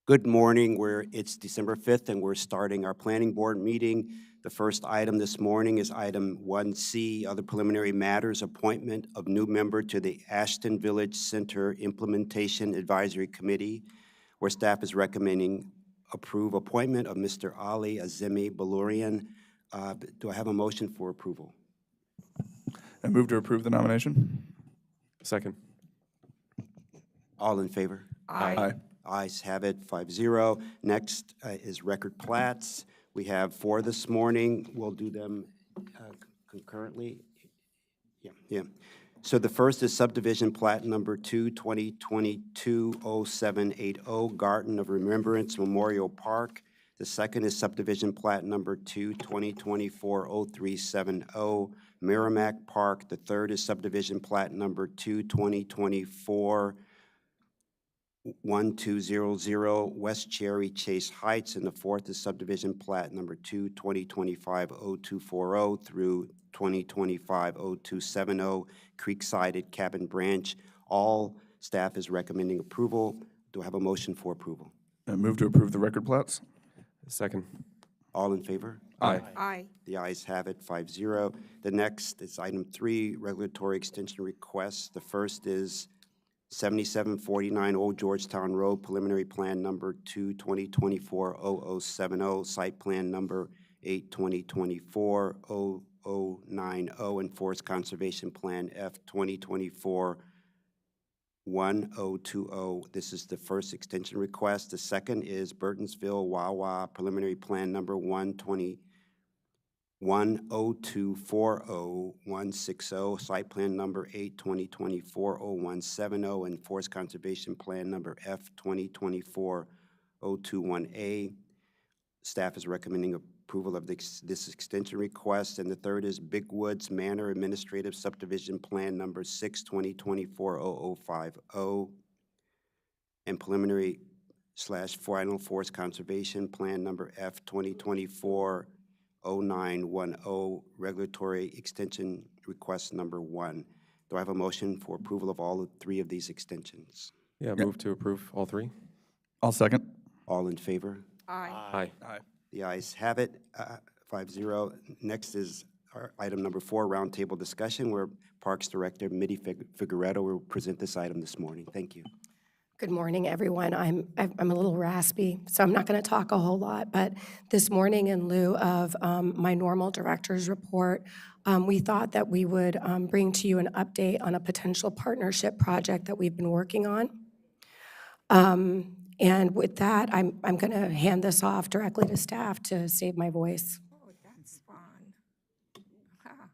Good morning. It's December 5th, and we're starting our planning board meeting. The first item this morning is item 1C, other preliminary matters, appointment of new member to the Ashton Village Center Implementation Advisory Committee, where staff is recommending approve appointment of Mr. Ali Azemi Balurian. Do I have a motion for approval? I move to approve the nomination. Second. All in favor? Aye. Ayes have it, 5-0. Next is record plats. We have 4 this morning. We'll do them concurrently. Yeah. So the first is subdivision plat number 2, 2022-0780, Garden of Remembrance Memorial Park. The second is subdivision plat number 2, 2024-0370, Merrimack Park. The third is subdivision plat number 2, 2024-1200, West Cherry Chase Heights, and the fourth is subdivision plat number 2, 2025-0240 through 2025-0270, Creekside at Cabin Branch. All staff is recommending approval. Do I have a motion for approval? I move to approve the record plats. Second. All in favor? Aye. Aye. The ayes have it, 5-0. The next is item 3, regulatory extension requests. The first is 7749 Old Georgetown Road, preliminary plan number 2, 2024-0070, site plan number 8, 2024-0090, and forest conservation plan F, 2024-1020. This is the first extension request. The second is Burtonsville Wawa, preliminary plan number 10240-160, site plan number 8, 2024-0170, and forest conservation plan number F, 2024-021A. Staff is recommending approval of this extension request. And the third is Big Woods Manor Administrative Subdivision Plan number 6, 2024-0050, and preliminary / final forest conservation plan number F, 2024-0910, regulatory extension request number 1. Do I have a motion for approval of all 3 of these extensions? Yeah, move to approve all 3. I'll second. All in favor? Aye. Aye. Aye. The ayes have it, 5-0. Next is our item number 4, roundtable discussion, where Parks Director Mitty Figueredo will present this item this morning. Thank you. Good morning, everyone. I'm a little raspy, so I'm not going to talk a whole lot, but this morning, in lieu of my normal director's report, we thought that we would bring to you an update on a potential partnership project that we've been working on. And with that, I'm going to hand this off directly to staff to save my voice. Oh, that's fun. Ha. I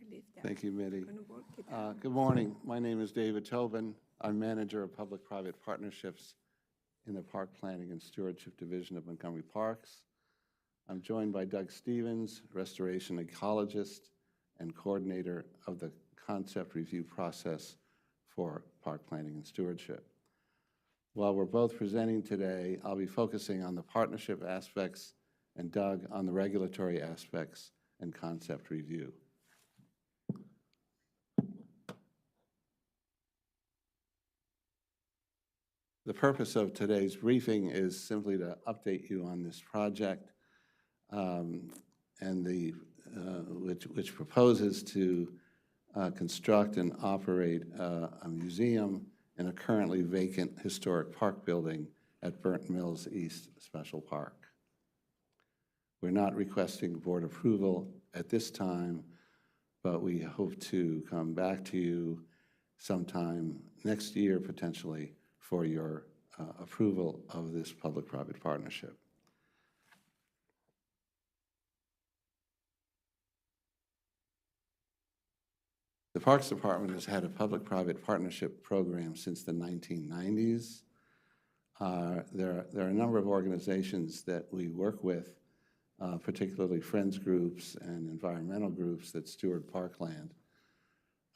believe that. Thank you, Mitty. Gonna work it out. Good morning. My name is David Tobin. I'm Manager of Public-Private Partnerships in the Park Planning and Stewardship Division of Montgomery Parks. I'm joined by Doug Stevens, Restoration Ecologist and Coordinator of the Concept Review Process for Park Planning and Stewardship. While we're both presenting today, I'll be focusing on the partnership aspects and Doug on the regulatory aspects and concept review. The purpose of today's briefing is simply to update you on this project, and which proposes to construct and operate a museum in a currently vacant historic park building at Burnt Mills East Special Park. We're not requesting board approval at this time, but we hope to come back to you sometime next year, potentially, for your approval of this public-private partnership. The Parks Department has had a public-private partnership program since the 1990s. There are a number of organizations that we work with, particularly friends groups and environmental groups that steward parkland,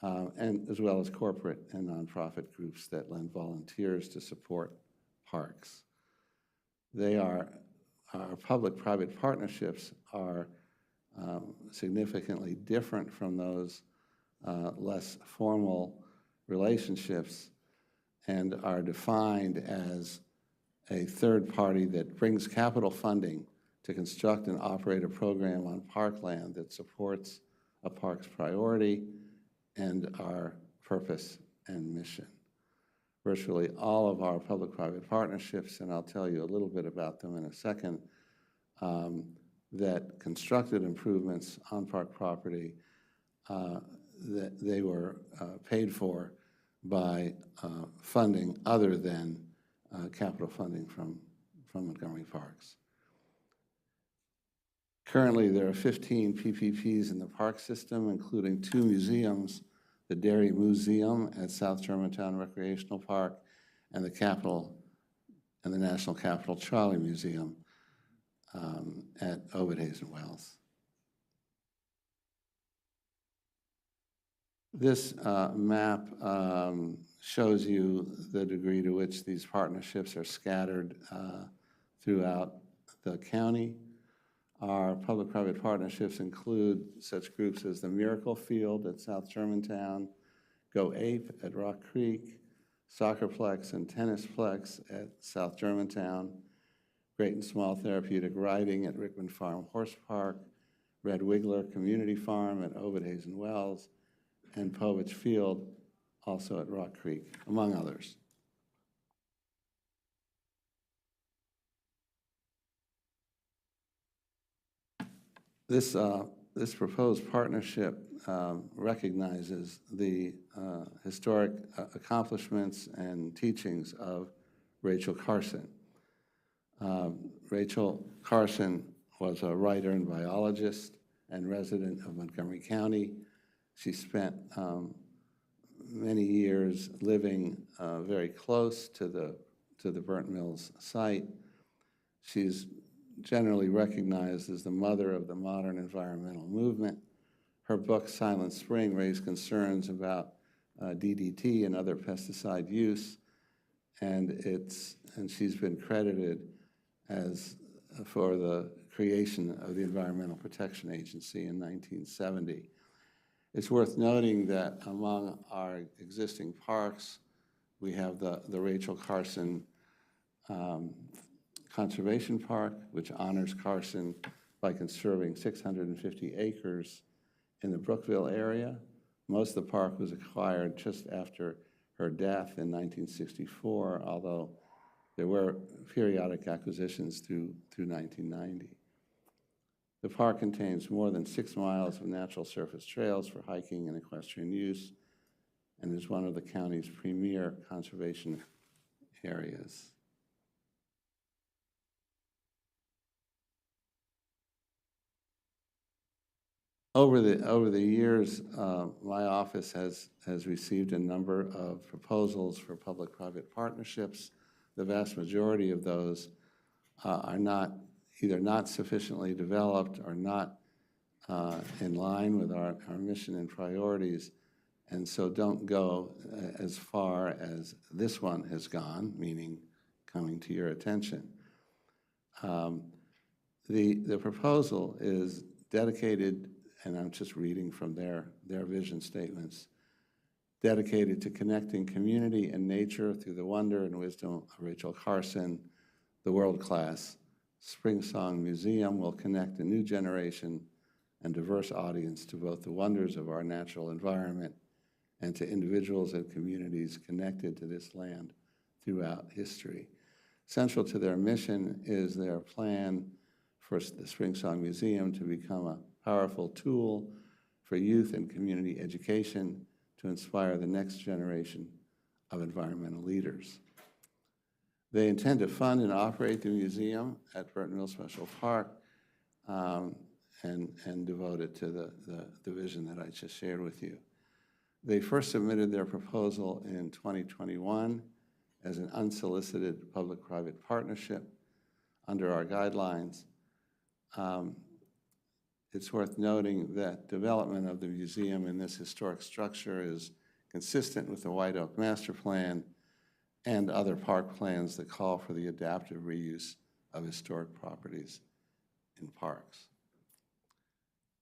and as well as corporate and nonprofit groups that lend volunteers to support parks. Our public-private partnerships are significantly different from those less formal relationships and are defined as a third party that brings capital funding to construct and operate a program on parkland that supports a park's priority and our purpose and mission. Virtually all of our public-private partnerships, and I'll tell you a little bit about them in a second, that constructed improvements on park property, that they were paid for by funding other than capital funding from Montgomery Parks. Currently, there are 15 PPPs in the park system, including 2 museums, the Dairy Museum at South Germantown Recreational Park and the National Capital Charlie Museum at Hazen Wells. This map shows you the degree to which these partnerships are scattered throughout the county. Our public-private partnerships include such groups as the Miracle Field at South Germantown, Go Ape at Rock Creek, Soccerplex and Tennisplex at South Germantown, Great and Small Therapeutic Riding at Rickman Farm Horse Park, Red Wiggler Community Farm at Hazen Wells, and Povich Field, also at Rock Creek, among others. This proposed partnership recognizes the historic accomplishments and teachings of Rachel Carson. Rachel Carson was a writer and biologist and resident of Montgomery County. She spent many years living very close to the Burnt Mills site. She's generally recognized as the mother of the modern environmental movement. Her book, Silent Spring, raised concerns about DDT and other pesticide use, and she's been credited for the creation of the Environmental Protection Agency in 1970. It's worth noting that among our existing parks, we have the Rachel Carson Conservation Park, which honors Carson by conserving 650 acres in the Brookville area. Most of the park was acquired just after her death in 1964, although there were periodic acquisitions through 1990. The park contains more than 6 miles of natural surface trails for hiking and equestrian use, and is one of the county's premier conservation areas. Over the years, my office has received a number of proposals for public-private partnerships. The vast majority of those are either not sufficiently developed or not in line with our mission and priorities, and so don't go as far as this one has gone, meaning coming to your attention. The proposal is dedicated, and I'm just reading from their vision statements, dedicated to connecting community and nature through the wonder and wisdom of Rachel Carson. The world-class Spring Song Museum will connect a new generation and diverse audience to both the wonders of our natural environment and to individuals and communities connected to this land throughout history. Central to their mission is their plan for the Spring Song Museum to become a powerful tool for youth and community education to inspire the next generation of environmental leaders. They intend to fund and operate the museum at Burnt Mills Special Park and devote it to the vision that I just shared with you. They first submitted their proposal in 2021 as an unsolicited public-private partnership under our guidelines. It's worth noting that development of the museum in this historic structure is consistent with the White Oak Master Plan and other park plans that call for the adaptive reuse of historic properties in parks.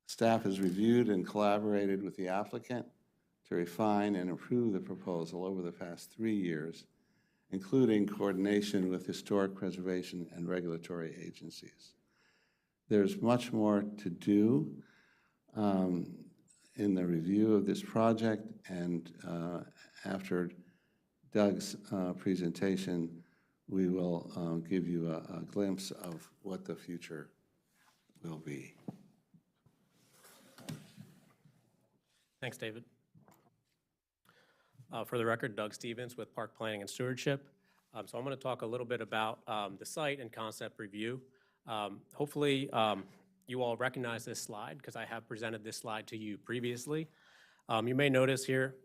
Staff has reviewed and collaborated with the applicant to refine and improve the proposal over the past 3 years including coordination with historic preservation and regulatory agencies. There's much more to do in the review of this project, and after Doug's presentation, we will give you a glimpse of what the future will be. Thanks, David. For the record, Doug Stevens with Park Planning and Stewardship. So I'm going to talk a little bit about the site and concept review. Hopefully, you all recognize this slide because I have presented this slide to you previously. You may notice here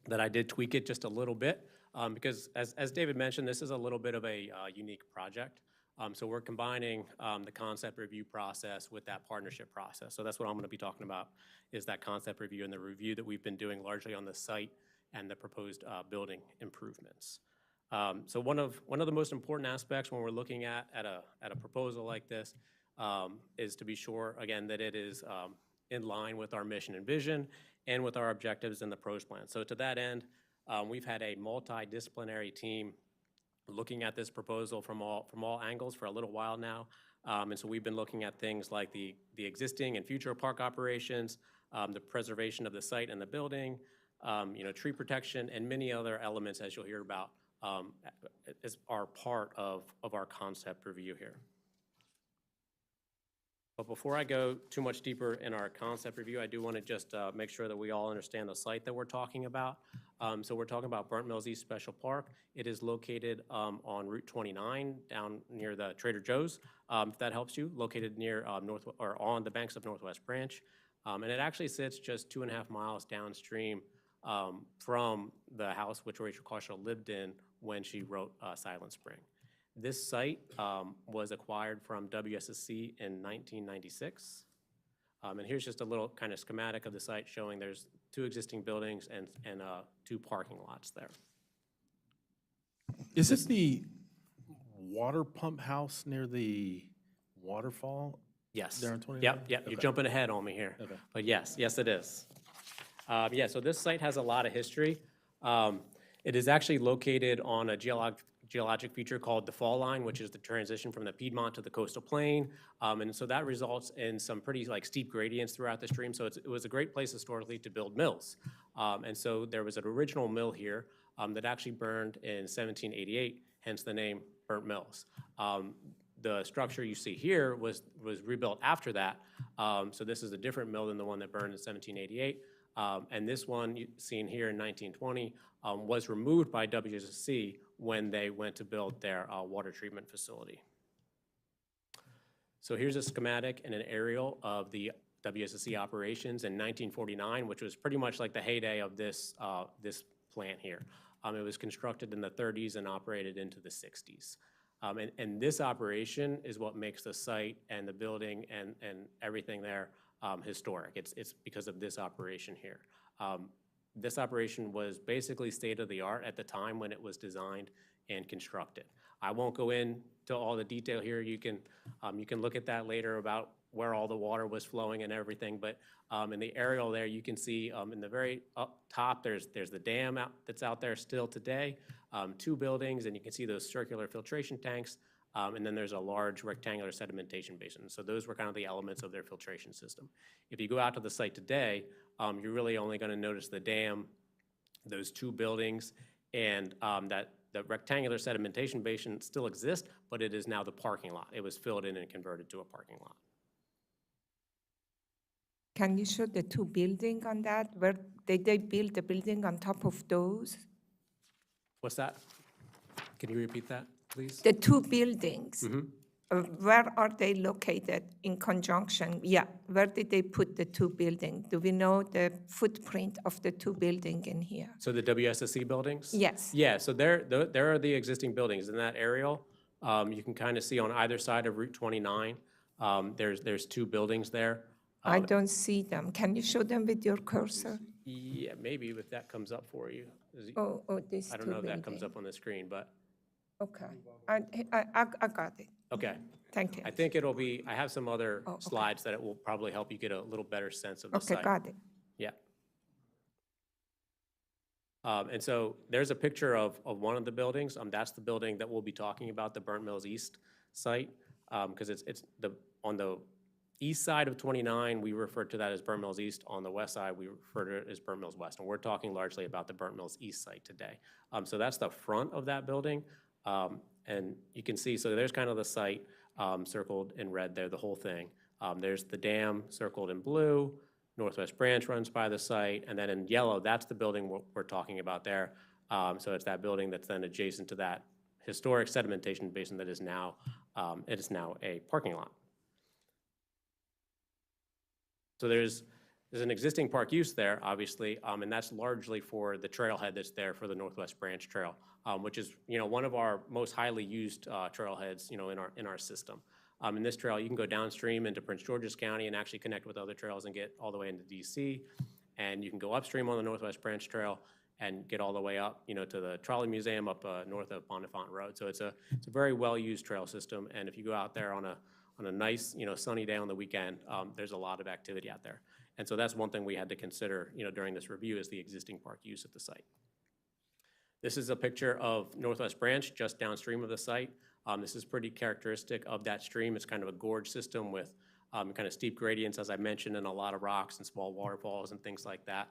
that I did tweak it just a little bit because, as David mentioned, this is a little bit of a unique project. So we're combining the concept review process with that partnership process. So that's what I'm going to be talking about, is that concept review and the review that we've been doing largely on the site and the proposed building improvements. So one of the most important aspects when we're looking at a proposal like this is to be sure, again, that it is in line with our mission and vision and with our objectives in the PROS plan. So to that end, we've had a multidisciplinary team looking at this proposal from all angles for a little while now. And so we've been looking at things like the existing and future park operations, the preservation of the site and the building, tree protection, and many other elements, as you'll hear about, as are part of our concept review here. But before I go too much deeper in our concept review, I do want to just make sure that we all understand the site that we're talking about. So we're talking about Burnt Mills East Special Park. It is located on Route 29 down near the Trader Joe's, if that helps you, located near on the banks of Northwest Branch. And it actually sits just 2.5 miles downstream from the house which Rachel Kausha lived in when she wrote Silent Spring. This site was acquired from WSSC in 1996. And here's just a little kind of schematic of the site showing there's 2 existing buildings and 2 parking lots there. Is this the water pump house near the waterfall? Yes. There on 29? Yep, you're Okay. jumping ahead on me here. Okay. But yes, it is. Yeah, so this site has a lot of history. It is actually located on a geologic feature called the fall line, which is the transition from the Piedmont to the coastal plain. And so that results in some pretty steep gradients throughout the stream. So it was a great place historically to build mills. And so there was an original mill here that actually burned in 1788, hence the name Burnt Mills. The structure you see here was rebuilt after that. So this is a different mill than the one that burned in 1788. And this one seen here in 1920 was removed by WSSC when they went to build their water treatment facility. So here's a schematic and an aerial of the WSSC operations in 1949, which was pretty much like the heyday of this plant here. It was constructed in the 30s and operated into the 60s. And this operation is what makes the site and the building and everything there historic. It's because of this operation here. This operation was basically state-of-the-art at the time when it was designed and constructed. I won't go into all the detail here. You can look at that later about where all the water was flowing and everything. But in the aerial there, you can see in the very up top, there's the dam that's out there still today, 2 buildings, and you can see those circular filtration tanks. And then there's a large rectangular sedimentation basin. So those were kind of the elements of their filtration system. If you go out to the site today, you're really only going to notice the dam, those 2 buildings, and that the rectangular sedimentation basin still exists, but it is now the parking lot. It was filled in and converted to a parking lot. Can you show the 2 buildings on that? Where did they build the building on top of those? What's that? Can you repeat that, please? The 2 buildings, where are they located in conjunction? Yeah, where did they put the 2 buildings? Do we know the footprint of the 2 buildings in here? So the WSSC buildings? Yes. Yeah, so there are the existing buildings in that aerial. You can kind of see on either side of Route 29, there's 2 buildings there. I don't see them. Can you show them with your cursor? Yeah, maybe if that comes up for you. Oh, these 2 I don't know if that comes buildings. up on the screen, but, Okay, I got it. okay. Thank you. I think it'll be, I have some other Oh, okay. slides that it will probably help you get a little better sense of the Okay, site. got it. Yeah. And so there's a picture of one of the buildings. That's the building that we'll be talking about, the Burnt Mills East site, because on the east side of 29, we refer to that as Burnt Mills East. On the west side, we refer to it as Burnt Mills West. And we're talking largely about the Burnt Mills East site today. So that's the front of that building. And you can see, so there's kind of the site circled in red there, the whole thing. There's the dam circled in blue. Northwest Branch runs by the site. And then in yellow, that's the building we're talking about there. So it's that building that's then adjacent to that historic sedimentation basin that is now, it is now a parking lot. So there's an existing park use there, obviously, and that's largely for the trailhead that's there for the Northwest Branch Trail, which is, one of our most highly used trailheads, in our system. In this trail, you can go downstream into Prince George's County and actually connect with other trails and get all the way into DC. And you can go upstream on the Northwest Branch Trail and get all the way up, to the Trolley Museum up north of Bonnefont Road. So it's a very well-used trail system. And if you go out there on a nice, sunny day on the weekend, there's a lot of activity out there. And so that's one thing we had to consider, during this review is the existing park use at the site. This is a picture of Northwest Branch just downstream of the site. This is pretty characteristic of that stream. It's kind of a gorge system with kind of steep gradients, as I mentioned, and a lot of rocks and small waterfalls and things like that.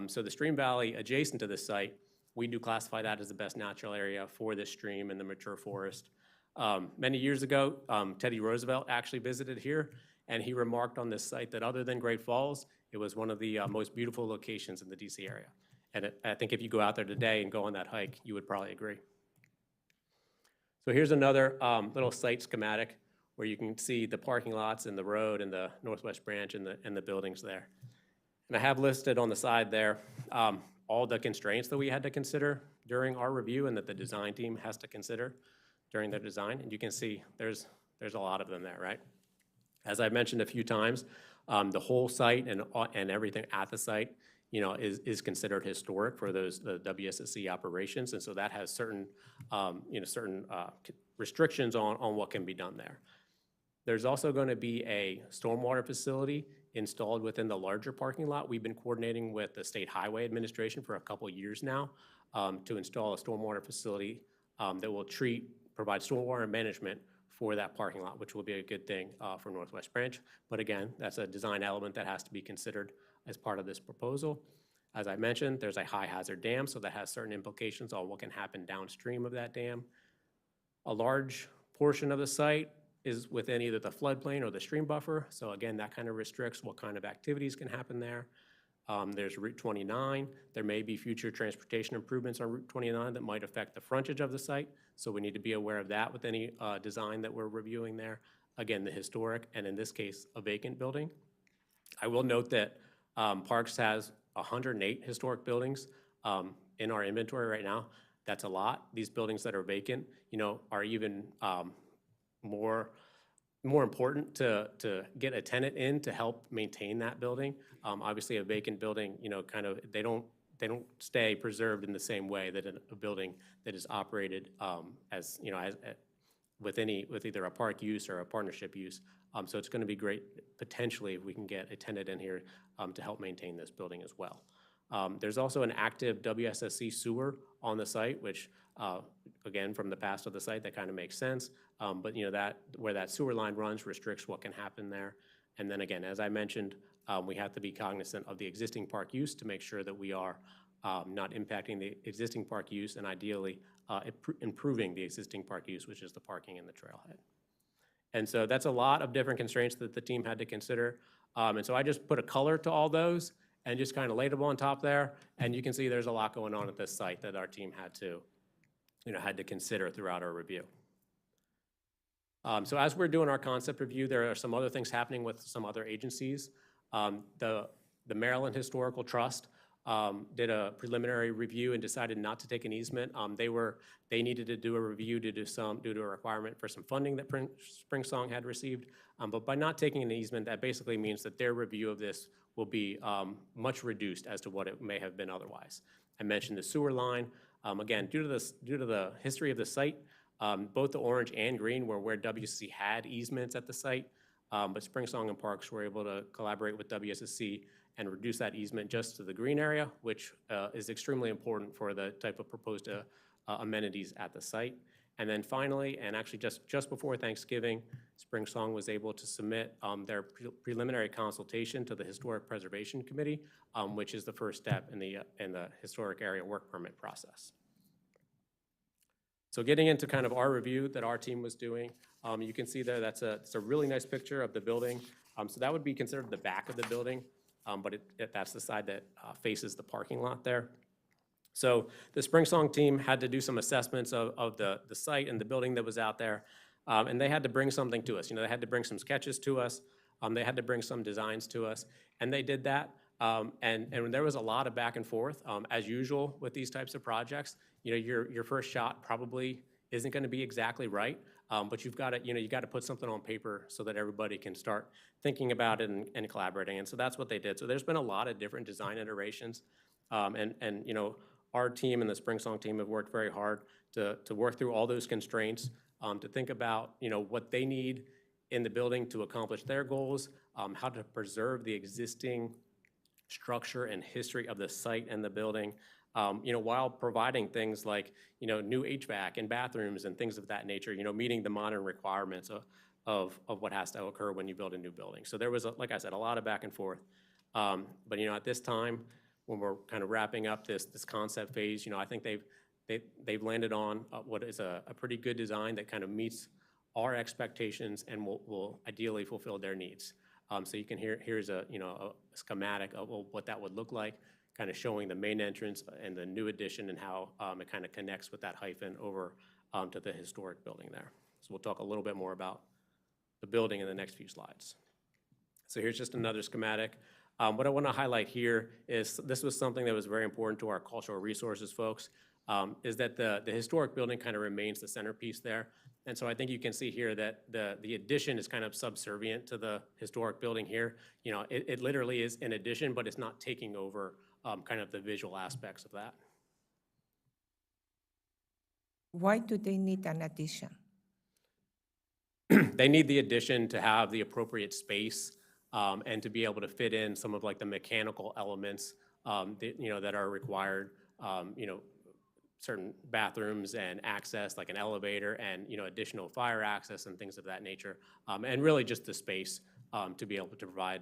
So the stream valley adjacent to this site, we do classify that as the best natural area for this stream in the mature forest. Many years ago, Teddy Roosevelt actually visited here, and he remarked on this site that other than Great Falls, it was one of the most beautiful locations in the DC area. And I think if you go out there today and go on that hike, you would probably agree. So here's another little site schematic where you can see the parking lots and the road and the Northwest Branch and the buildings there. And I have listed on the side there all the constraints that we had to consider during our review and that the design team has to consider during their design. And you can see there's a lot of them there, right? As I mentioned a few times, the whole site and everything at the site, is considered historic for the WSSC operations. And so that has certain restrictions on what can be done there. There's also going to be a stormwater facility installed within the larger parking lot. We've been coordinating with the State Highway Administration for a couple of years now to install a stormwater facility that will provide stormwater management for that parking lot, which will be a good thing for Northwest Branch. But again, that's a design element that has to be considered as part of this proposal. As I mentioned, there's a high hazard dam, so that has certain implications on what can happen downstream of that dam. A large portion of the site is within either the floodplain or the stream buffer. So again, that kind of restricts what kind of activities can happen there. There's Route 29. There may be future transportation improvements on Route 29 that might affect the frontage of the site. So we need to be aware of that with any design that we're reviewing there. Again, the historic, and in this case, a vacant building. I will note that Parks has 108 historic buildings in our inventory right now. That's a lot. These buildings that are vacant, are even more important to get a tenant in to help maintain that building. Obviously, a vacant building, they don't stay preserved in the same way that a building that is operated with either a park use or a partnership use. So it's going to be great potentially if we can get a tenant in here to help maintain this building as well. There's also an active WSSC sewer on the site, which again, from the past of the site, that kind of makes sense. But where that sewer line runs restricts what can happen there. And then again, as I mentioned, we have to be cognizant of the existing park use to make sure that we are not impacting the existing park use and ideally improving the existing park use, which is the parking and the trailhead. And so that's a lot of different constraints that the team had to consider. And so I just put a color to all those and just kind of laid them on top there. And you can see there's a lot going on at this site that our team had to consider throughout our review. So as we're doing our concept review, there are some other things happening with some other agencies. The Maryland Historical Trust did a preliminary review and decided not to take an easement. They needed to do a review due to a requirement for some funding that Springsong had received. But by not taking an easement, that basically means that their review of this will be much reduced as to what it may have been otherwise. I mentioned the sewer line. Again, due to the history of the site, both the orange and green were where WSSC had easements at the site, but Springsong and Parks were able to collaborate with WSSC and reduce that easement just to the green area, which is extremely important for the type of proposed amenities at the site. And then finally, and actually just before Thanksgiving, Spring Song was able to submit their preliminary consultation to the Historic Preservation Committee, which is the first step in the historic area work permit process. So getting into kind of our review that our team was doing, you can see there that's a really nice picture of the building. So that would be considered the back of the building, but that's the side that faces the parking lot there. So the Spring Song team had to do some assessments of the site and the building that was out there, and they had to bring something to us. They had to bring some sketches to us. They had to bring some designs to us, and they did that. And there was a lot of back and forth, as usual with these types of projects. Your first shot probably isn't going to be exactly right, but you've got to, you got to put something on paper so that everybody can start thinking about it and collaborating. And so that's what they did. So there's been a lot of different design iterations, and our team and the Spring Song team have worked very hard to work through all those constraints, to think about what they need in the building to accomplish their goals, how to preserve the existing structure and history of the site and the building, while providing things like, new HVAC and bathrooms and things of that nature, meeting the modern requirements of what has to occur when you build a new building. So there was, like I said, a lot of back and forth. But, at this time, when we're kind of wrapping up this concept phase, I think they've landed on what is a pretty good design that kind of meets our expectations and will ideally fulfill their needs. So you can here's a schematic of what that would look like, kind of showing the main entrance and the new addition and how it kind of connects with that hyphen over to the historic building there. So we'll talk a little bit more about the building in the next few slides. So here's just another schematic. What I want to highlight here is this was something that was very important to our cultural resources folks, is that the historic building kind of remains the centerpiece there. And so I think you can see here that the addition is kind of subservient to the historic building here. It literally is an addition, but it's not taking over kind of the visual aspects of that. Why do they need an addition? They need the addition to have the appropriate space and to be able to fit in some of like the mechanical elements that are required, certain bathrooms and access, like an elevator and, additional fire access and things of that nature. And really just the space to be able to provide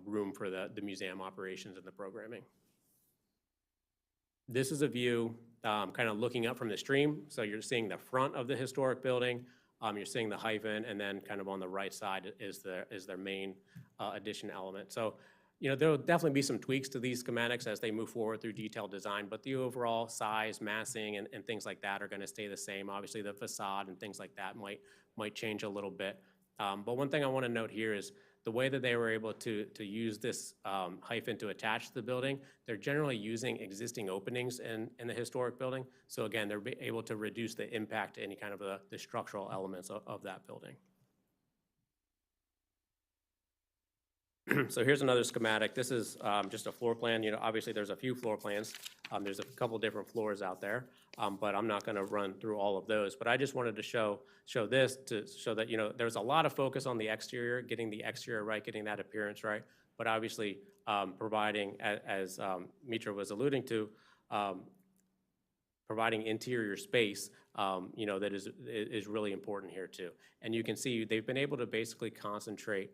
room for the museum operations and the programming. This is a view kind of looking up from the stream. So you're seeing the front of the historic building. You're seeing the hyphen, and then kind of on the right side is their main addition element. So, there'll definitely be some tweaks to these schematics as they move forward through detailed design, but the overall size, massing, and things like that are going to stay the same. Obviously, the facade and things like that might change a little bit. But one thing I want to note here is the way that they were able to use this hyphen to attach to the building. They're generally using existing openings in the historic building. So again, they're able to reduce the impact to any kind of the structural elements of that building. So here's another schematic. This is just a floor plan. Obviously there's a few floor plans. There's a couple different floors out there, but I'm not going to run through all of those. But I just wanted to show this to show that there's a lot of focus on the exterior, getting the exterior right, getting that appearance right. But obviously providing, as Mitra was alluding to, providing interior space, that is really important here too. And you can see they've been able to basically concentrate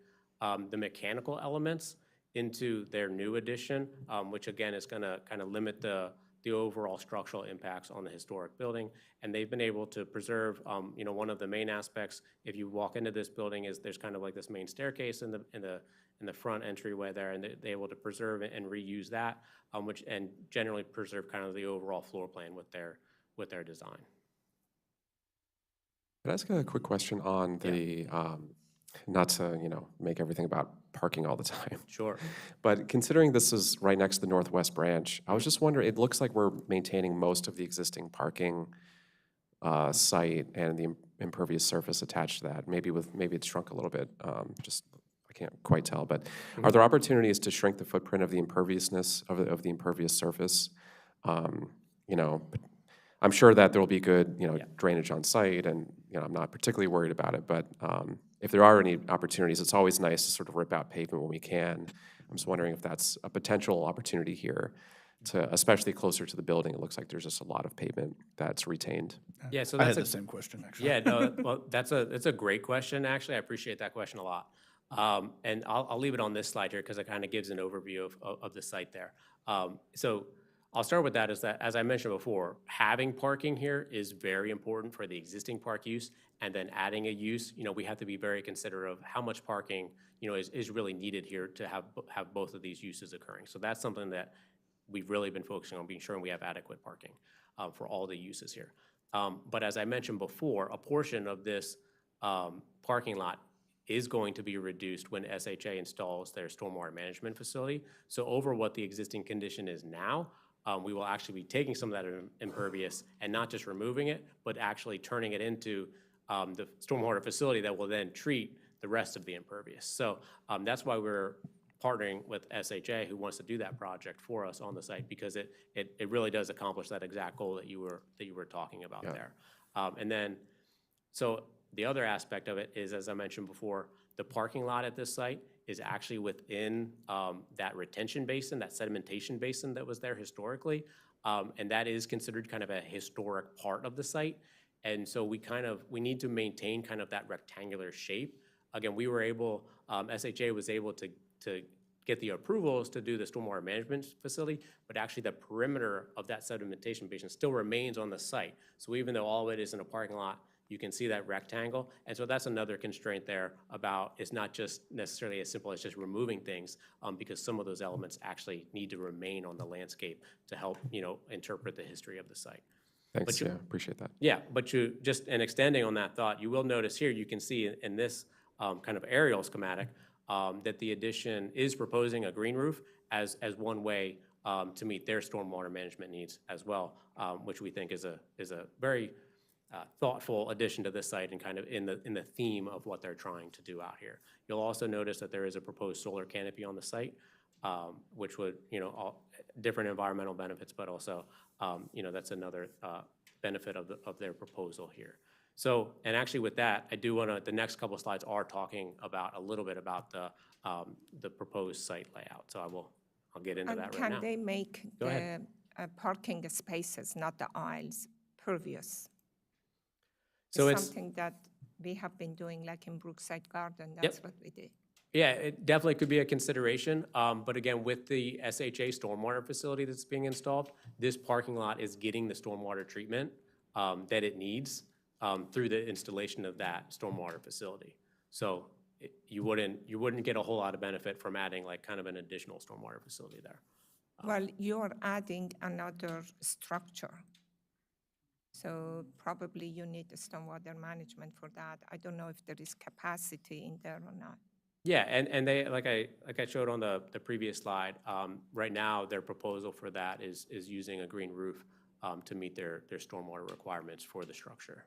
the mechanical elements into their new addition, which again is going to kind of limit the overall structural impacts on the historic building. And they've been able to preserve, one of the main aspects, if you walk into this building, is there's kind of like this main staircase in the front entryway there, and they're able to preserve it and reuse that, and generally preserve kind of the overall floor plan with their design. Can I ask a quick question on the, not to, make everything about parking all the time. Sure. But considering this is right next to the Northwest Branch, I was just wondering, it looks like we're maintaining most of the existing parking site and the impervious surface attached to that. Maybe it's shrunk a little bit, I can't quite tell. But are there opportunities to shrink the footprint of the imperviousness of the impervious surface? I'm sure that there will be good, drainage on site, and I'm not particularly worried about it. But if there are any opportunities, it's always nice to sort of rip out pavement when we can. I'm just wondering if that's a potential opportunity here to, especially closer to the building, it looks like there's just a lot of pavement that's retained. Yeah, so I had that's the same question, actually. yeah, no, well, it's a great question, actually. I appreciate that question a lot. And I'll leave it on this slide here because it kind of gives an overview of the site there. So I'll start with that is that, as I mentioned before, having parking here is very important for the existing park use, and then adding a use, we have to be very considerate of how much parking, is really needed here to have both of these uses occurring. So that's something that we've really been focusing on, being sure we have adequate parking for all the uses here. But as I mentioned before, a portion of this parking lot is going to be reduced when SHA installs their stormwater management facility. So over what the existing condition is now, we will actually be taking some of that impervious and not just removing it, but actually turning it into the stormwater facility that will then treat the rest of the impervious. So that's why we're partnering with SHA, who wants to do that project for us on the site, because it really does accomplish that exact goal that you were talking about there. And then, so the other aspect of it is, as I mentioned before, the parking lot at this site is actually within that retention basin, that sedimentation basin that was there historically. And that is considered kind of a historic part of the site. And so we need to maintain kind of that rectangular shape. Again, we were able, SHA was able to get the approvals to do the stormwater management facility, but actually the perimeter of that sedimentation basin still remains on the site. So even though all of it is in a parking lot, you can see that rectangle. And so that's another constraint there about, it's not just necessarily as simple as just removing things, because some of those elements actually need to remain on the landscape to help, interpret the history of the site. Thanks, yeah, appreciate that. Yeah, but in extending on that thought, you will notice here, you can see in this kind of aerial schematic, that the addition is proposing a green roof as one way to meet their stormwater management needs as well, which we think is a very thoughtful addition to this site and kind of in the theme of what they're trying to do out here. You'll also notice that there is a proposed solar canopy on the site, which would, all different environmental benefits, but also, that's another benefit of their proposal here. So, and actually with that, I do want to, the next couple of slides are talking about a little bit about the proposed site layout. So I'll get into that right now. Can they make Go the ahead. parking spaces, not the aisles, pervious? So It's it's, something that we have been doing, like in Brookside Garden, that's what we did. yeah, it definitely could be a consideration. But again, with the SHA stormwater facility that's being installed, this parking lot is getting the stormwater treatment that it needs through the installation of that stormwater facility. So you wouldn't get a whole lot of benefit from adding like kind of an additional stormwater facility there. Well, you're adding another structure. So probably you need a stormwater management for that. I don't know if there is capacity in there or not. Yeah, and they, like I showed on the previous slide, right now their proposal for that is using a green roof to meet their stormwater requirements for the structure.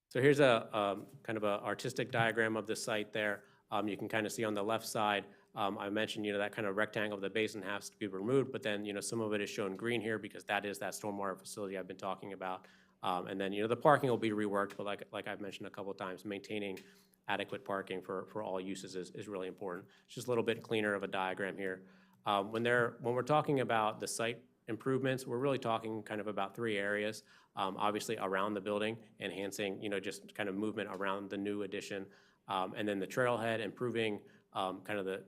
So here's a kind of an artistic diagram of the site there. You can kind of see on the left side, I mentioned, that kind of rectangle of the basin has to be removed, but then, some of it is shown green here because that is that stormwater facility I've been talking about. And then, the parking will be reworked, but like I've mentioned a couple of times, maintaining adequate parking for all uses is really important. It's just a little bit cleaner of a diagram here. When we're talking about the site improvements, we're really talking kind of about three areas. Obviously around the building, enhancing, just kind of movement around the new addition. And then the trailhead, improving kind of the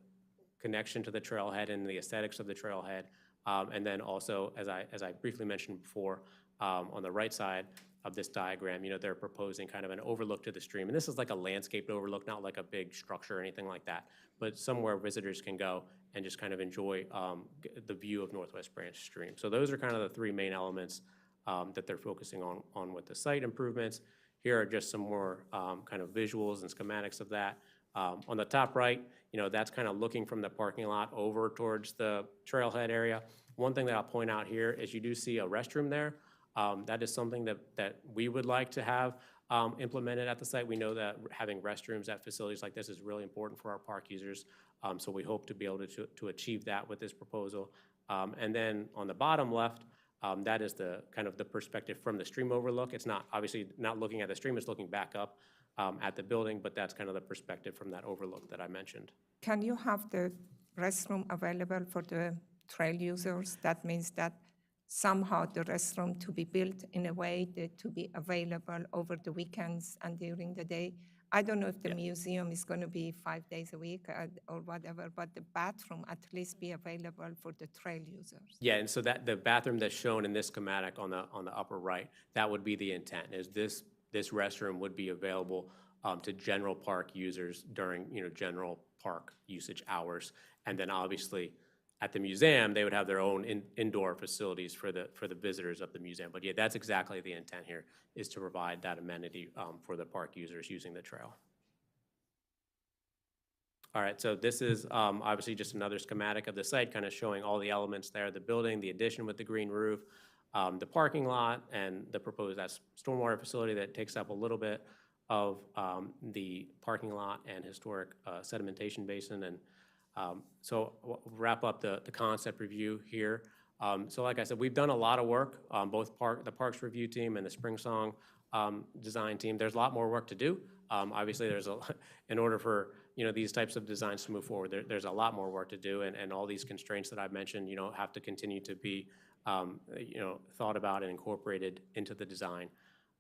connection to the trailhead and the aesthetics of the trailhead. And then also, as I briefly mentioned before, on the right side of this diagram, they're proposing kind of an overlook to the stream. And this is like a landscaped overlook, not like a big structure or anything like that, but somewhere visitors can go and just kind of enjoy the view of Northwest Branch Stream. So those are kind of the three main elements that they're focusing on with the site improvements. Here are just some more kind of visuals and schematics of that. On the top right, that's kind of looking from the parking lot over towards the trailhead area. One thing that I'll point out here is you do see a restroom there. That is something that we would like to have implemented at the site. We know that having restrooms at facilities like this is really important for our park users. So we hope to be able to achieve that with this proposal. And then on the bottom left, that is the kind of the perspective from the stream overlook. It's not obviously not looking at the stream, it's looking back up at the building, but that's kind of the perspective from that overlook that I mentioned. Can you have the restroom available for the trail users? That means that somehow the restroom to be built in a way that to be available over the weekends and during the day. I don't know if the museum is going to be 5 days a week or whatever, but the bathroom at least be available for the trail users. Yeah, and so that the bathroom that's shown in this schematic on the upper right, that would be the intent, is this restroom would be available to general park users during, general park usage hours. And then obviously at the museum, they would have their own indoor facilities for the visitors of the museum. But yeah, that's exactly the intent here, is to provide that amenity for the park users using the trail. All right, so this is obviously just another schematic of the site, kind of showing all the elements there, the building, the addition with the green roof, the parking lot, and the proposed stormwater facility that takes up a little bit of the parking lot and historic sedimentation basin. And so we'll wrap up the concept review here. So like I said, we've done a lot of work, both the Parks Review team and the Spring Song design team. There's a lot more work to do. Obviously, in order for these types of designs to move forward, there's a lot more work to do, and all these constraints that I've mentioned, have to continue to be, thought about and incorporated into the design.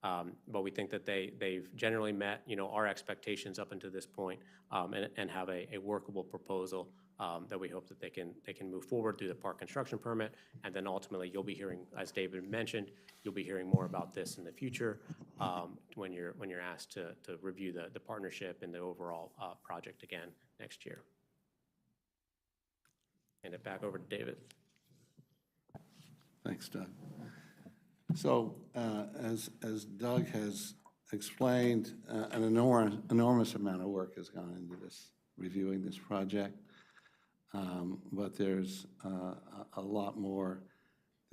But we think that they've generally met, our expectations up until this point, and have a workable proposal that we hope that they can move forward through the park construction permit. And then ultimately, you'll be hearing, as David mentioned, you'll be hearing more about this in the future when you're asked to review the partnership and the overall project again next year. Hand it back over to David. Thanks, Doug. So as Doug has explained, an enormous amount of work has gone into this, reviewing this project. But there's a lot more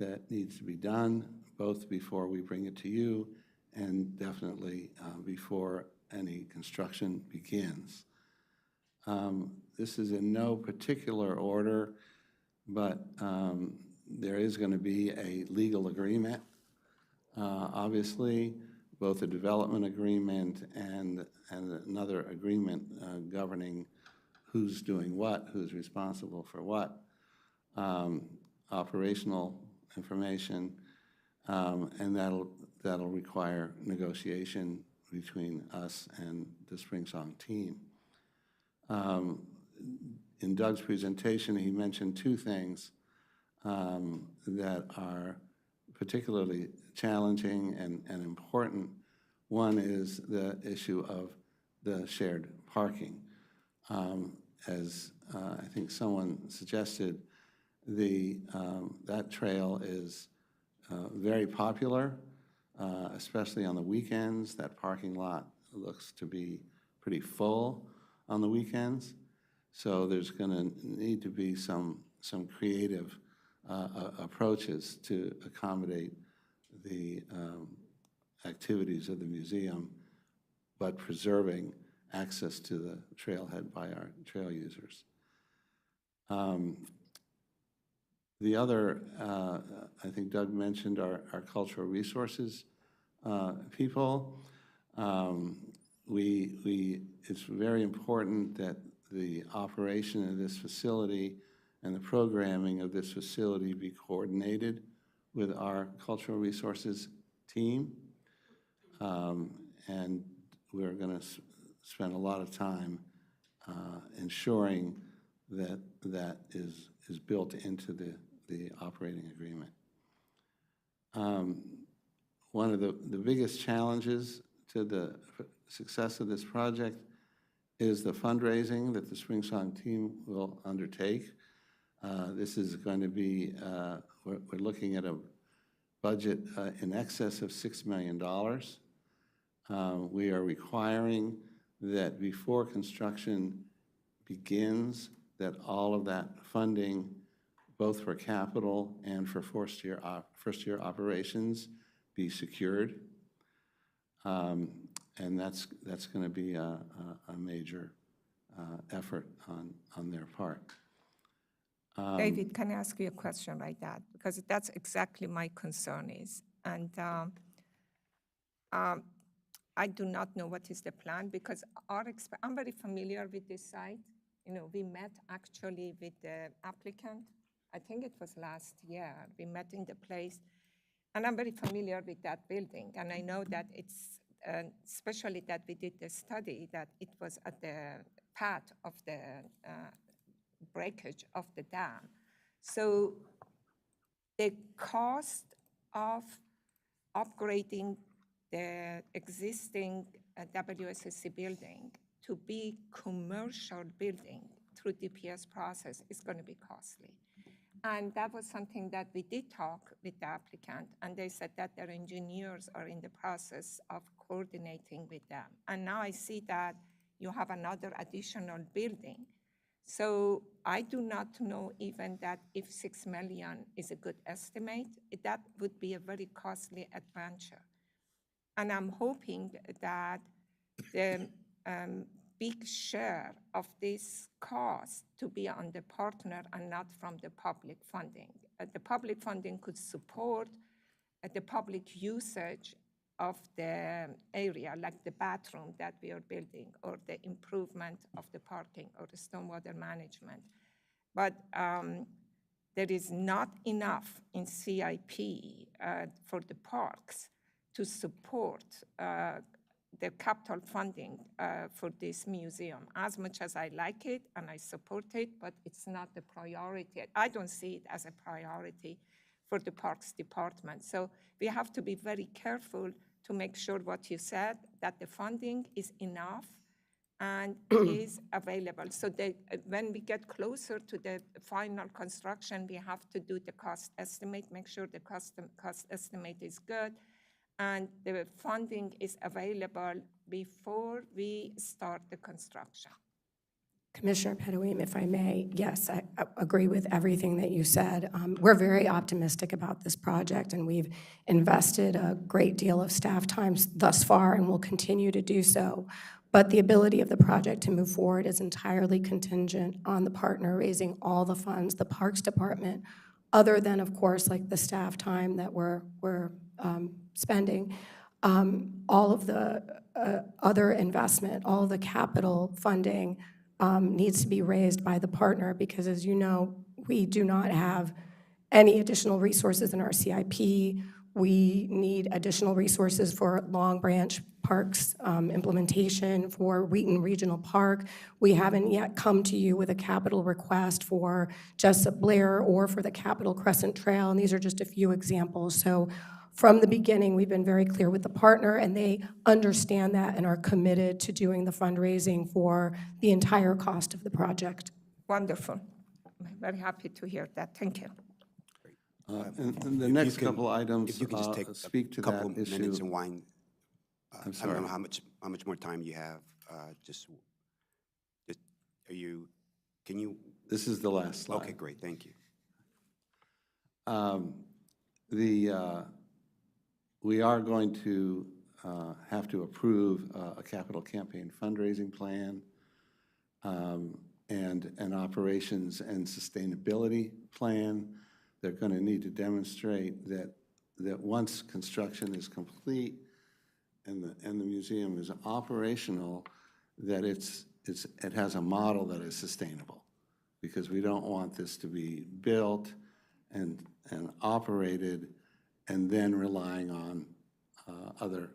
that needs to be done, both before we bring it to you and definitely before any construction begins. This is in no particular order, but there is going to be a legal agreement. Obviously, both a development agreement and another agreement governing who's doing what, who's responsible for what, operational information, and that'll require negotiation between us and the Spring Song team. In Doug's presentation, he mentioned two things that are particularly challenging and important. One is the issue of the shared parking. As I think someone suggested, that trail is very popular, especially on the weekends. That parking lot looks to be pretty full on the weekends. So there's going to need to be some creative approaches to accommodate the activities of the museum, but preserving access to the trailhead by our trail users. The other, I think Doug mentioned, our cultural resources people. It's very important that the operation of this facility and the programming of this facility be coordinated with our cultural resources team. And we're going to spend a lot of time ensuring that that is built into the operating agreement. One of the biggest challenges to the success of this project is the fundraising that the Spring Song team will undertake. This is going to be, we're looking at a budget in excess of $6 million. We are requiring that before construction begins, that all of that funding, both for capital and for first-year operations, be secured. And that's going to be a major effort on their part. David, can I ask you a question like that? Because that's exactly my concern is. And I do not know what is the plan because I'm very familiar with this site. You know, we met actually with the applicant. I think it was last year. We met in the place, and I'm very familiar with that building. And I know that it's, especially that we did the study, that it was at the path of the breakage of the dam. So the cost of upgrading the existing WSSC building to be commercial building through DPS process is going to be costly. And that was something that we did talk with the applicant, and they said that their engineers are in the process of coordinating with them. And now I see that you have another additional building. So I do not know even that if 6 million is a good estimate, that would be a very costly adventure. And I'm hoping that the big share of this cost to be on the partner and not from the public funding. The public funding could support the public usage of the area, like the bathroom that we are building, or the improvement of the parking, or the stormwater management. But there is not enough in CIP for the parks to support the capital funding for this museum. As much as I like it and I support it, but it's not the priority. I don't see it as a priority for the Parks Department. So we have to be very careful to make sure what you said, that the funding is enough and is available. So that when we get closer to the final construction, we have to do the cost estimate, make sure the cost estimate is good, and the funding is available before we start the construction. Commissioner Pedoeem, if I may, yes, I agree with everything that you said. We're very optimistic about this project, and we've invested a great deal of staff time thus far and will continue to do so. But the ability of the project to move forward is entirely contingent on the partner raising all the funds, the Parks Department, other than, of course, like the staff time that we're spending. All of the other investment, all of the capital funding needs to be raised by the partner because, as you know, we do not have any additional resources in our CIP. We need additional resources for Long Branch Parks implementation, for Wheaton Regional Park. We haven't yet come to you with a capital request for Jessup Blair or for the Capitol Crescent Trail, and these are just a few examples. So from the beginning, we've been very clear with the partner, and they understand that and are committed to doing the fundraising for the entire cost of the project. Wonderful. I'm very happy to hear that. Thank you. And the If next you can- couple items If you could just take speak to a couple that of minutes issue. and wind. I don't sorry. know how much more time you have. Just, can you? This is the last slide. Okay, great, thank you. We are going to have to approve a capital campaign fundraising plan and an operations and sustainability plan. They're going to need to demonstrate that once construction is complete and the museum is operational, that it has a model that is sustainable, because we don't want this to be built and operated and then relying on other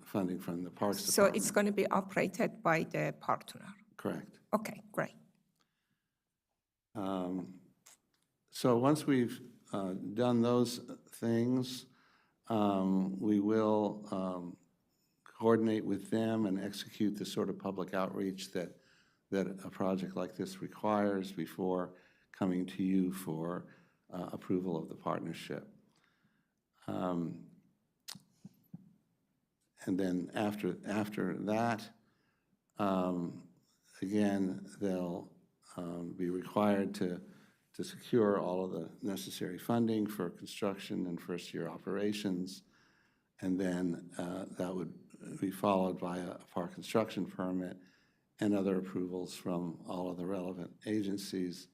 funding from the Parks So Department. it's going to be operated by the partner. Correct. Okay, great. So once we've done those things, we will coordinate with them and execute the sort of public outreach that a project like this requires before coming to you for approval of the partnership. And then after that, again, they'll be required to secure all of the necessary funding for construction and first-year operations, and then that would be followed by a park construction permit and other approvals from all of the relevant agencies,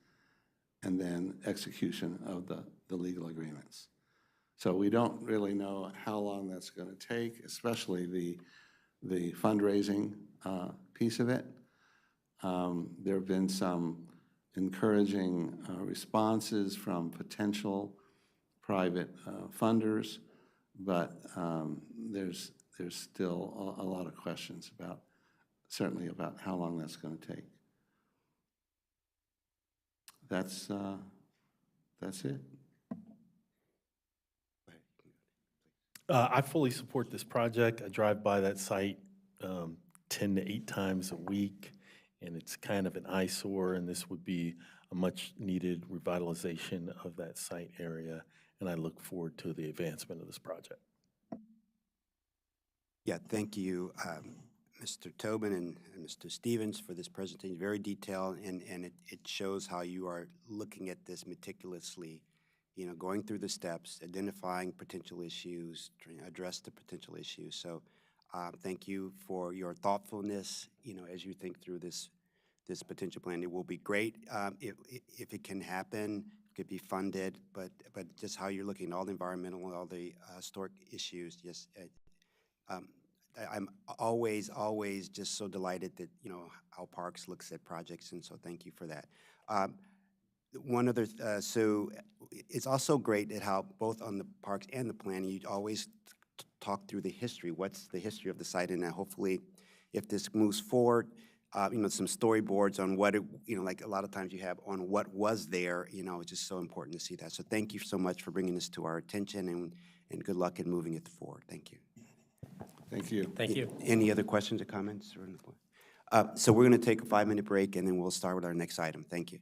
and then execution of the legal agreements. So we don't really know how long that's going to take, especially the fundraising piece of it. There have been some encouraging responses from potential private funders, but there's still a lot of questions about, certainly about how long that's going to take. That's it. I fully support this project. I drive by that site 10 to 8 times a week, and it's kind of an eyesore, and this would be a much-needed revitalization of that site area, and I look forward to the advancement of this project. Yeah, thank you, Mr. Tobin and Mr. Stevens for this presentation, very detailed, and it shows how you are looking at this meticulously, you know, going through the steps, identifying potential issues, trying to address the potential issues. So thank you for your thoughtfulness, you know, as you think through this potential plan. It will be great if it can happen, could be funded, but just how you're looking at all the environmental and all the historic issues, just I'm always just so delighted that, you know, how Parks looks at projects, and so thank you for that. One other, so it's also great at how both on the parks and the planning, you always talk through the history. What's the history of the site, and hopefully, if this moves forward, you know, some storyboards on what it, you know, like a lot of times you have on what was there. You know, it's just so important to see that. So thank you so much for bringing this to our attention, and good luck in moving it forward. Thank you. Thank you. Thank you. Any other questions or comments? So we're going to take a 5-minute break, and then we'll start with our next item. Thank you.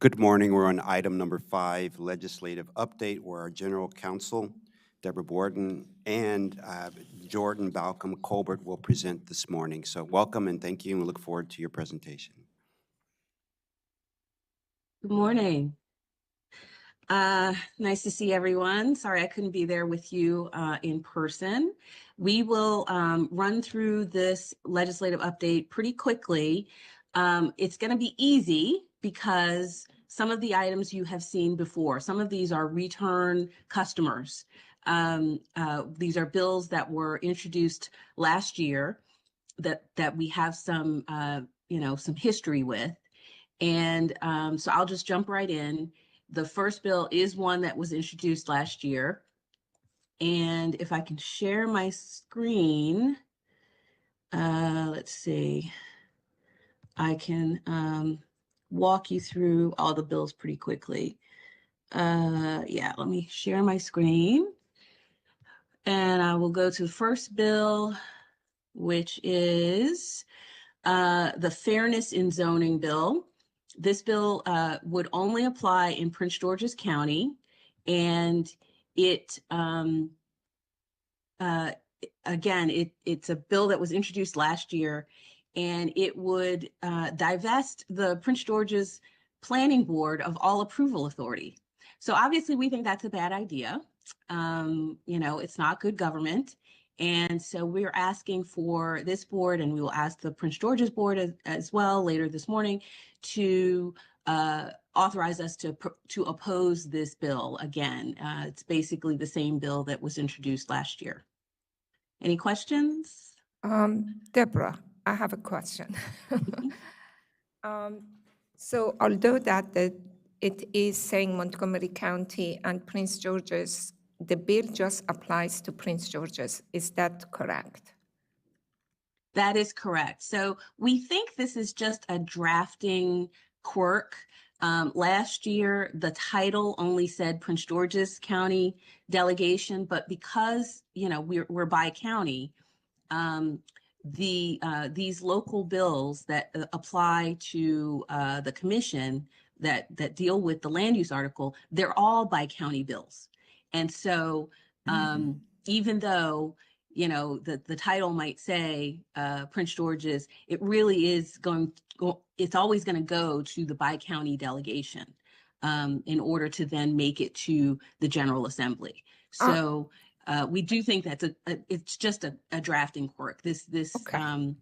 Good morning. We're on item number 5, legislative update, where our general counsel, Deborah Borden, and Jordan Balcom Colbert will present this morning. So welcome and thank you, and we look forward to your presentation. Good morning. Nice to see everyone. Sorry I couldn't be there with you in person. We will run through this legislative update pretty quickly. It's going to be easy because some of the items you have seen before. Some of these are return customers. These are bills that were introduced last year that we have some some history with. And so I'll just jump right in. The first bill is one that was introduced last year. And if I can share my screen, let's see, I can walk you through all the bills pretty quickly. Yeah, let me share my screen. And I will go to the first bill, which is the Fairness in Zoning Bill. This bill would only apply in Prince George's County, and it again, it's a bill that was introduced last year, and it would divest the Prince George's Planning Board of all approval authority. So obviously, we think that's a bad idea. It's not good government. And so we're asking for this board, and we will ask the Prince George's board as well later this morning to authorize us to oppose this bill again. It's basically the same bill that was introduced last year. Any questions? Deborah, I have a question. So although it is saying Montgomery County and Prince George's, the bill just applies to Prince George's. Is that correct? That is correct. So we think this is just a drafting quirk. Last year, the title only said Prince George's County delegation, but because we're by county, these local bills that apply to the commission that deal with the land use article, they're all by county bills. And so even though the title might say Prince George's, it really is it's always going to go to the bi-county delegation in order to then make it to the General Assembly. So we do think that's it's just a drafting quirk. This Okay.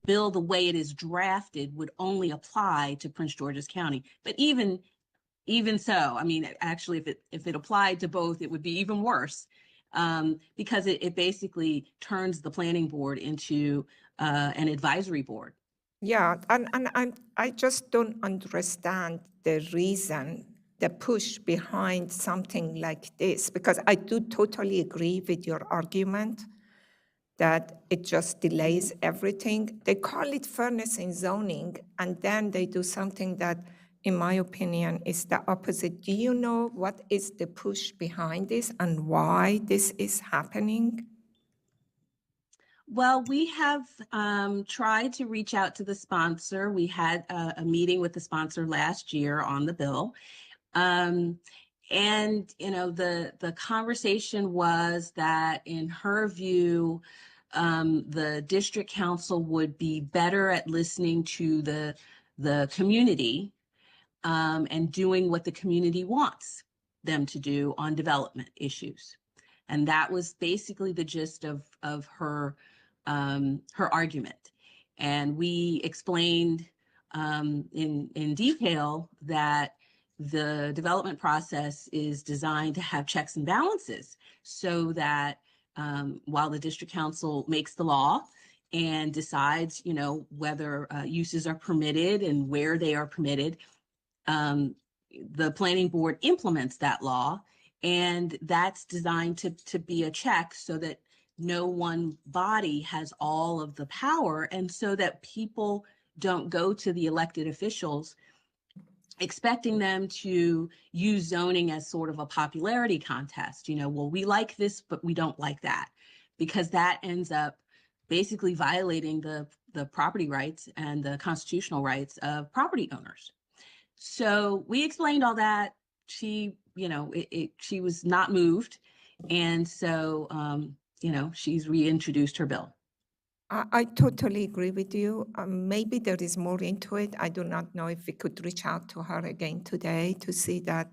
bill, the way it is drafted, would only apply to Prince George's County. But even so, I mean, actually, if it applied to both, it would be even worse. Because it basically turns the planning board into an advisory board. Yeah, and I just don't understand the reason, the push behind something like this, because I do totally agree with your argument that it just delays everything. They call it fairness in zoning, and then they do something that, in my opinion, is the opposite. Do you know what is the push behind this and why this is happening? Well, we have tried to reach out to the sponsor. We had a meeting with the sponsor last year on the bill. And, the conversation was that in her view, the district council would be better at listening to the community and doing what the community wants them to do on development issues. And that was basically the gist of her argument. And we explained in detail that the development process is designed to have checks and balances so that while the district council makes the law and decides, whether uses are permitted and where they are permitted, the planning board implements that law, and that's designed to be a check so that no one body has all of the power, and so that people don't go to the elected officials expecting them to use zoning as sort of a popularity contest. Well, we like this, but we don't like that, because that ends up basically violating the property rights and the constitutional rights of property owners. So we explained all that. She, she was not moved. And so, she's reintroduced her bill. I totally agree with you. Maybe there is more into it. I do not know if we could reach out to her again today to see that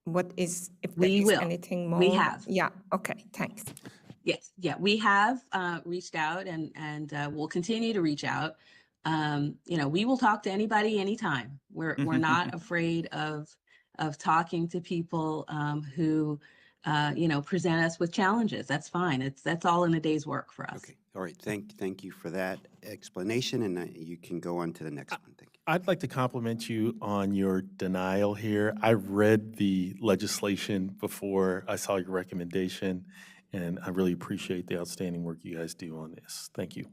if there We is will. anything more. We have. Yeah, okay, thanks. Yes, yeah, we have reached out and we'll continue to reach out. We will talk to anybody anytime. We're not afraid of talking to people who present us with challenges. That's fine. That's all in a day's work for us. Okay, all right, thank you for that explanation, and you can go on to the next one. Thank you. I'd like to compliment you on your denial here. I read the legislation before I saw your recommendation, and I really appreciate the outstanding work you guys do on this. Thank you.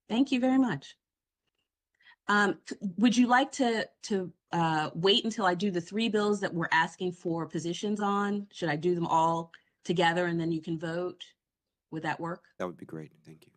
Thank you very much. Would you like to wait until I do the 3 bills that we're asking for positions on? Should I do them all together and then you can vote? Would that work? That would be great, thank you.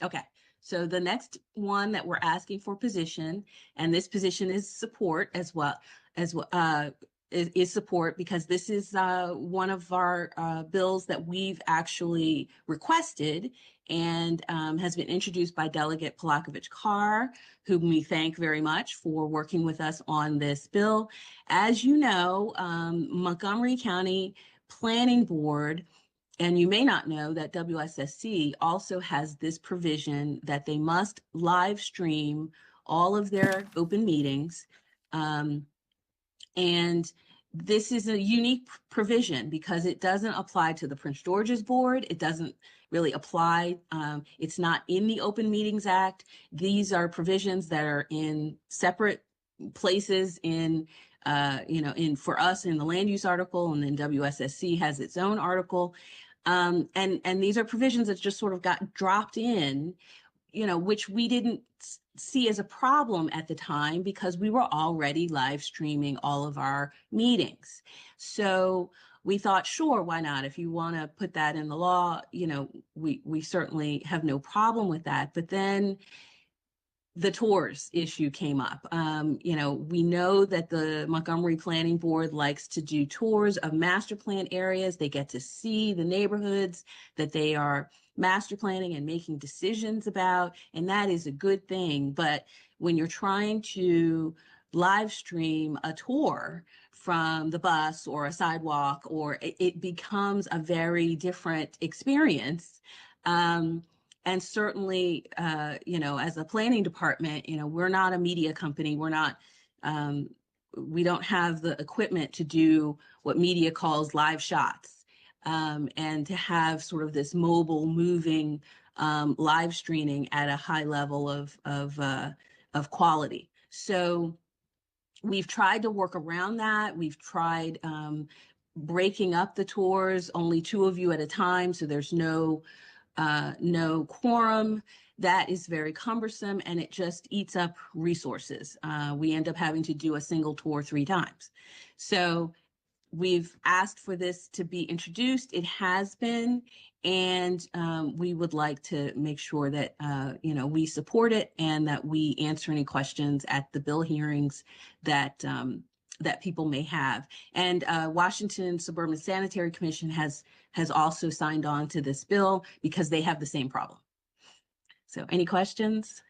Okay, so the next one that we're asking for position, and this position is support as well, is support because this is one of our bills that we've actually requested and has been introduced by Delegate Polakovich Carr, whom we thank very much for working with us on this bill. As you know, Montgomery County Planning Board, and you may not know that WSSC also has this provision that they must live stream all of their open meetings. And this is a unique provision because it doesn't apply to the Prince George's Board. It doesn't really apply. It's not in the Open Meetings Act. These are provisions that are in separate places for us in the land use article, and then WSSC has its own article. And these are provisions that just sort of got dropped in, which we didn't see as a problem at the time because we were already live streaming all of our meetings. So we thought, sure, why not? If you want to put that in the law, we certainly have no problem with that. But then the tours issue came up. We know that the Montgomery Planning Board likes to do tours of master plan areas. They get to see the neighborhoods that they are master planning and making decisions about, and that is a good thing. But when you're trying to live stream a tour from the bus or a sidewalk, or it becomes a very different experience. And certainly, as a planning department, we're not a media company. We're not, we don't have the equipment to do what media calls live shots, and to have sort of this mobile, moving live streaming at a high level of quality. So we've tried to work around that. We've tried breaking up the tours, only 2 of you at a time, so there's no quorum. That is very cumbersome and it just eats up resources. We end up having to do a single tour 3 times. So we've asked for this to be introduced. It has been, and we would like to make sure that we support it and that we answer any questions at the bill hearings that people may have. And Washington Suburban Sanitary Commission has also signed on to this bill because they have the same problem. So any questions?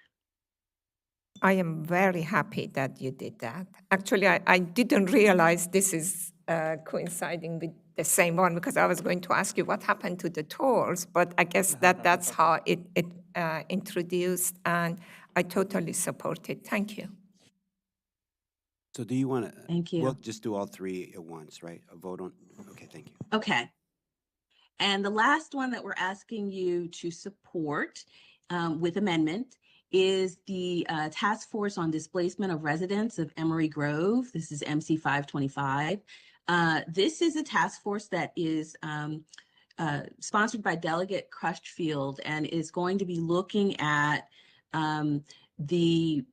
I am very happy that you did that. Actually, I didn't realize this is coinciding with the same one because I was going to ask you what happened to the tours, but I guess that's how it introduced, and I totally support it. Thank you. So do you want to? Thank you. We'll just do all 3 at once, right? A vote on, okay, thank you. Okay. And the last one that we're asking you to support with amendment is the Task Force on Displacement of Residents of Emory Grove. This is MC 525. This is a task force that is sponsored by Delegate Crutchfield and is going to be looking at the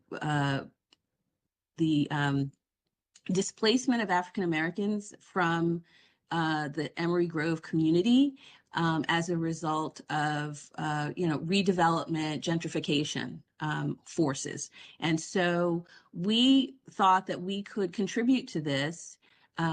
displacement of African Americans from the Emory Grove community. as a result of, redevelopment, gentrification forces. And so we thought that we could contribute to this.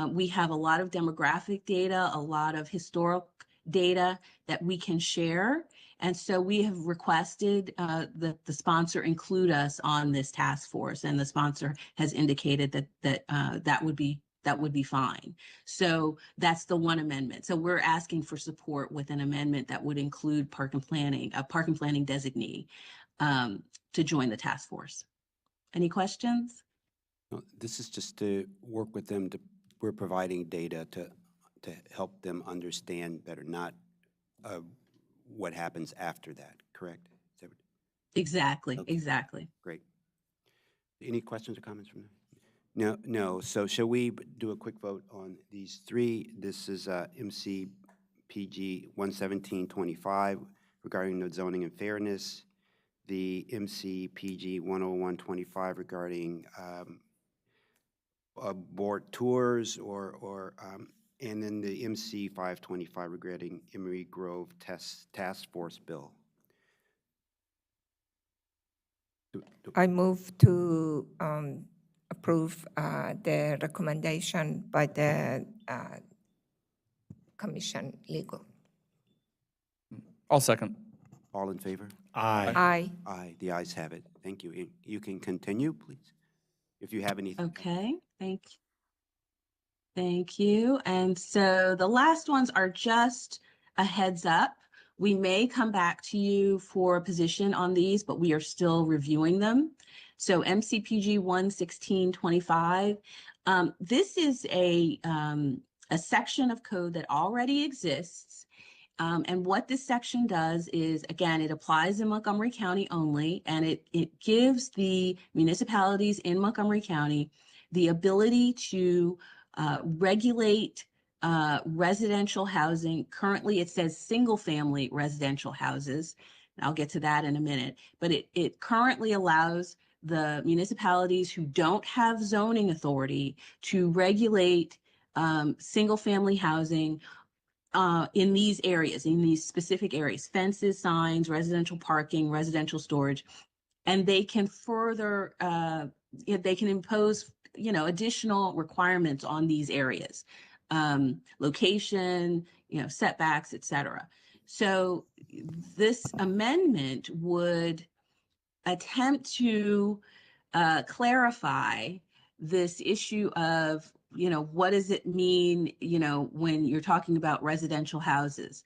We have a lot of demographic data, a lot of historic data that we can share. And so we have requested that the sponsor include us on this task force, and the sponsor has indicated that would be fine. So that's the one amendment. So we're asking for support with an amendment that would include a park and planning designee to join the task force. Any questions? No, this is just to work with them we're providing data to help them understand better, not what happens after that, correct? Is that Exactly, Okay. exactly. Great. Any questions or comments from them? No. So shall we do a quick vote on these three? This is MCPG 11725 regarding the zoning and fairness, the MCPG 10125 regarding board tours and then the MC 525 regarding Emery Grove Task Force Bill. I move to approve the recommendation by the Commission Legal. I'll second. All in favor? Aye. Aye. Aye, the ayes have it. Thank you. You can continue, please, if you have anything. Okay, thank you. Thank you. And so the last ones are just a heads up. We may come back to you for a position on these, but we are still reviewing them. So MCPG 11625, this is a section of code that already exists. And what this section does is, again, it applies in Montgomery County only, and it gives the municipalities in Montgomery County the ability to regulate residential housing. Currently, it says single-family residential houses. I'll get to that in a minute. But it currently allows the municipalities who don't have zoning authority to regulate single-family housing in these areas, in these specific areas: fences, signs, residential parking, residential storage. And they can further, they can impose additional requirements on these areas, location, setbacks, et cetera. So this amendment would attempt to clarify this issue of, what does it mean, when you're talking about residential houses?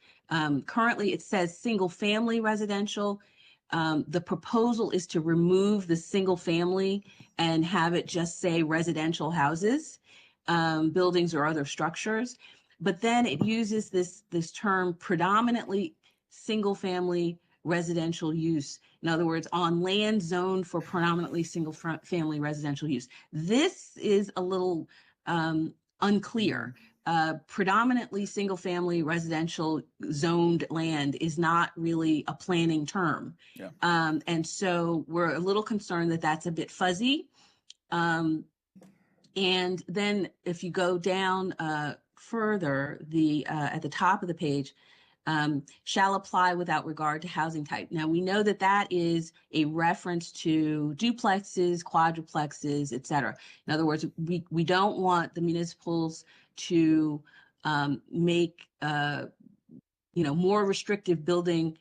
Currently, it says single-family residential. The proposal is to remove the single family and have it just say residential houses, buildings or other structures. But then it uses this term predominantly single family residential use. In other words, on land zoned for predominantly single family residential use. This is a little unclear. Predominantly single family residential zoned land is not really a planning term. Yeah. And so we're a little concerned that that's a bit fuzzy. And then if you go down further, at the top of the page, shall apply without regard to housing type. Now, we know that that is a reference to duplexes, quadruplexes, et cetera. In other words, we don't want the municipals to make more restrictive building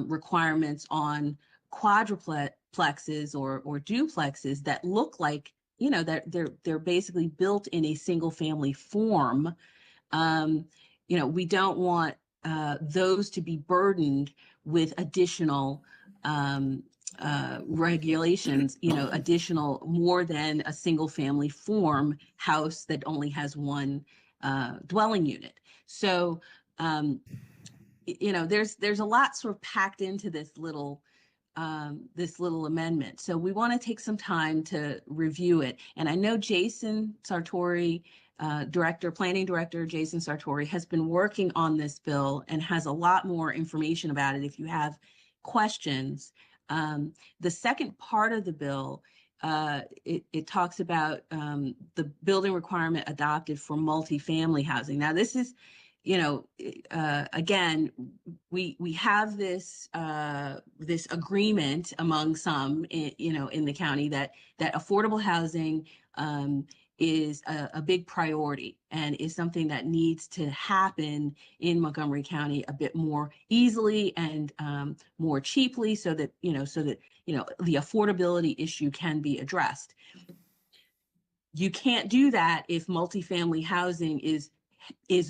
requirements on quadruplexes or duplexes that look like, that they're basically built in a single family form. We don't want those to be burdened with additional regulations, additional more than a single family form house that only has one dwelling unit. So, there's a lot sort of packed into this little amendment. So we want to take some time to review it. And I know Jason Sartori, Planning Director Jason Sartori, has been working on this bill and has a lot more information about it if you have questions. The second part of the bill, it talks about the building requirement adopted for multifamily housing. Now, this is again, we have this this agreement among some, in the county that affordable housing is a big priority and is something that needs to happen in Montgomery County a bit more easily and more cheaply, so that the affordability issue can be addressed. You can't do that if multifamily housing is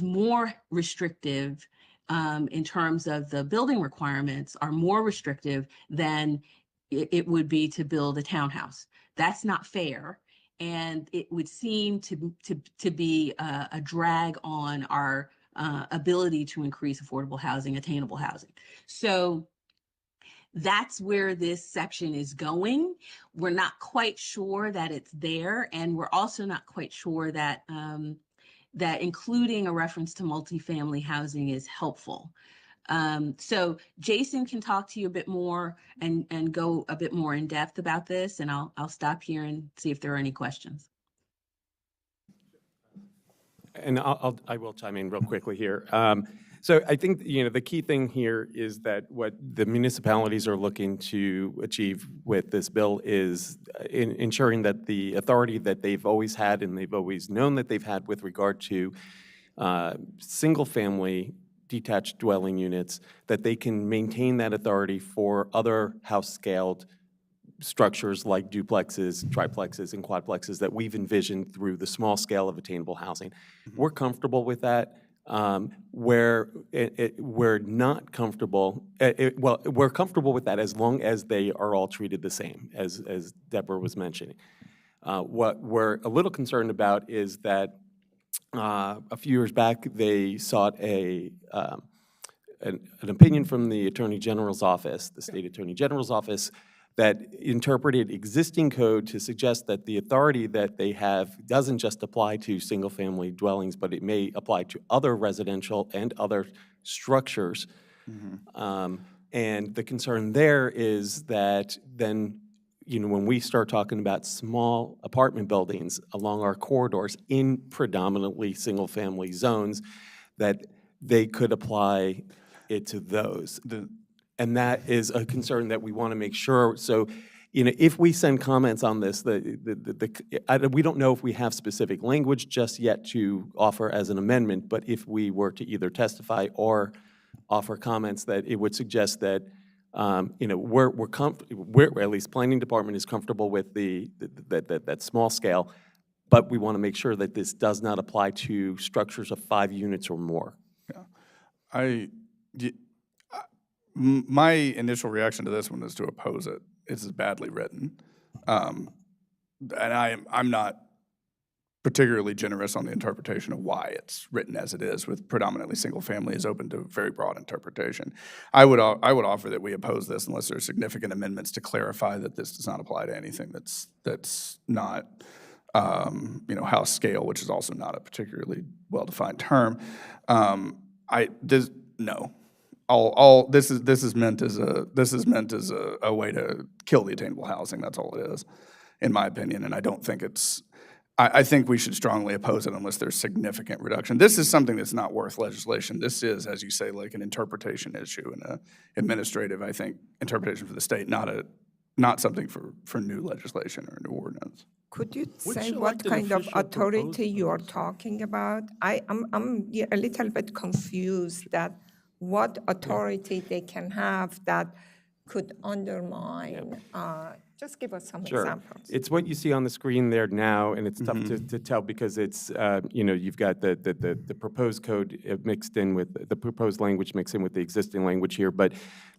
more restrictive in terms of the building requirements are more restrictive than it would be to build a townhouse. That's not fair. And it would seem to be a drag on our ability to increase affordable housing, attainable housing. So that's where this section is going. We're not quite sure that it's there, and we're also not quite sure that that including a reference to multifamily housing is helpful. So Jason can talk to you a bit more and go a bit more in depth about this, and I'll stop here and see if there are any questions. And I will chime in real quickly here. So I think, the key thing here is that what the municipalities are looking to achieve with this bill is ensuring that the authority that they've always had and they've always known that they've had with regard to single-family detached dwelling units, that they can maintain that authority for other house-scaled structures like duplexes, triplexes, and quadplexes that we've envisioned through the small scale of attainable housing. We're comfortable with that. Where we're not comfortable, we're comfortable with that as long as they are all treated the same, as Deborah was mentioning. What we're a little concerned about is that a few years back, they sought an opinion from the Attorney General's office, the State Attorney General's office, that interpreted existing code to suggest that the authority that they have doesn't just apply to single-family dwellings, but it may apply to other residential and other structures. And the concern there is that then, when we start talking about small apartment buildings along our corridors in predominantly single-family zones, that they could apply it to those. And that is a concern that we want to make sure. So, if we send comments on this, we don't know if we have specific language just yet to offer as an amendment, but if we were to either testify or offer comments, that it would suggest that, we're at least Planning Department is comfortable with that small scale, but we want to make sure that this does not apply to structures of 5 units or more. My initial reaction to this one is to oppose it. It's badly written. And I'm not particularly generous on the interpretation of why it's written as it is, with predominantly single family is open to very broad interpretation. I would offer that we oppose this unless there are significant amendments to clarify that this does not apply to anything that's not house scale, which is also not a particularly well-defined term. No. This is meant as a way to kill the attainable housing. That's all it is, in my opinion. And I don't think I think we should strongly oppose it unless there's significant reduction. This is something that's not worth legislation. This is, as you say, like an interpretation issue and an administrative, I think, interpretation for the state, not something for new legislation or new ordinance. Could you Which say what elected kind of official authority proposed you are talking about? I'm a little bit confused that what authority they can have that could undermine. Just give us some Sure. examples. It's what you see on the screen there now, and it's tough to tell because it's, you've got the proposed code mixed in with, the proposed language mixed in with the existing language here. But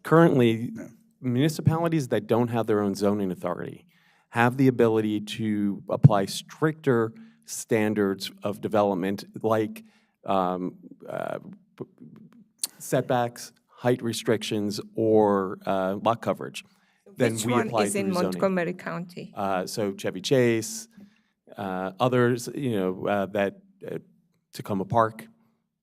currently, municipalities that don't have their own zoning authority have the ability to apply stricter standards of development, like setbacks, height restrictions, or lot coverage. Then Which we one apply is in through zoning. Montgomery County? So Chevy Chase, others, that Tacoma Park.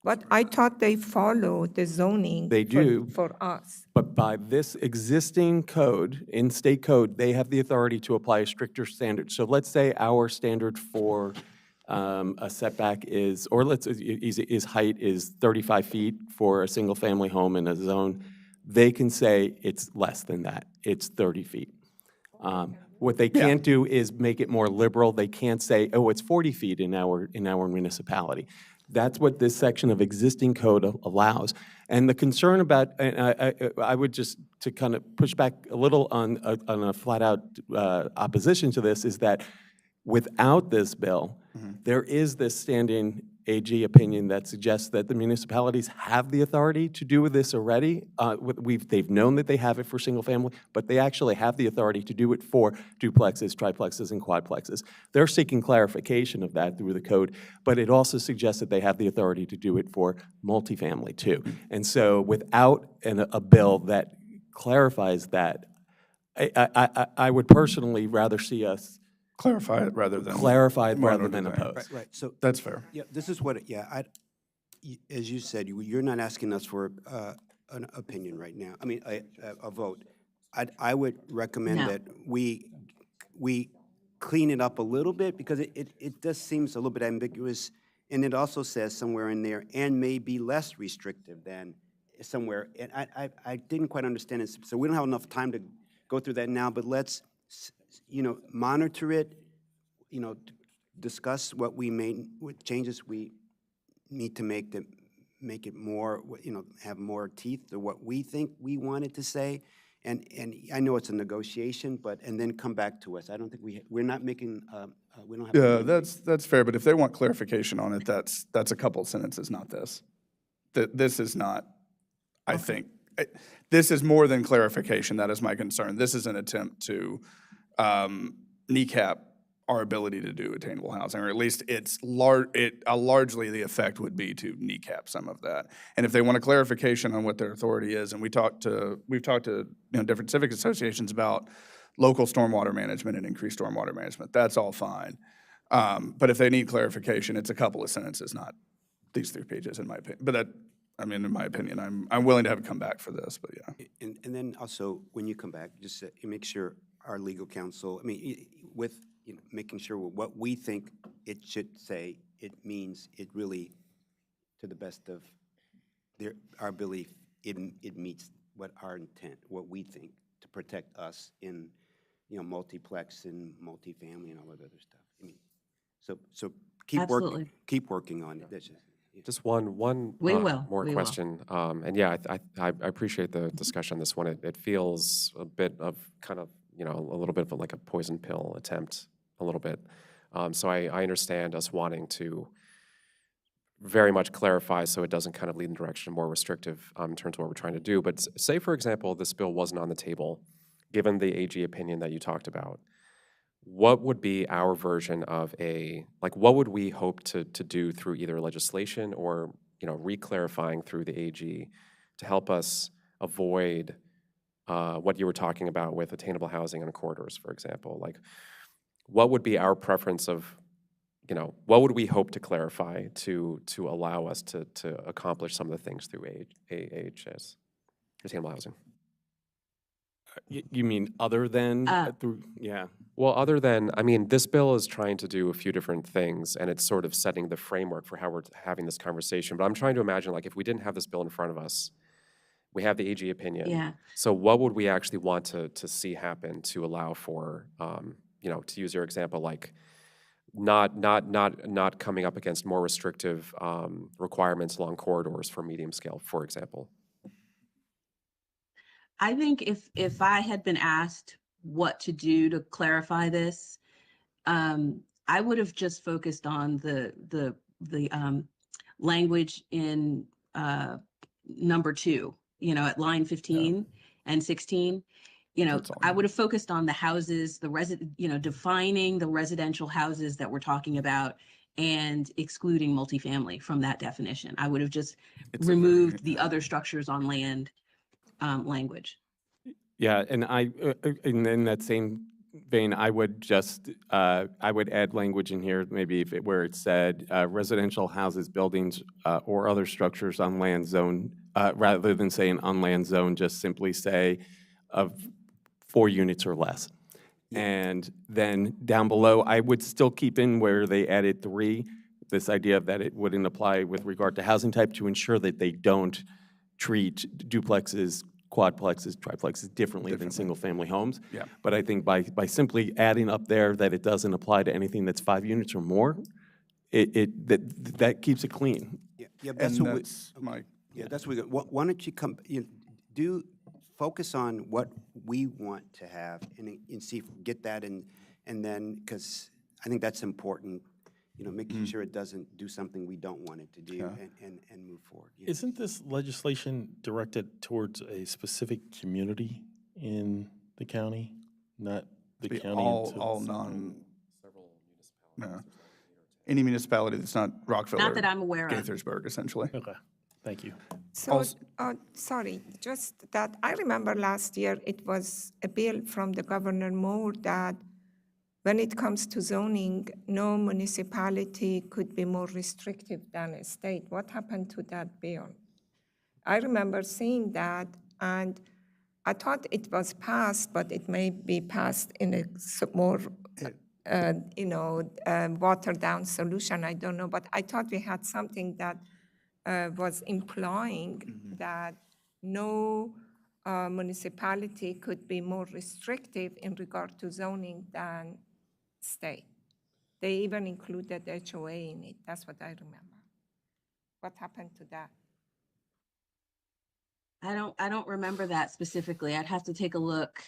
But I thought they follow the zoning. They do. For us. But by this existing code, in state code, they have the authority to apply a stricter standard. So let's say our standard for a setback is, or his height is 35 feet for a single-family home in a zone, they can say it's less than that, it's 30 feet. What they can't do is make it more liberal. They can't say, oh, it's 40 feet in our municipality. That's what this section of existing code allows. And the concern about, and I would just, to kind of push back a little on a flat-out opposition to this, is that without this bill, there is this standing AG opinion that suggests that the municipalities have the authority to do this already. They've known that they have it for single family, but they actually have the authority to do it for duplexes, triplexes, and quadplexes. They're seeking clarification of that through the code, but it also suggests that they have the authority to do it for multifamily too. And so without a bill that clarifies that, I would personally rather see us Clarify it rather than. oppose. Right, so. That's fair. Yeah, this is what, as you said, you're not asking us for an opinion right now, I mean, a vote. I would recommend No. that we clean it up a little bit, because it just seems a little bit ambiguous, and it also says somewhere in there, and may be less restrictive than somewhere, and I didn't quite understand it, so we don't have enough time to go through that now, but let's, monitor it, discuss what what changes we need to make to make it more, have more teeth to what we think we wanted to say. And I know it's a negotiation, and then come back to us. I don't think we're not making, we don't have. Yeah, that's fair, but if they want clarification on it, that's a couple sentences, not this. This is not, I think, this is more than clarification, that is my concern. This is an attempt to kneecap our ability to do attainable housing, or at least largely the effect would be to kneecap some of that. And if they want a clarification on what their authority is, and we've talked to different civic associations about local stormwater management and increased stormwater management, that's all fine. But if they need clarification, it's a couple of sentences, not these 3 pages, in my opinion. But in my opinion, I'm willing to have it come back for this, but yeah. And then also, when you come back, just make sure our legal counsel, with making sure what we think it should say, it means it really, to the best of our belief, it meets what our intent, what we think, to protect us in, multiplex and multifamily and all that other stuff. So keep Absolutely. working on it. That's Just one We will. more We will. question. And yeah, I appreciate the discussion on this one. It feels a bit of kind of, a little bit of like a poison pill attempt, a little bit. So I understand us wanting to very much clarify so it doesn't kind of lead in the direction more restrictive in terms of what we're trying to do. But say, for example, this bill wasn't on the table, given the AG opinion that you talked about. What would be our version of what would we hope to do through either legislation or, re-clarifying through the AG to help us avoid what you were talking about with attainable housing and corridors, for example? Like, what would be our preference of, what would we hope to clarify to allow us to accomplish some of the things through AHS, attainable housing? You mean other than through, yeah. Well, other than, this bill is trying to do a few different things, and it's sort of setting the framework for how we're having this conversation. But I'm trying to imagine, like, if we didn't have this bill in front of us, we have the AG opinion. Yeah. So what would we actually want to see happen to allow for, to use your example, like, not coming up against more restrictive requirements along corridors for medium scale, for example? I think if I had been asked what to do to clarify this, I would have just focused on the language in number 2, at line 15 and 16. I would have focused on the houses, defining the residential houses that we're talking about and excluding multifamily from that definition. I would have just removed the other structures on land language. Yeah, and in that same vein, I would just, I would add language in here, maybe where it said residential houses, buildings, or other structures on land zone, rather than saying on land zone, just simply say of 4 units or less. And then down below, I would still keep in where they added 3, this idea of that it wouldn't apply with regard to housing type to ensure that they don't treat duplexes, quadplexes, triplexes differently than single-family homes. Yeah. But I think by simply adding up there that it doesn't apply to anything that's 5 units or more, that keeps it clean. Yeah, that's And what we, that's my, yeah, that's what we, why don't you come, do, focus on what we want to have and see if we get that and then, because I think that's important, making sure it doesn't do something we don't want it to do and move forward. Yeah. Isn't this legislation directed towards a specific community in the county, not the be county? all non, no. Any municipality that's not Rockville Not or that I'm aware of. Gaithersburg, essentially. Okay, thank you. So, sorry, just that I remember last year it was a bill from the Governor Moore that when it comes to zoning, no municipality could be more restrictive than a state. What happened to that bill? I remember seeing that, and I thought it was passed, but it may be passed in a more, watered down solution. I don't know, but I thought we had something that was implying that no municipality could be more restrictive in regard to zoning than state. They even included HOA in it. That's what I remember. What happened to that? I don't remember that specifically. I'd have to take a look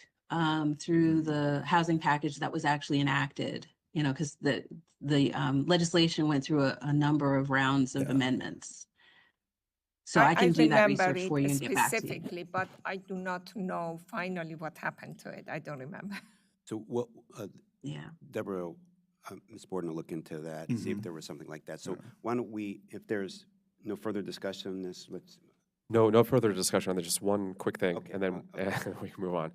through the housing package that was actually enacted, because the legislation went through a number of rounds of amendments. So I can do that remember research for you and get back to you. specifically, but I do not know finally what happened to it. I don't remember. So what, Yeah. Deborah, Ms. Borden will look into that and see if there was something like that. So why don't we, if there's no further discussion on this, let's, No further discussion on that, just one quick thing, Okay, and then we can move on.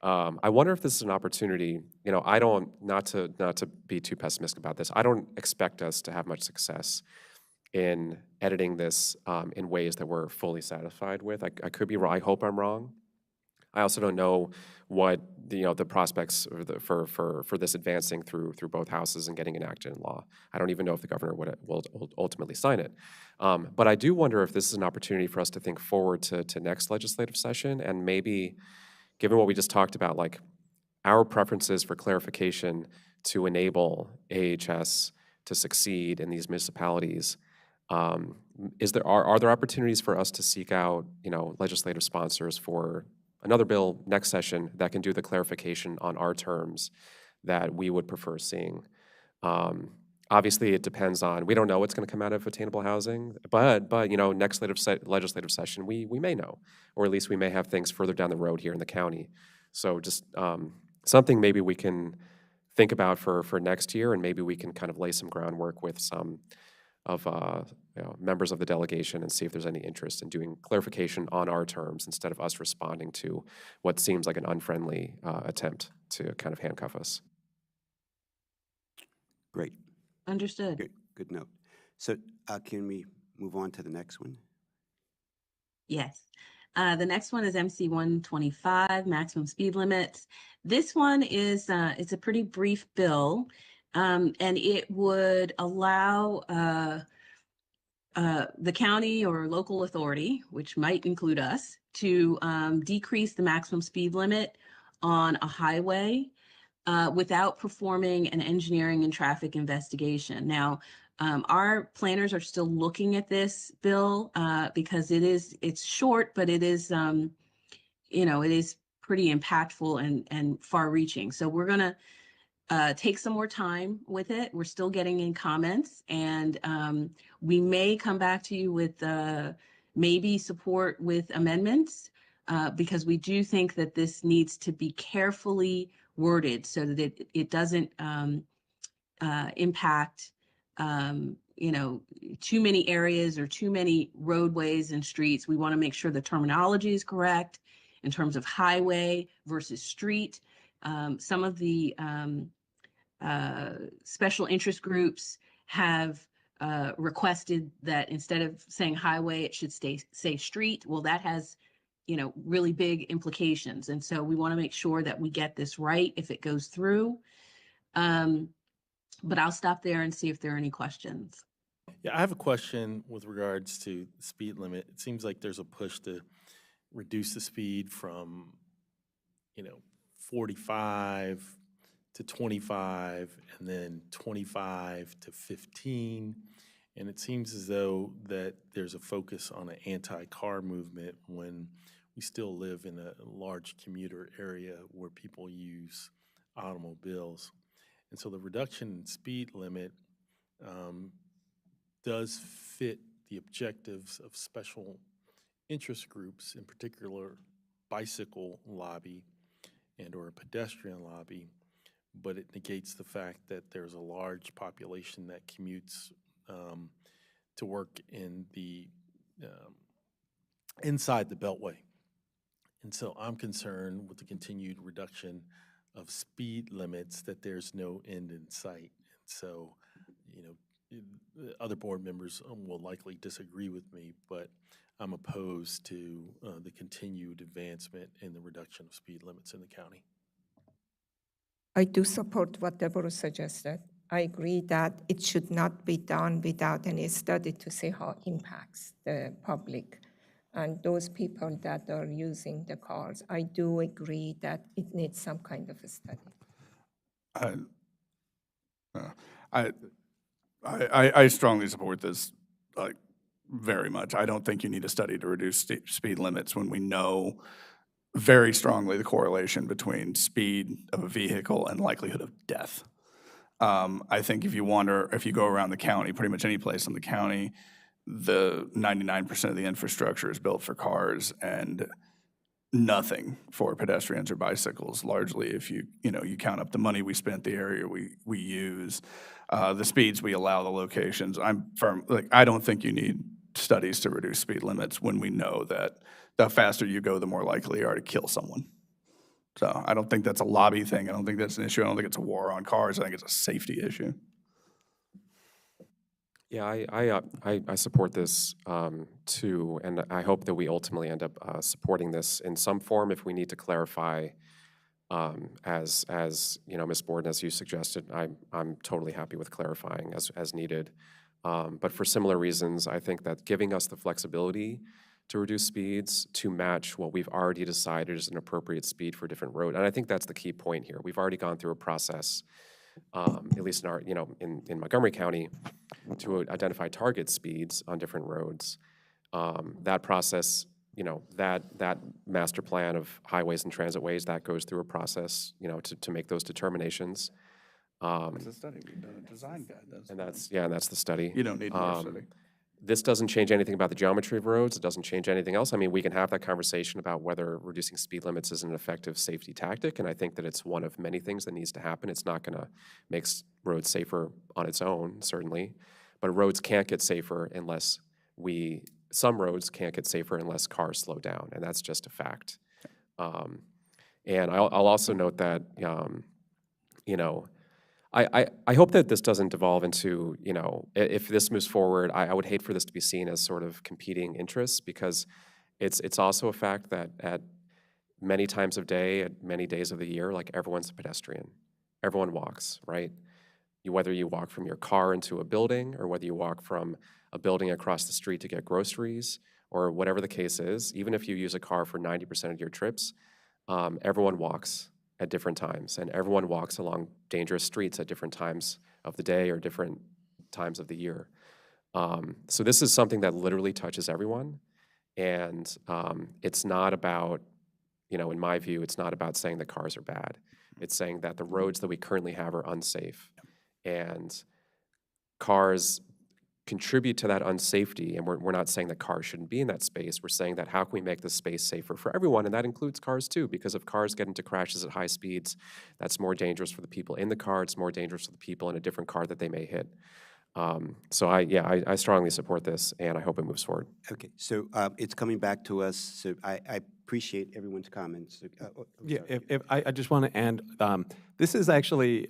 I wonder if this is an opportunity, I don't, not to be too pessimistic about this, I don't expect us to have much success in editing this in ways that we're fully satisfied with. I could be wrong, I hope I'm wrong. I also don't know what the prospects for this advancing through both houses and getting enacted in law. I don't even know if the governor will ultimately sign it. But I do wonder if this is an opportunity for us to think forward to next legislative session, and maybe, given what we just talked about, like our preferences for clarification to enable AHS to succeed in these municipalities. Are there opportunities for us to seek out legislative sponsors for another bill next session that can do the clarification on our terms that we would prefer seeing? Obviously, it depends on, we don't know what's going to come out of attainable housing, but next legislative session, we may know, or at least we may have things further down the road here in the county. So just something maybe we can think about for next year, and maybe we can kind of lay some groundwork with some of members of the delegation and see if there's any interest in doing clarification on our terms instead of us responding to what seems like an unfriendly attempt to kind of handcuff us. great, Understood. good note. So can we move on to the next one? Yes. The next one is MC 125, maximum speed limits. This one is, it's a pretty brief bill, and it would allow the county or local authority, which might include us, to decrease the maximum speed limit on a highway without performing an engineering and traffic investigation. Now, our planners are still looking at this bill because it's short, but it is, it is pretty impactful and far-reaching. So we're gonna take some more time with it. We're still getting in comments, and we may come back to you with maybe support with amendments because we do think that this needs to be carefully worded so that it doesn't impact too many areas or too many roadways and streets. We want to make sure the terminology is correct in terms of highway versus street. Some of the special interest groups have requested that instead of saying highway, it should say street. Well, that has really big implications. And so we want to make sure that we get this right if it goes through. But I'll stop there and see if there are any questions. Yeah, I have a question with regards to speed limit. It seems like there's a push to reduce the speed from, 45 to 25 and then 25 to 15. And it seems as though that there's a focus on an anti-car movement when we still live in a large commuter area where people use automobiles. And so the reduction in speed limit does fit the objectives of special interest groups, in particular bicycle lobby and or a pedestrian lobby, but it negates the fact that there's a large population that commutes to work in the inside the Beltway. And so I'm concerned with the continued reduction of speed limits that there's no end in sight. And so, other board members will likely disagree with me, but I'm opposed to the continued advancement in the reduction of speed limits in the county. I do support what Deborah suggested. I agree that it should not be done without any study to see how it impacts the public and those people that are using the cars. I do agree that it needs some kind of a study. I strongly support this, like, very much. I don't think you need a study to reduce speed limits when we know very strongly the correlation between speed of a vehicle and likelihood of death. I think if you go around the county, pretty much any place in the county, the 99% of the infrastructure is built for cars and nothing for pedestrians or bicycles. Largely, if you count up the money we spent, the area we use, the speeds we allow, the locations. I'm firm. I don't think you need studies to reduce speed limits when we know that the faster you go, the more likely you are to kill someone. So I don't think that's a lobby thing. I don't think that's an issue. I don't think it's a war on cars. I think it's a safety issue. Yeah, I support this too, and I hope that we ultimately end up supporting this in some form if we need to clarify. As Ms. Borden, as you suggested, I'm totally happy with clarifying as needed. But for similar reasons, I think that giving us the flexibility to reduce speeds to match what we've already decided is an appropriate speed for different roads, and I think that's the key point here. We've already gone through a process, at least in our, in Montgomery County, to identify target speeds on different roads. That process, that master plan of highways and transitways, that goes through a process, to make those determinations. It's a study we've done, a design guide. And that's the study. You don't need more study. This doesn't change anything about the geometry of roads. It doesn't change anything else. I mean, we can have that conversation about whether reducing speed limits is an effective safety tactic, and I think that it's one of many things that needs to happen. It's not going to make roads safer on its own, certainly, but roads can't get safer unless some roads can't get safer unless cars slow down, and that's just a fact. And I'll also note that, I hope that this doesn't devolve into, if this moves forward, I would hate for this to be seen as sort of competing interests, because it's also a fact that at many times of day, at many days of the year, like, everyone's a pedestrian. Everyone walks, right? Whether you walk from your car into a building, or whether you walk from a building across the street to get groceries, or whatever the case is, even if you use a car for 90% of your trips, everyone walks at different times, and everyone walks along dangerous streets at different times of the day or different times of the year. So this is something that literally touches everyone, and it's not about, in my view, it's not about saying that cars are bad. It's saying that the roads that we currently have are unsafe, and cars contribute to that unsafety, and we're not saying that cars shouldn't be in that space. We're saying that how can we make this space safer for everyone, and that includes cars too, because if cars get into crashes at high speeds, that's more dangerous for the people in the car, it's more dangerous for the people in a different car that they may hit. So I strongly support this, and I hope it moves forward. Okay, so it's coming back to us, so I appreciate everyone's comments. Yeah, if I just want to end, this is actually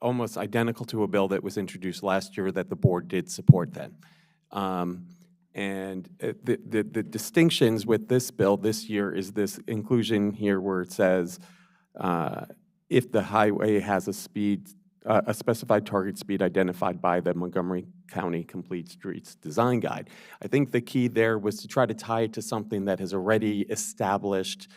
almost identical to a bill that was introduced last year that the board did support then. And the distinctions with this bill this year is this inclusion here where it says, if the highway has a speed, a specified target speed identified by the Montgomery County Complete Streets Design Guide. I think the key there was to try to tie it to something that has already established,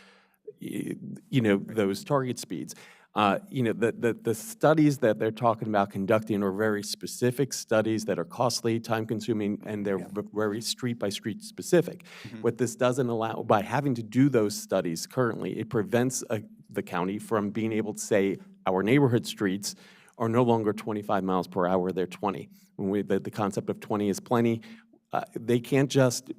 those target speeds. The studies that they're talking about conducting are very specific studies that are costly, time-consuming, and they're very street-by-street specific. What this doesn't allow, by having to do those studies currently, it prevents the county from being able to say our neighborhood streets are no longer 25 miles per hour, they're 20. When the concept of 20 is plenty, they can't just,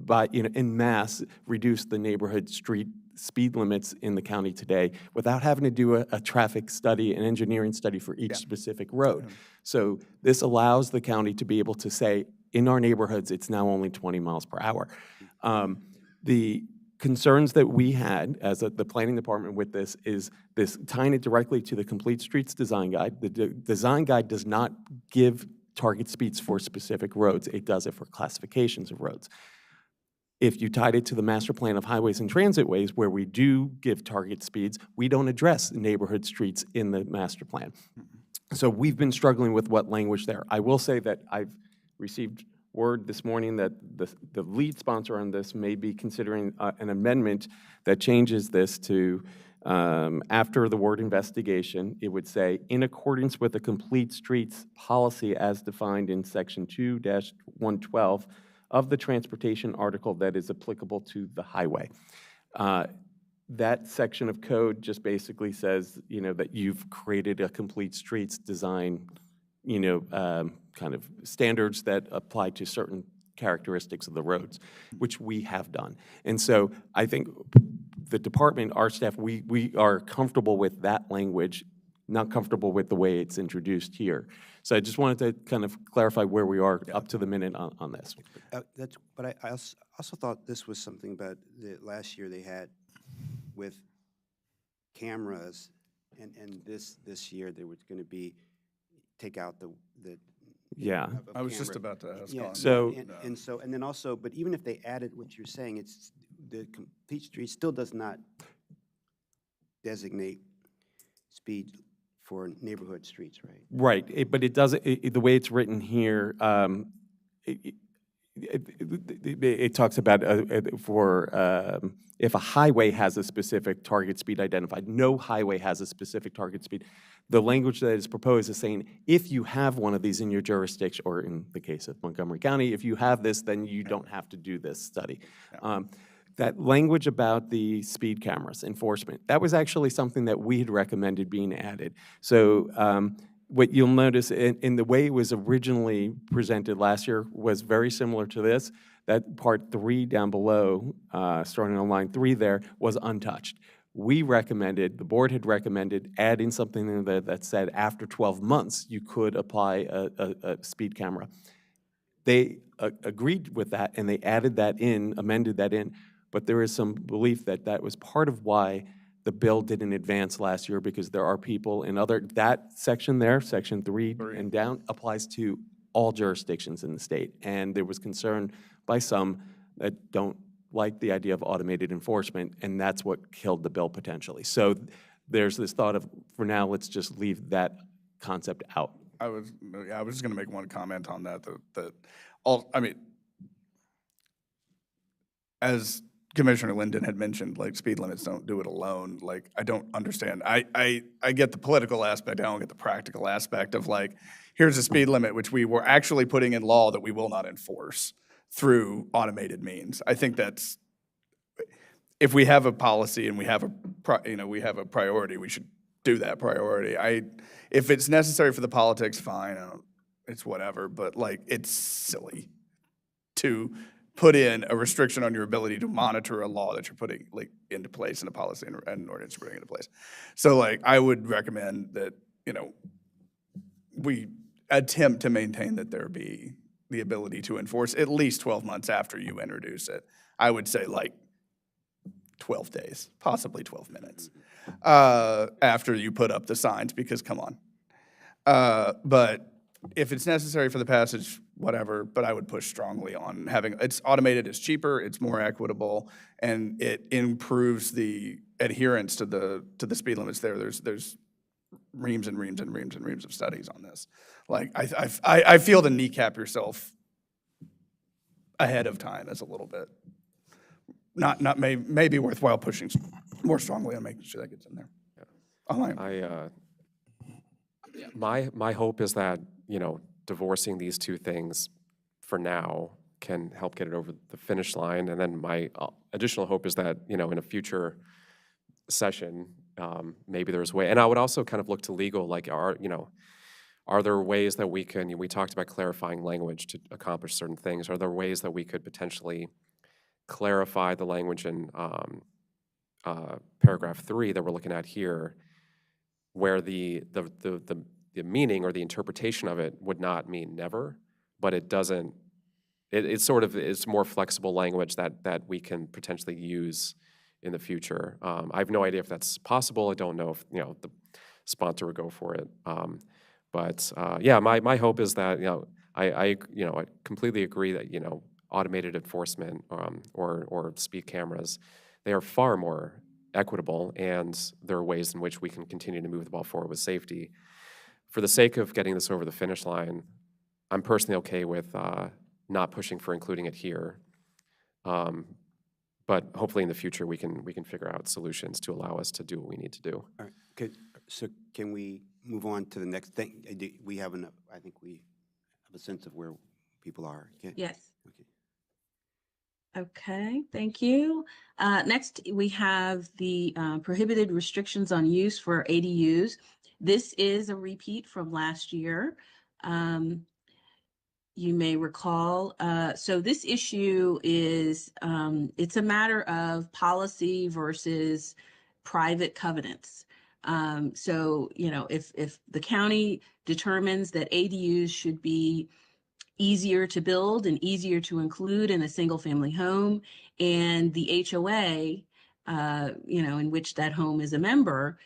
en masse, reduce the neighborhood street speed limits in the county today without having to do a traffic study, an engineering study for each specific road. So this allows the county to be able to say, in our neighborhoods, it's now only 20 miles per hour. The concerns that we had as the planning department with this is this tying it directly to the Complete Streets Design Guide. The design guide does not give target speeds for specific roads. It does it for classifications of roads. If you tied it to the master plan of highways and transitways, where we do give target speeds, we don't address neighborhood streets in the master plan. So we've been struggling with what language there. I will say that I've received word this morning that the lead sponsor on this may be considering an amendment that changes this to, after the word investigation, it would say, in accordance with the Complete Streets policy as defined in section 2-112 of the transportation article that is applicable to the highway. That section of code just basically says, that you've created a complete streets design, kind of standards that apply to certain characteristics of the roads, which we have done. And so I think the department, our staff, we are comfortable with that language, not comfortable with the way it's introduced here. So I just wanted to kind of clarify where we are up to the minute on this. But I also thought this was something about the last year they had with cameras, and this year there was going to be take out the Yeah. of I was just camera. about to ask Yeah, on So- and then also, but even if they added what you're saying, it's the Complete Street still does not designate speed for neighborhood streets, right? Right, but it doesn't, the way it's written here, it talks about if a highway has a specific target speed identified, no highway has a specific target speed. The language that is proposed is saying, if you have one of these in your jurisdiction, or in the case of Montgomery County, if you have this, then you don't have to do this study. That language about the speed cameras enforcement, that was actually something that we had recommended being added. So what you'll notice in the way it was originally presented last year was very similar to this. That part 3 down below, starting on line 3 there, was untouched. We recommended, the board had recommended adding something in there that said after 12 months you could apply a speed camera. They agreed with that and they added that in, amended that in, but there is some belief that that was part of why the bill didn't advance last year, because there are people in that section there, section 3 and down, applies to all jurisdictions in the state. And there was concern by some that don't like the idea of automated enforcement, and that's what killed the bill potentially. So there's this thought of, for now, let's just leave that concept out. I was just going to make one comment on that. As Commissioner Linden had mentioned, like, speed limits don't do it alone. Like, I don't understand. I get the political aspect. I don't get the practical aspect of, like, here's a speed limit which we were actually putting in law that we will not enforce through automated means. I think that's, if we have a policy and we have a priority, we should do that priority. If it's necessary for the politics, fine. It's whatever. But, like, it's silly to put in a restriction on your ability to monitor a law that you're putting, like, into place, and a policy and an ordinance you're putting into place. So, like, I would recommend that, we attempt to maintain that there be the ability to enforce at least 12 months after you introduce it. I would say, like, 12 days, possibly 12 minutes, after you put up the signs, because come on. But if it's necessary for the passage, whatever, but I would push strongly on having, it's automated, it's cheaper, it's more equitable, and it improves the adherence to the speed limits there. There's reams and reams and reams and reams of studies on this. Like, I feel to kneecap yourself ahead of time is a little bit, maybe worthwhile pushing more strongly on making sure that gets in there. My hope is that, divorcing these two things for now can help get it over the finish line. And then my additional hope is that, in a future session, maybe there's a way. And I would also kind of look to legal, like, are there ways that we talked about clarifying language to accomplish certain things. Are there ways that we could potentially clarify the language in paragraph 3 that we're looking at here, where the meaning or the interpretation of it would not mean never, but it doesn't, it's more flexible language that we can potentially use in the future. I have no idea if that's possible. I don't know if, the sponsor would go for it. But my hope is that, I completely agree that, automated enforcement or speed cameras, they are far more equitable, and there are ways in which we can continue to move the ball forward with safety. For the sake of getting this over the finish line, I'm personally okay with not pushing for including it here. But hopefully in the future we can figure out solutions to allow us to do what we need to do. All right, good. So can we move on to the next thing? We have I think we have a sense of where people are. Yes. Okay. Okay, thank you. Next, we have the prohibited restrictions on use for ADUs. This is a repeat from last year. You may recall. So this issue is, it's a matter of policy versus private covenants. So, if the county determines that ADUs should be easier to build and easier to include in a single family home, and the HOA, in which that home is a member,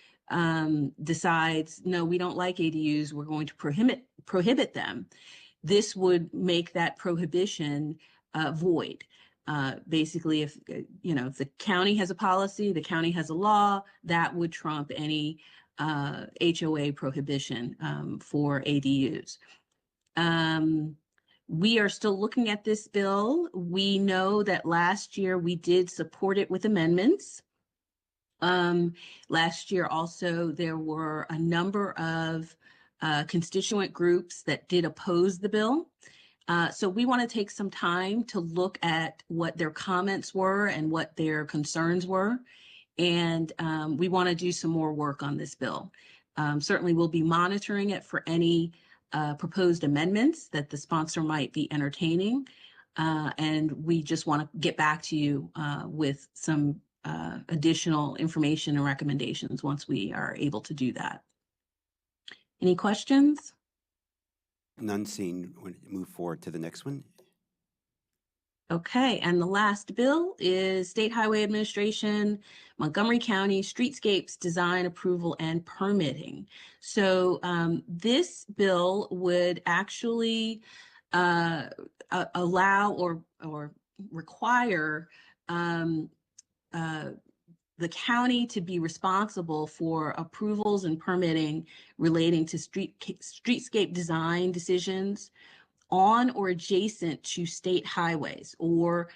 decides, no, we don't like ADUs, we're going to prohibit them. This would make that prohibition void. Basically, if the county has a policy, the county has a law, that would trump any HOA prohibition for ADUs. We are still looking at this bill. We know that last year we did support it with amendments. Last year also, there were a number of constituent groups that did oppose the bill. So we want to take some time to look at what their comments were and what their concerns were. And we want to do some more work on this bill. Certainly we'll be monitoring it for any proposed amendments that the sponsor might be entertaining. And we just want to get back to you with some additional information and recommendations once we are able to do that. Any questions? None seen. We'll move forward to the next one. Okay, and the last bill is State Highway Administration, Montgomery County Streetscapes Design Approval and Permitting. So this bill would actually allow or require the county to be responsible for approvals and permitting relating to streetscape design decisions on or adjacent to state highways, or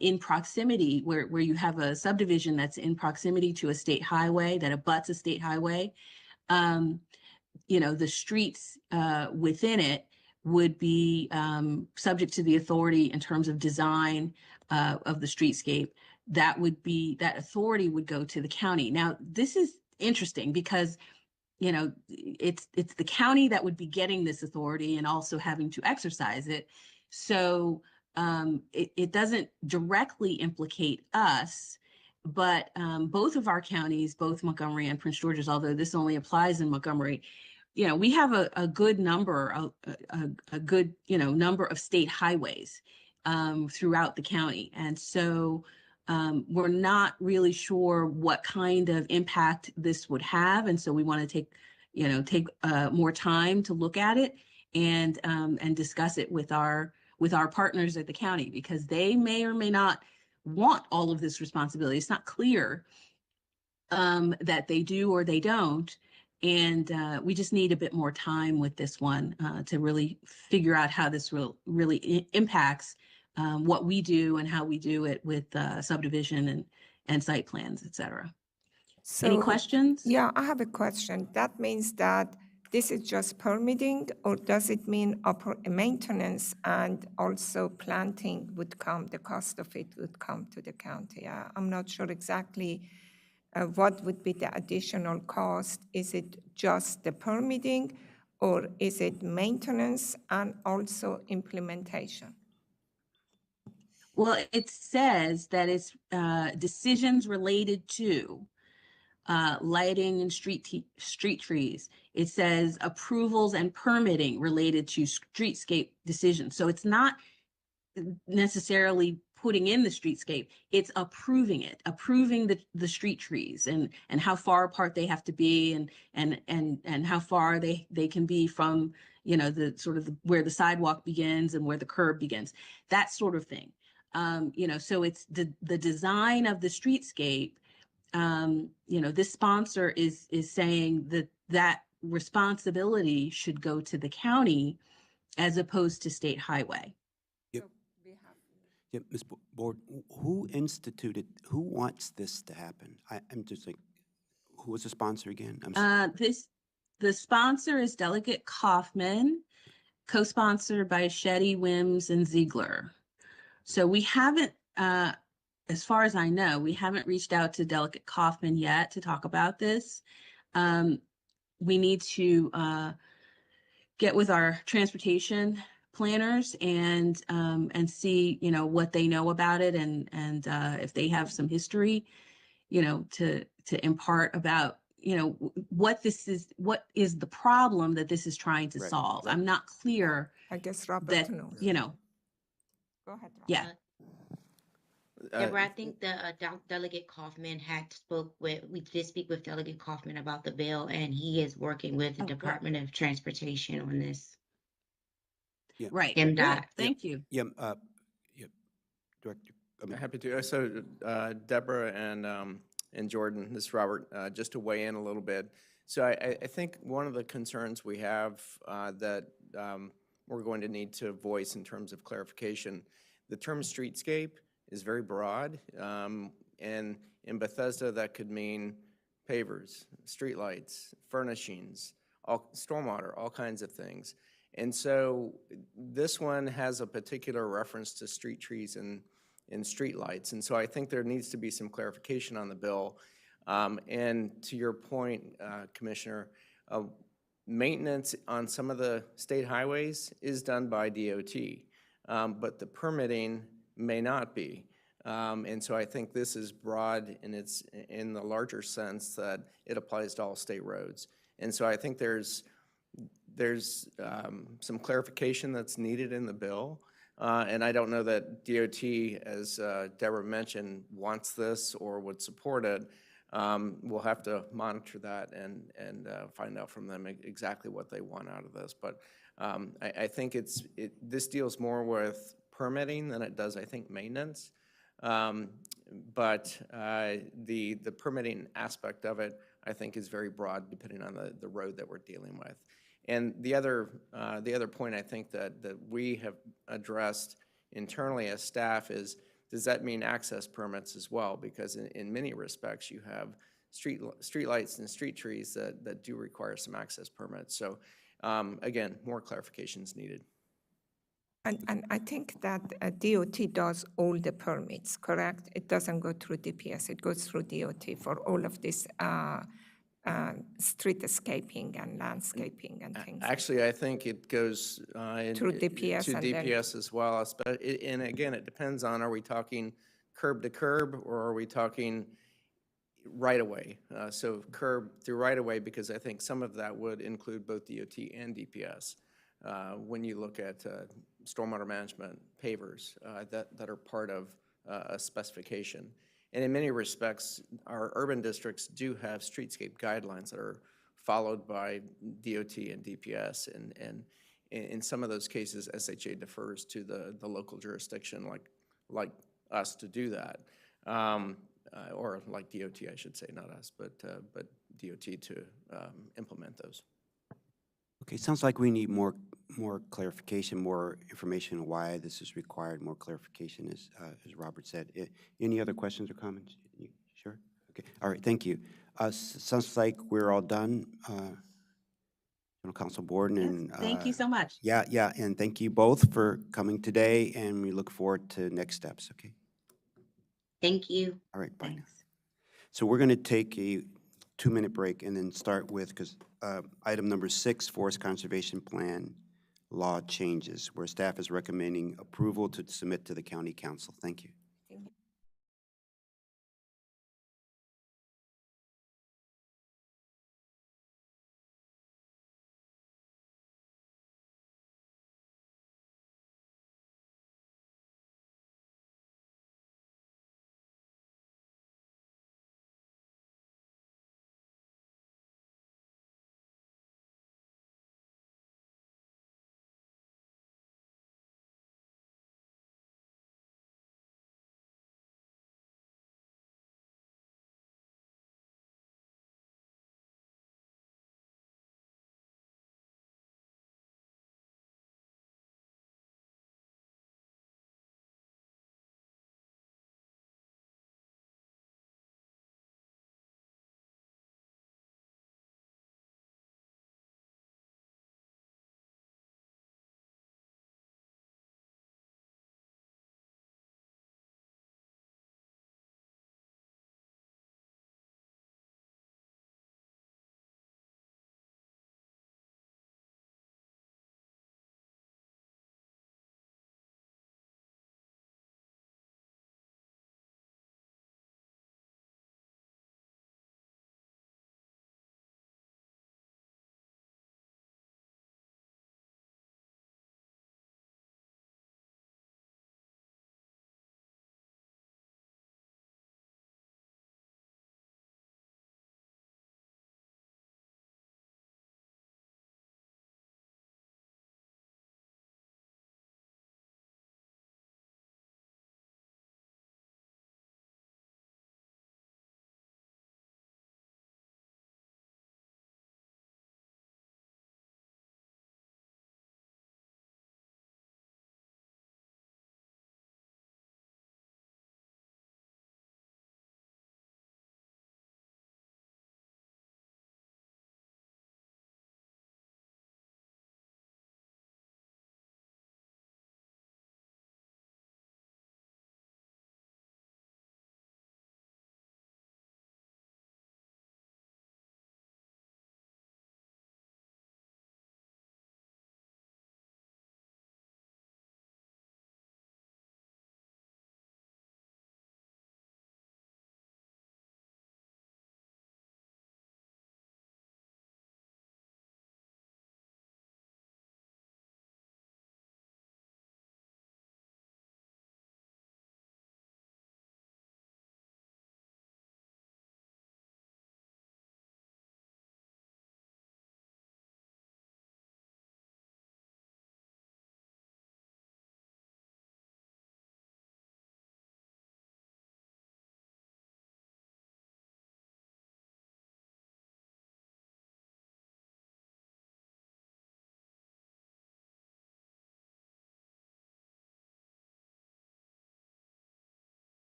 in proximity where you have a subdivision that's in proximity to a state highway that abuts a state highway. The streets within it would be subject to the authority in terms of design of the streetscape. That authority would go to the county. Now, this is interesting because it's the county that would be getting this authority and also having to exercise it. So it doesn't directly implicate us, but both of our counties, both Montgomery and Prince George's, although this only applies in Montgomery, we have a good number, a good number of state highways throughout the county, and so we're not really sure what kind of impact this would have, and so we want to take more time to look at it. and discuss it with our partners at the county, because they may or may not want all of this responsibility. It's not clear that they do or they don't. And we just need a bit more time with this one to really figure out how this really impacts what we do and how we do it with subdivision and site plans, et cetera. Any So, questions? yeah, I have a question. That means that this is just permitting, or does it mean maintenance and also planting would come, the cost of it would come to the county? I'm not sure exactly what would be the additional cost. Is it just the permitting, or is it maintenance and also implementation? Well, it says that it's decisions related to lighting and street trees. It says approvals and permitting related to streetscape decisions. So it's not necessarily putting in the streetscape, it's approving the street trees and how far apart they have to be and how far they can be from, you know, the sort of where the sidewalk begins and where the curb begins, that sort of thing. You know, so it's the design of the streetscape. You know, this sponsor is saying that responsibility should go to the county as opposed to state highway. Yep. Yeah, Ms. Board, who wants this to happen? I'm just like, who was the sponsor again? The sponsor is Delegate Kaufman, co-sponsored by Shetty, Wims, and Ziegler. So we haven't, as far as I know, we haven't reached out to Delegate Kaufman yet to talk about this. We need to get with our transportation planners and see, you know, what they know about it and if they have some history, you know, to impart about, you know, what is the problem that this is trying to solve. I'm not clear I guess Robert that, knows. you know, Go ahead, Robert. yeah. Deborah, I think the Delegate Kaufman we did speak with Delegate Kaufman about the bill, and he is working with the Department of Transportation on this. Yeah. Right. MDOT. Good. Thank you. Yeah, Director. Happy to. So Deborah and Jordan, this is Robert, just to weigh in a little bit. So I think one of the concerns we have that we're going to need to voice in terms of clarification, the term streetscape is very broad, and in Bethesda that could mean pavers, streetlights, furnishings, stormwater, all kinds of things. And so this one has a particular reference to street trees and street lights. And so I think there needs to be some clarification on the bill. And to your point, Commissioner, maintenance on some of the state highways is done by DOT, but the permitting may not be. And so I think this is broad in the larger sense that it applies to all state roads. And so I think there's some clarification that's needed in the bill. And I don't know that DOT, as Deborah mentioned, wants this or would support it. We'll have to monitor that and find out from them exactly what they want out of this. But I think this deals more with permitting than it does, I think, maintenance. But the permitting aspect of it, I think, is very broad depending on the road that we're dealing with. And the other point I think that we have addressed internally as staff is, does that mean access permits as well? Because in many respects, you have street lights and street trees that do require some access permits. So again, more clarification is needed. And I think that DOT does all the permits, correct? It doesn't go through DPS, it goes through DOT for all of this streetscaping and landscaping and things. Actually, I think it goes through DPS to and DPS as well. And again, it depends on, are we talking curb to curb or are we talking right away? So curb through right away, because I think some of that would include both DOT and DPS. When you look at stormwater management pavers that are part of a specification. And in many respects, our urban districts do have streetscape guidelines that are followed by DOT and DPS. in some of those cases, SHA defers to the local jurisdiction like us to do that. Or like DOT, I should say, not us, but DOT to implement those. Okay, sounds like we need more clarification, more information on why this is required, more clarification, as Robert said. Any other questions or comments? You sure? Okay, all right, thank you. Sounds like we're all done, General Counsel Borden, and. Thank you so much. Yeah, and thank you both for coming today, and we look forward to next steps, okay? Thank you. All right, bye now. Thanks. So we're going to take a 2-minute break and then start with, because item number 6, Forest Conservation Plan law changes, where staff is recommending approval to submit to the county council. Thank you.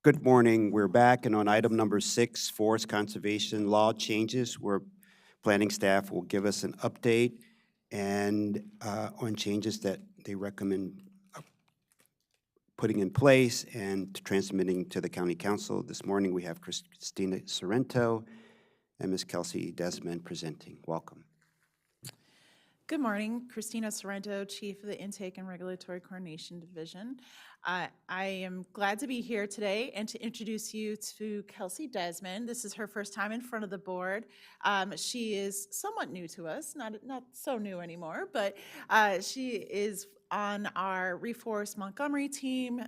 Good morning. We're back, and on item number 6, forest conservation law changes, where planning staff will give us an update and on changes that they recommend putting in place and transmitting to the county council. This morning, we have Christina Sorrento and Ms. Kelsey Desmond presenting. Welcome. Good morning, Christina Sorrento, Chief of the Intake and Regulatory Coordination Division. I am glad to be here today and to introduce you to Kelsey Desmond. This is her first time in front of the board. She is somewhat new to us, not so new anymore, but she is on our Reforest Montgomery team.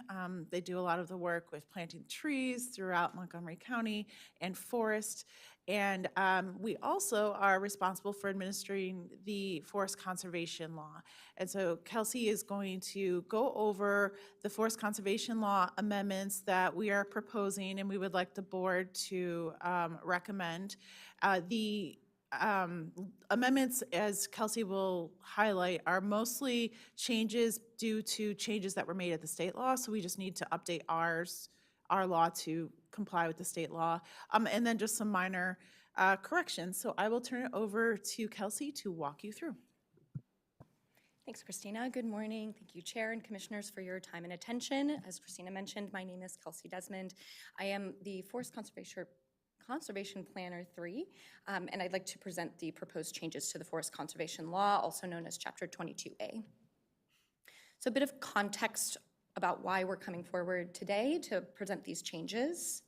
They do a lot of the work with planting trees throughout Montgomery County and forest. And we also are responsible for administering the forest conservation law. And so Kelsey is going to go over the forest conservation law amendments that we are proposing and we would like the board to recommend. The amendments, as Kelsey will highlight, are mostly changes due to changes that were made at the state law. So we just need to update our law to comply with the state law, and then just some minor corrections. So I will turn it over to Kelsey to walk you through. Thanks, Christina. Good morning. Thank you, Chair and Commissioners, for your time and attention. As Christina mentioned, my name is Kelsey Desmond. I am the Forest Conservation Planner 3, and I'd like to present the proposed changes to the Forest Conservation Law, also known as Chapter 22A. So a bit of context about why we're coming forward today to present these changes.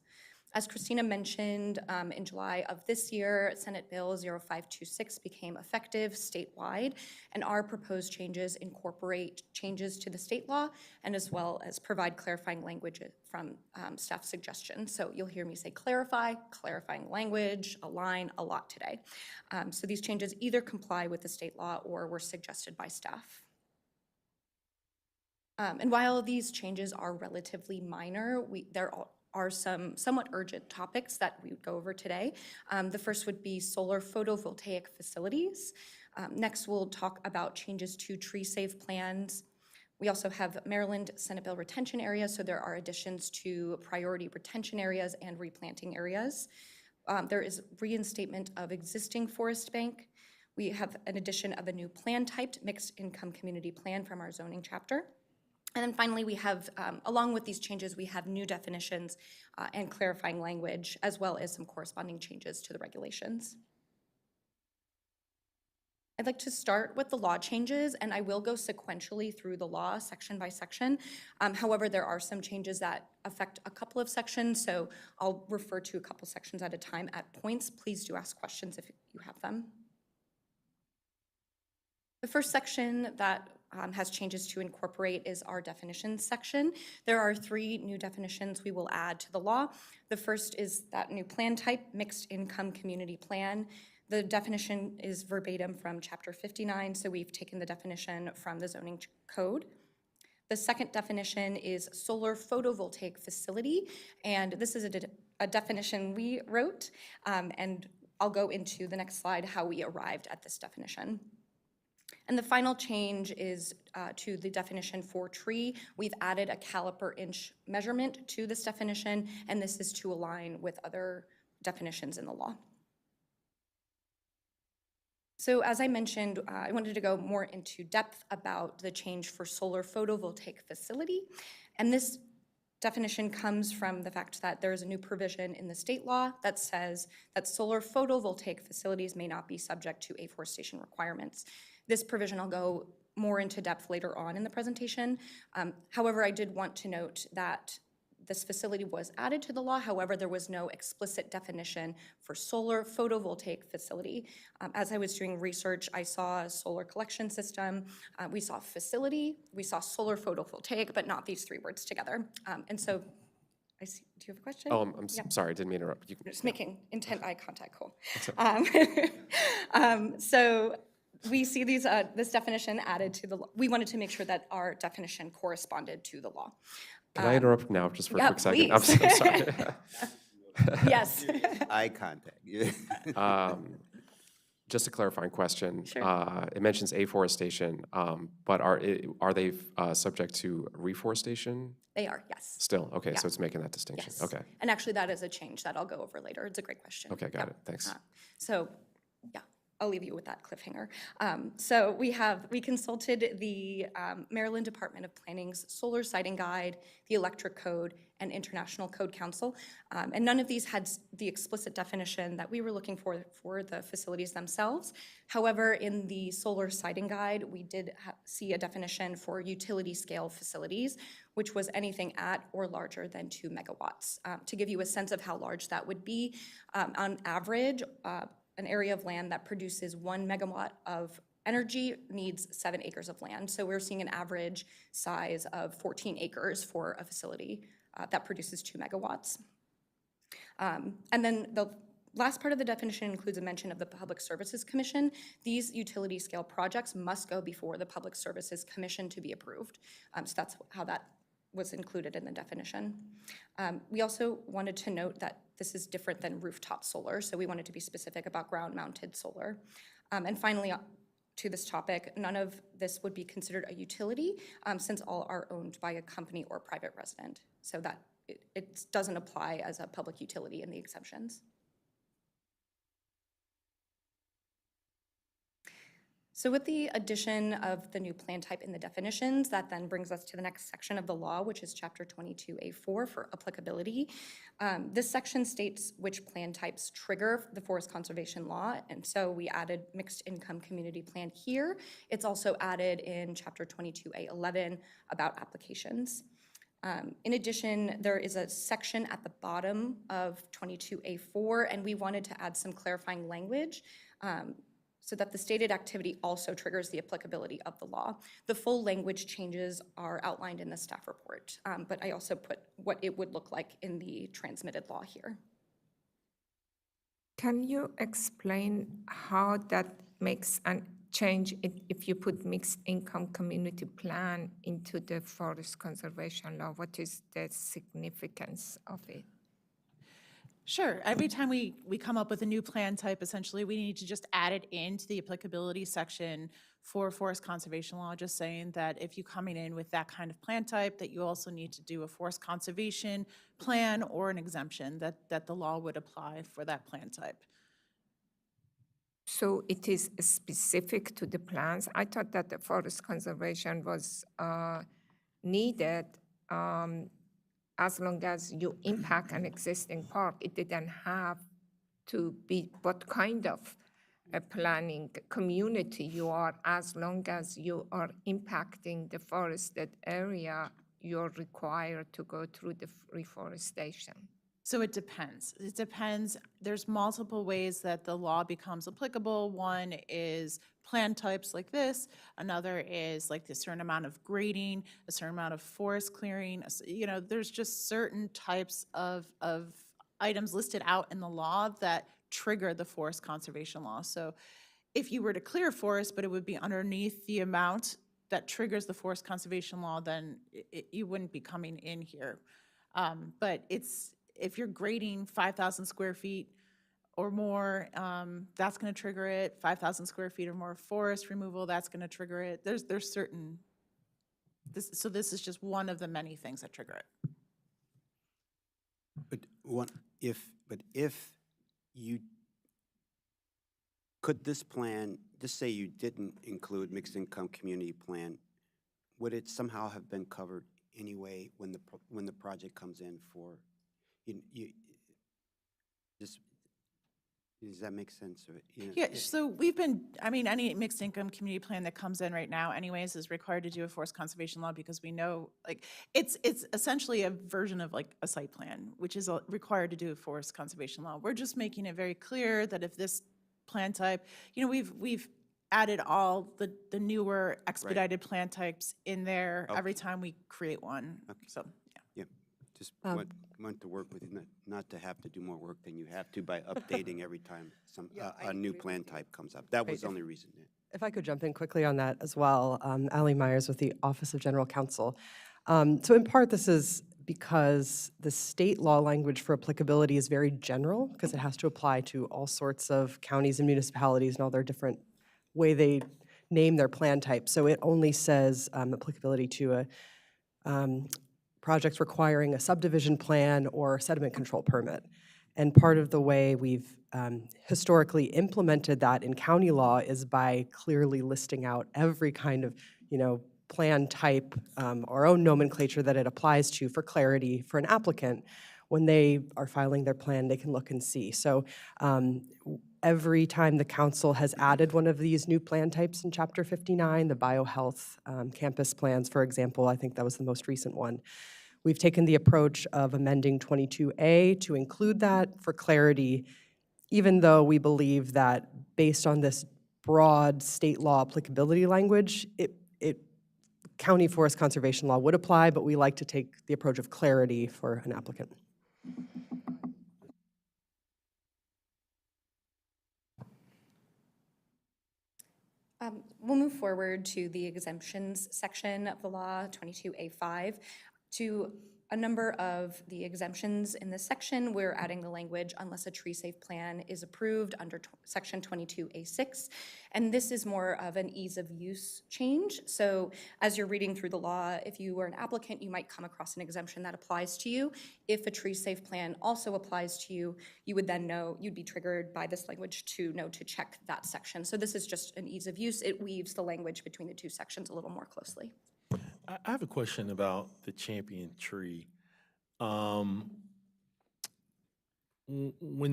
As Christina mentioned, in July of this year, Senate Bill 0526 became effective statewide, and our proposed changes incorporate changes to the state law and as well as provide clarifying language from staff suggestions. So you'll hear me say clarify, clarifying language, align a lot today. So these changes either comply with the state law or were suggested by staff. And while these changes are relatively minor, there are some somewhat urgent topics that we would go over today. The first would be solar photovoltaic facilities. Next, we'll talk about changes to tree save plans. We also have Maryland Senate Bill retention areas, so there are additions to priority retention areas and replanting areas. There is reinstatement of existing forest bank. We have an addition of a new plan type, mixed income community plan from our zoning chapter. And then finally, we have, along with these changes, we have new definitions and clarifying language, as well as some corresponding changes to the regulations. I'd like to start with the law changes, and I will go sequentially through the law section by section. However, there are some changes that affect a couple of sections, so I'll refer to a couple sections at a time at points. Please do ask questions if you have them. The first section that has changes to incorporate is our definitions section. There are 3 new definitions we will add to the law. The first is that new plan type, mixed income community plan. The definition is verbatim from Chapter 59, so we've taken the definition from the zoning code. The second definition is solar photovoltaic facility, and this is a definition we wrote, and I'll go into the next slide how we arrived at this definition. And the final change is to the definition for tree. We've added a caliper inch measurement to this definition, and this is to align with other definitions in the law. So as I mentioned, I wanted to go more into depth about the change for solar photovoltaic facility. And this definition comes from the fact that there is a new provision in the state law that says that solar photovoltaic facilities may not be subject to afforestation requirements. This provision I'll go more into depth later on in the presentation. However, I did want to note that this facility was added to the law. However, there was no explicit definition for solar photovoltaic facility. As I was doing research, I saw a solar collection system, we saw facility, we saw solar photovoltaic, but not these 3 words together. And so, I see, do you have a question? Oh, I'm sorry, I didn't mean to interrupt. You, just making intent eye contact, cool. So we see these, this definition added to the law. We wanted to make sure that our definition corresponded to the law. Can I interrupt now just for a yeah, quick second? Please. I'm so sorry. Yes. Eye contact. Just a clarifying question. Sure. It mentions afforestation, but are they subject to reforestation They are, yes. still? Okay, so Yeah. it's making that distinction. Yes. Okay, And actually, that is a change that I'll go over later. It's a great question. okay, got Yeah. it. Thanks. So, yeah, I'll leave you with that cliffhanger. So we consulted the Maryland Department of Planning's Solar Siting Guide, the Electric Code, and International Code Council. And none of these had the explicit definition that we were looking for the facilities themselves. However, in the Solar Siting Guide, we did see a definition for utility scale facilities, which was anything at or larger than 2 megawatts. To give you a sense of how large that would be, on average, an area of land that produces 1 megawatt of energy needs 7 acres of land. So we're seeing an average size of 14 acres for a facility that produces 2 megawatts. And then the last part of the definition includes a mention of the Public Services Commission. These utility scale projects must go before the Public Services Commission to be approved. So that's how that was included in the definition. We also wanted to note that this is different than rooftop solar, so we wanted to be specific about ground-mounted solar. And finally, to this topic, none of this would be considered a utility since all are owned by a company or private resident, so that it doesn't apply as a public utility in the exemptions. So with the addition of the new plan type in the definitions, that then brings us to the next section of the law, which is Chapter 22A4 for applicability. This section states which plan types trigger the forest conservation law, and so we added mixed income community plan here. It's also added in Chapter 22A11 about applications. In addition, there is a section at the bottom of 22A4, and we wanted to add some clarifying language so that the stated activity also triggers the applicability of the law. The full language changes are outlined in the staff report, but I also put what it would look like in the transmitted law here. Can you explain how that makes a change if you put mixed income community plan into the forest conservation law? What is the significance of it? Sure. Every time we come up with a new plan type, essentially, we need to just add it into the applicability section for forest conservation law, just saying that if you're coming in with that kind of plan type, that you also need to do a forest conservation plan or an exemption, that the law would apply for that plan type. So it is specific to the plans? I thought that the forest conservation was needed as long as you impact an existing park. It didn't have to be what kind of a planning community you are. As long as you are impacting the forested area, you're required to go through the reforestation. So it depends. It depends. There's multiple ways that the law becomes applicable. One is plan types like this. Another is like a certain amount of grading, a certain amount of forest clearing. You know, there's just certain types of items listed out in the law that trigger the forest conservation law. So if you were to clear forest, but it would be underneath the amount that triggers the forest conservation law, then you wouldn't be coming in here. But if you're grading 5,000 square feet or more, that's going to trigger it. 5,000 square feet or more forest removal, that's going to trigger it. There's certain, so this is just one of the many things that trigger it. But if you, could this plan, just say you didn't include mixed income community plan, would it somehow have been covered anyway when the project comes in for, just, does that make sense? Yeah, so we've been, I mean, any mixed income community plan that comes in right now anyways is required to do a forest conservation law because we know, like, it's essentially a version of like a site plan, which is required to do a forest conservation law. We're just making it very clear that if this plan type, you know, we've added all the newer expedited plan types in there every time we create one, so, yeah. Yeah, just want to work with you, not to have to do more work than you have to by updating every time a new plan type comes up. That was the only reason. If I could jump in quickly on that as well, Allie Myers with the Office of General Counsel. So in part, this is because the state law language for applicability is very general, because it has to apply to all sorts of counties and municipalities and all their different way they name their plan type. So it only says applicability to projects requiring a subdivision plan or sediment control permit. And part of the way we've historically implemented that in county law is by clearly listing out every kind of, plan type, our own nomenclature that it applies to for clarity for an applicant. When they are filing their plan, they can look and see. So every time the council has added one of these new plan types in Chapter 59, the biohealth campus plans, for example, I think that was the most recent one, we've taken the approach of amending 22A to include that for clarity, even though we believe that based on this broad state law applicability language, county forest conservation law would apply, but we like to take the approach of clarity for an applicant. We'll move forward to the exemptions section of the law, 22A5. To a number of the exemptions in this section, we're adding the language unless a tree-safe plan is approved under section 22A6. And this is more of an ease of use change. So as you're reading through the law, if you were an applicant, you might come across an exemption that applies to you. If a tree-safe plan also applies to you, you would then know, you'd be triggered by this language to know to check that section. So this is just an ease of use. It weaves the language between the two sections a little more closely. I have a question about the champion tree. When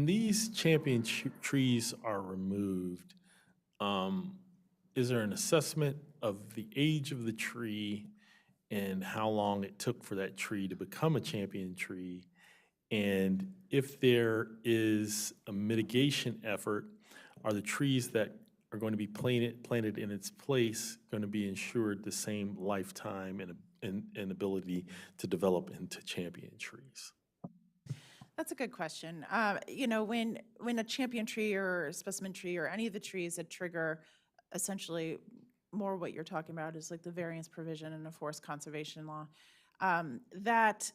these champion trees are removed, is there an assessment of the age of the tree and how long it took for that tree to become a champion tree? And if there is a mitigation effort, are the trees that are going to be planted in its place going to be ensured the same lifetime and ability to develop into champion trees? That's a good question. When a champion tree or a specimen tree or any of the trees that trigger, essentially more what you're talking about is like the variance provision in a forest conservation law, that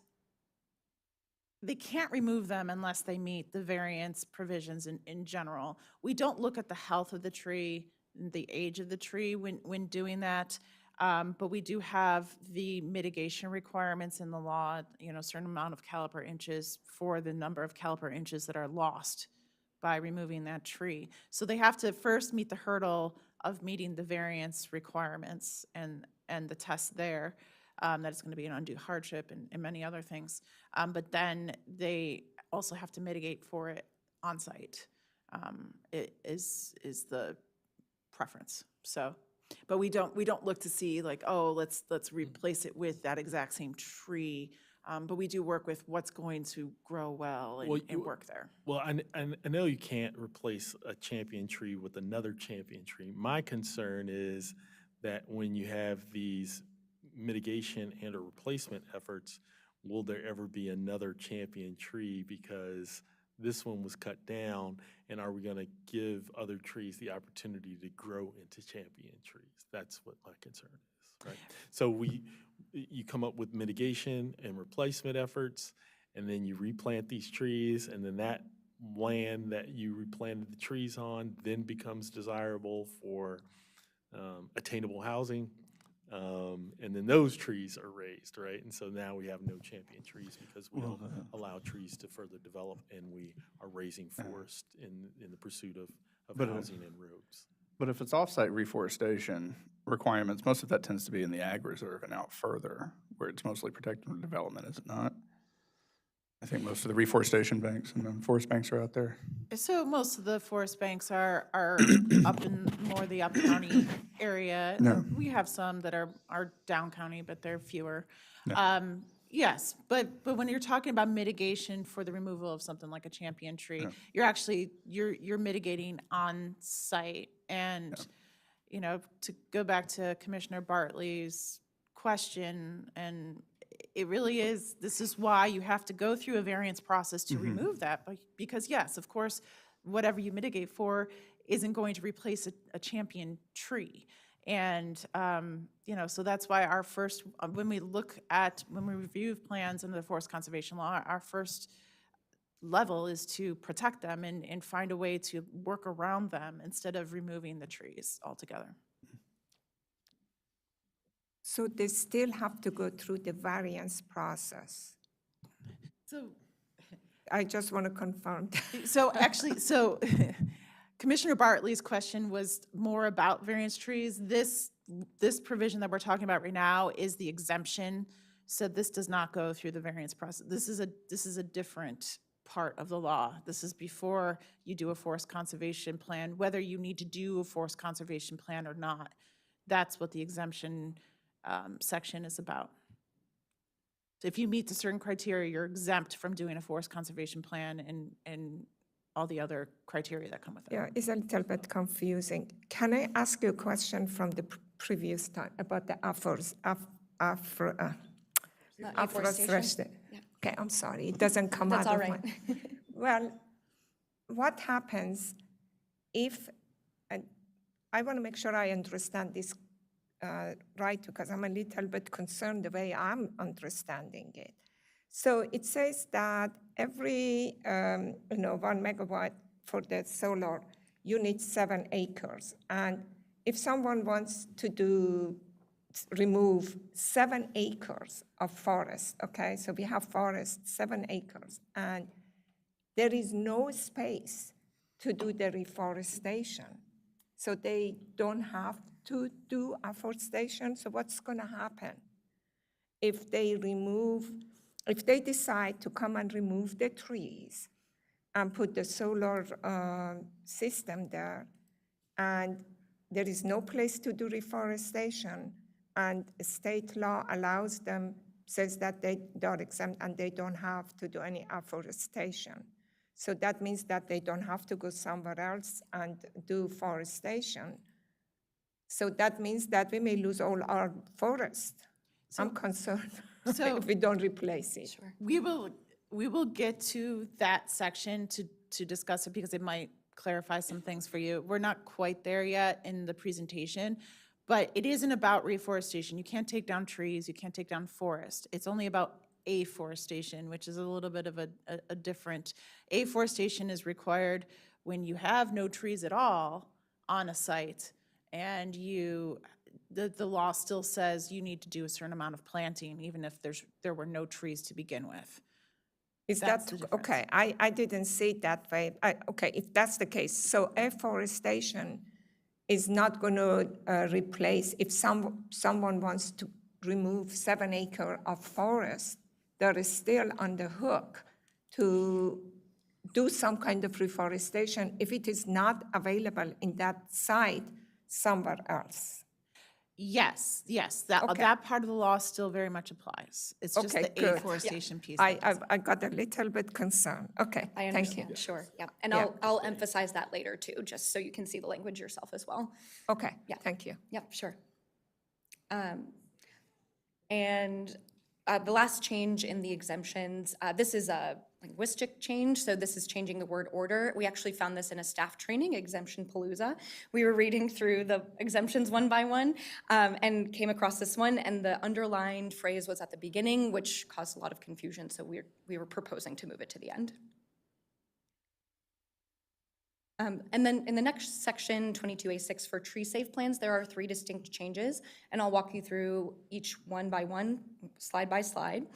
they can't remove them unless they meet the variance provisions in general. We don't look at the health of the tree, the age of the tree when doing that, but we do have the mitigation requirements in the law, a certain amount of caliper inches for the number of caliper inches that are lost by removing that tree. So they have to first meet the hurdle of meeting the variance requirements and the test there. That it's going to be an undue hardship and many other things. But then they also have to mitigate for it on site. It is the preference. So, but we don't look to see like, oh, let's replace it with that exact same tree. But we do work with what's going to grow well and work there. Well, I know you can't replace a champion tree with another champion tree. My concern is that when you have these mitigation and or replacement efforts, will there ever be another champion tree because this one was cut down, and are we going to give other trees the opportunity to grow into champion trees? That's what my concern is, right? So you come up with mitigation and replacement efforts, and then you replant these trees, and then that land that you replanted the trees on then becomes desirable for attainable housing. And then those trees are raised, right? And so now we have no champion trees because we don't allow trees to further develop, and we are raising forest in the pursuit of housing and roads. But if it's off-site reforestation requirements, most of that tends to be in the ag reserve and out further, where it's mostly protected from development, is it not? I think most of the reforestation banks and the forest banks are out there. So most of the forest banks are up in more the up county area. No. We have some that are down county, but they're fewer. No. Yes, but when you're talking about mitigation for the removal of something like a champion tree, you're actually you're mitigating on site. And to go back to Commissioner Bartley's question, and it really is, this is why you have to go through a variance process to remove that, because yes, of course, whatever you mitigate for isn't going to replace a champion tree. And, so that's why our first, when we review plans under the forest conservation law, our first level is to protect them and find a way to work around them instead of removing the trees altogether. So they still have to go through the variance process. So, I just want to confirm that. so Commissioner Bartley's question was more about variance trees. This provision that we're talking about right now is the exemption. So this does not go through the variance process. This is a different part of the law. This is before you do a forest conservation plan, whether you need to do a forest conservation plan or not. That's what the exemption section is about. So if you meet the certain criteria, you're exempt from doing a forest conservation plan and all the other criteria that come with it. Yeah, it's a little bit confusing. Can I ask you a question from the previous time about the afforestation? Yeah. Okay, I'm sorry, it doesn't come That's out all of right. my... Well, what happens if, and I want to make sure I understand this right, because I'm a little bit concerned the way I'm understanding it. So it says that every 1 megawatt for the solar, you need 7 acres. And if someone wants to remove 7 acres of forest, okay? So we have forest, 7 acres, and there is no space to do the reforestation. So they don't have to do afforestation. So what's gonna happen? If they decide to come and remove the trees and put the solar system there, and there is no place to do reforestation, and state law allows them, says that they are exempt and they don't have to do any afforestation. So that means that they don't have to go somewhere else and do forestation. So that means that we may lose all our forest. I'm concerned if we don't replace it. Sure. We will get to that section to discuss it because it might clarify some things for you. We're not quite there yet in the presentation, but it isn't about reforestation. You can't take down trees, you can't take down forest. It's only about afforestation, which is a little bit of a different. Afforestation is required when you have no trees at all on a site, and the law still says you need to do a certain amount of planting, even if there were no trees to begin with. Is That's that, the difference. okay, I didn't see it that way. Okay, if that's the case, so afforestation is not going to replace, if someone wants to remove 7 acres of forest, they're still on the hook to do some kind of reforestation if it is not available in that site somewhere else. Yes, Okay. that part of the law still very much applies. It's just Okay, the good. afforestation piece. that doesn't. I got a little bit concerned. Okay, I thank you. understand, sure, yeah. And Yeah. I'll emphasize that later too, just so you can see the language yourself as well. Okay, Yeah. thank you. Yep, sure. And the last change in the exemptions, this is a linguistic change, so this is changing the word order. We actually found this in a staff training, Exemption Palooza. We were reading through the exemptions one by one and came across this one, and the underlined phrase was at the beginning, which caused a lot of confusion, so we were proposing to move it to the end. And then in the next section, 22A6 for tree safe plans, there are 3 distinct changes, and I'll walk you through each one by one, slide by slide.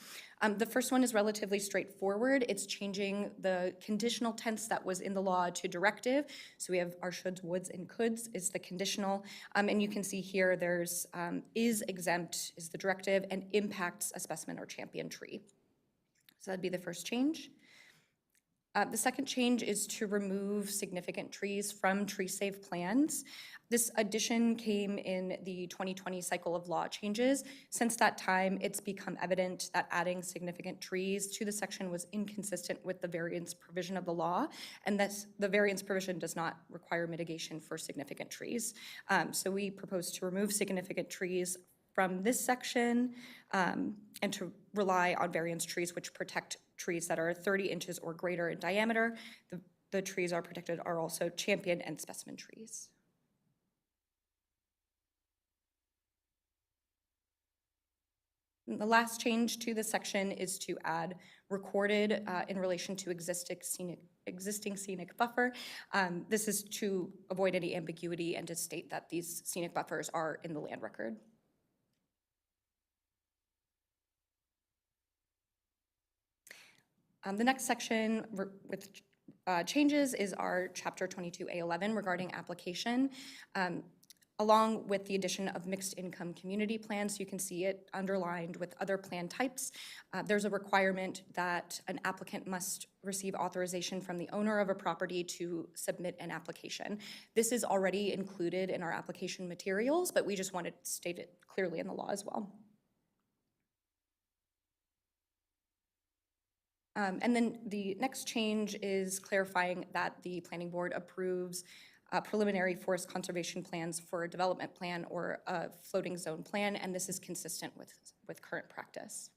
The first one is relatively straightforward. It's changing the conditional tense that was in the law to directive. So we have our shoulds, woulds, and coulds is the conditional. And you can see here there's is exempt is the directive and impacts a specimen or champion tree. So that'd be the first change. The second change is to remove significant trees from tree safe plans. This addition came in the 2020 cycle of law changes. Since that time, it's become evident that adding significant trees to the section was inconsistent with the variance provision of the law, and that the variance provision does not require mitigation for significant trees. So we propose to remove significant trees from this section and to rely on variance trees which protect trees that are 30 inches or greater in diameter. The trees are protected are also champion and specimen trees. The last change to this section is to add recorded in relation to existing scenic buffer. This is to avoid any ambiguity and to state that these scenic buffers are in the land record. The next section with changes is our Chapter 22A11 regarding application, along with the addition of mixed income community plans. You can see it underlined with other plan types. There's a requirement that an applicant must receive authorization from the owner of a property to submit an application. This is already included in our application materials, but we just wanted to state it clearly in the law as well. And then the next change is clarifying that the planning board approves preliminary forest conservation plans for a development plan or a floating zone plan, and this is consistent with current practice.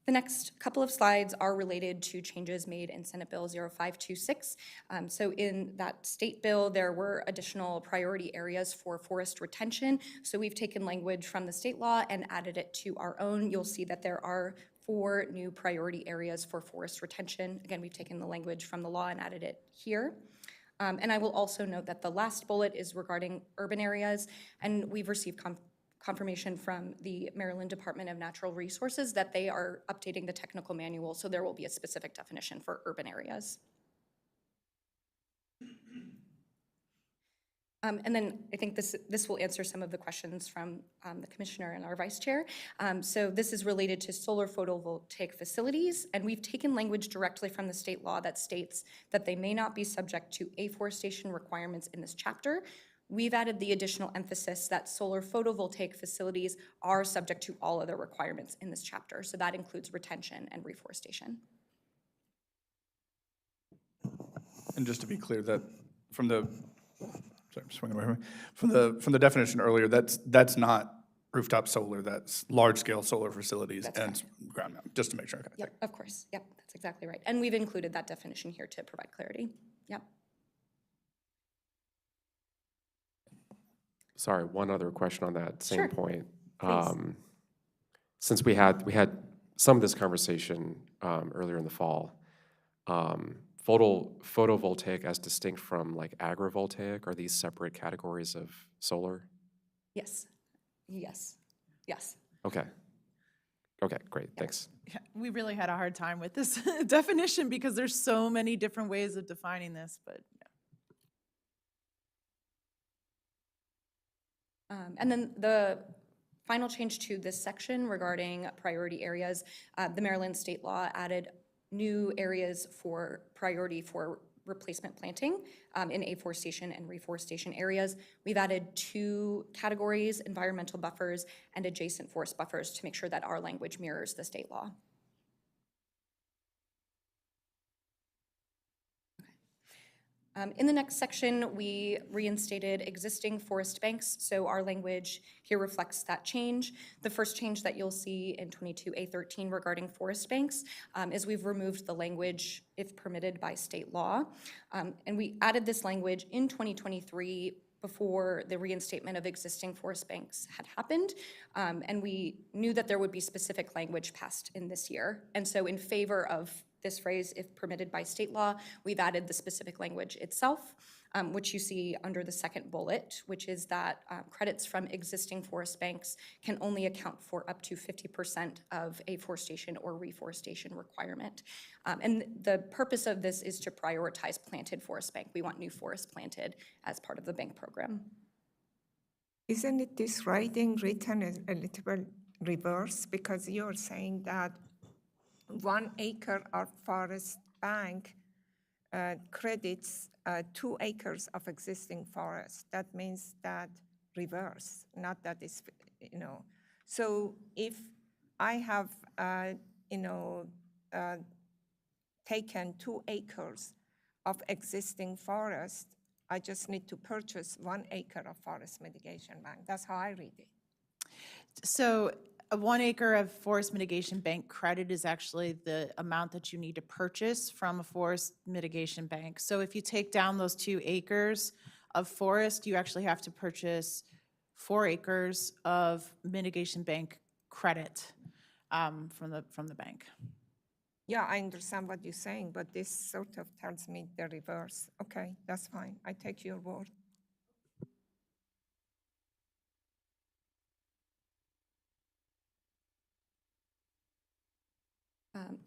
The next couple of slides are related to changes made in Senate Bill 0526. So in that state bill, there were additional priority areas for forest retention. So we've taken language from the state law and added it to our own. You'll see that there are 4 new priority areas for forest retention. Again, we've taken the language from the law and added it here. And I will also note that the last bullet is regarding urban areas, and we've received confirmation from the Maryland Department of Natural Resources that they are updating the technical manual, so there will be a specific definition for urban areas. And then I think this will answer some of the questions from the commissioner and our vice chair. So this is related to solar photovoltaic facilities, and we've taken language directly from the state law that states that they may not be subject to afforestation requirements in this chapter. We've added the additional emphasis that solar photovoltaic facilities are subject to all other requirements in this chapter. So that includes retention and reforestation. And just to be clear, that from the, sorry, I'm swinging away from me. From the definition earlier, that's not rooftop solar, that's large-scale solar facilities and ground mount, just to make sure. Okay, yep, of course. Yep, that's exactly right. And we've included that definition here to provide clarity. Yep. Sorry, one other question on that same Sure. point. Since we had some of this conversation earlier in the fall, photovoltaic as distinct from like agrivoltaic, are these separate categories of solar? Yes. Yes. Yes. Okay. Okay, great, thanks. Yeah, we really had a hard time with this definition because there's so many different ways of defining this, but yeah. And then the final change to this section regarding priority areas, the Maryland state law added new areas for priority for replacement planting in afforestation and reforestation areas. We've added 2 categories, environmental buffers and adjacent forest buffers, to make sure that our language mirrors the state law. In the next section, we reinstated existing forest banks, so our language here reflects that change. The first change that you'll see in 22A13 regarding forest banks is we've removed the language, if permitted by state law. And we added this language in 2023 before the reinstatement of existing forest banks had happened. And we knew that there would be specific language passed in this year. And so in favor of this phrase, if permitted by state law, we've added the specific language itself, which you see under the second bullet, which is that credits from existing forest banks can only account for up to 50% of afforestation or reforestation requirement. And the purpose of this is to prioritize planted forest bank. We want new forests planted as part of the bank program. Isn't it this writing written a little reverse? Because you're saying that 1 acre of forest bank credits 2 acres of existing forest. That means that reverse, not that it's, you know. So if I have, taken 2 acres of existing forest, I just need to purchase 1 acre of forest mitigation bank. That's how I read it. So a 1 acre of forest mitigation bank credit is actually the amount that you need to purchase from a forest mitigation bank. So if you take down those 2 acres of forest, you actually have to purchase 4 acres of mitigation bank credit from the bank. Yeah, I understand what you're saying, but this sort of tells me the reverse. Okay, that's fine. I take your word.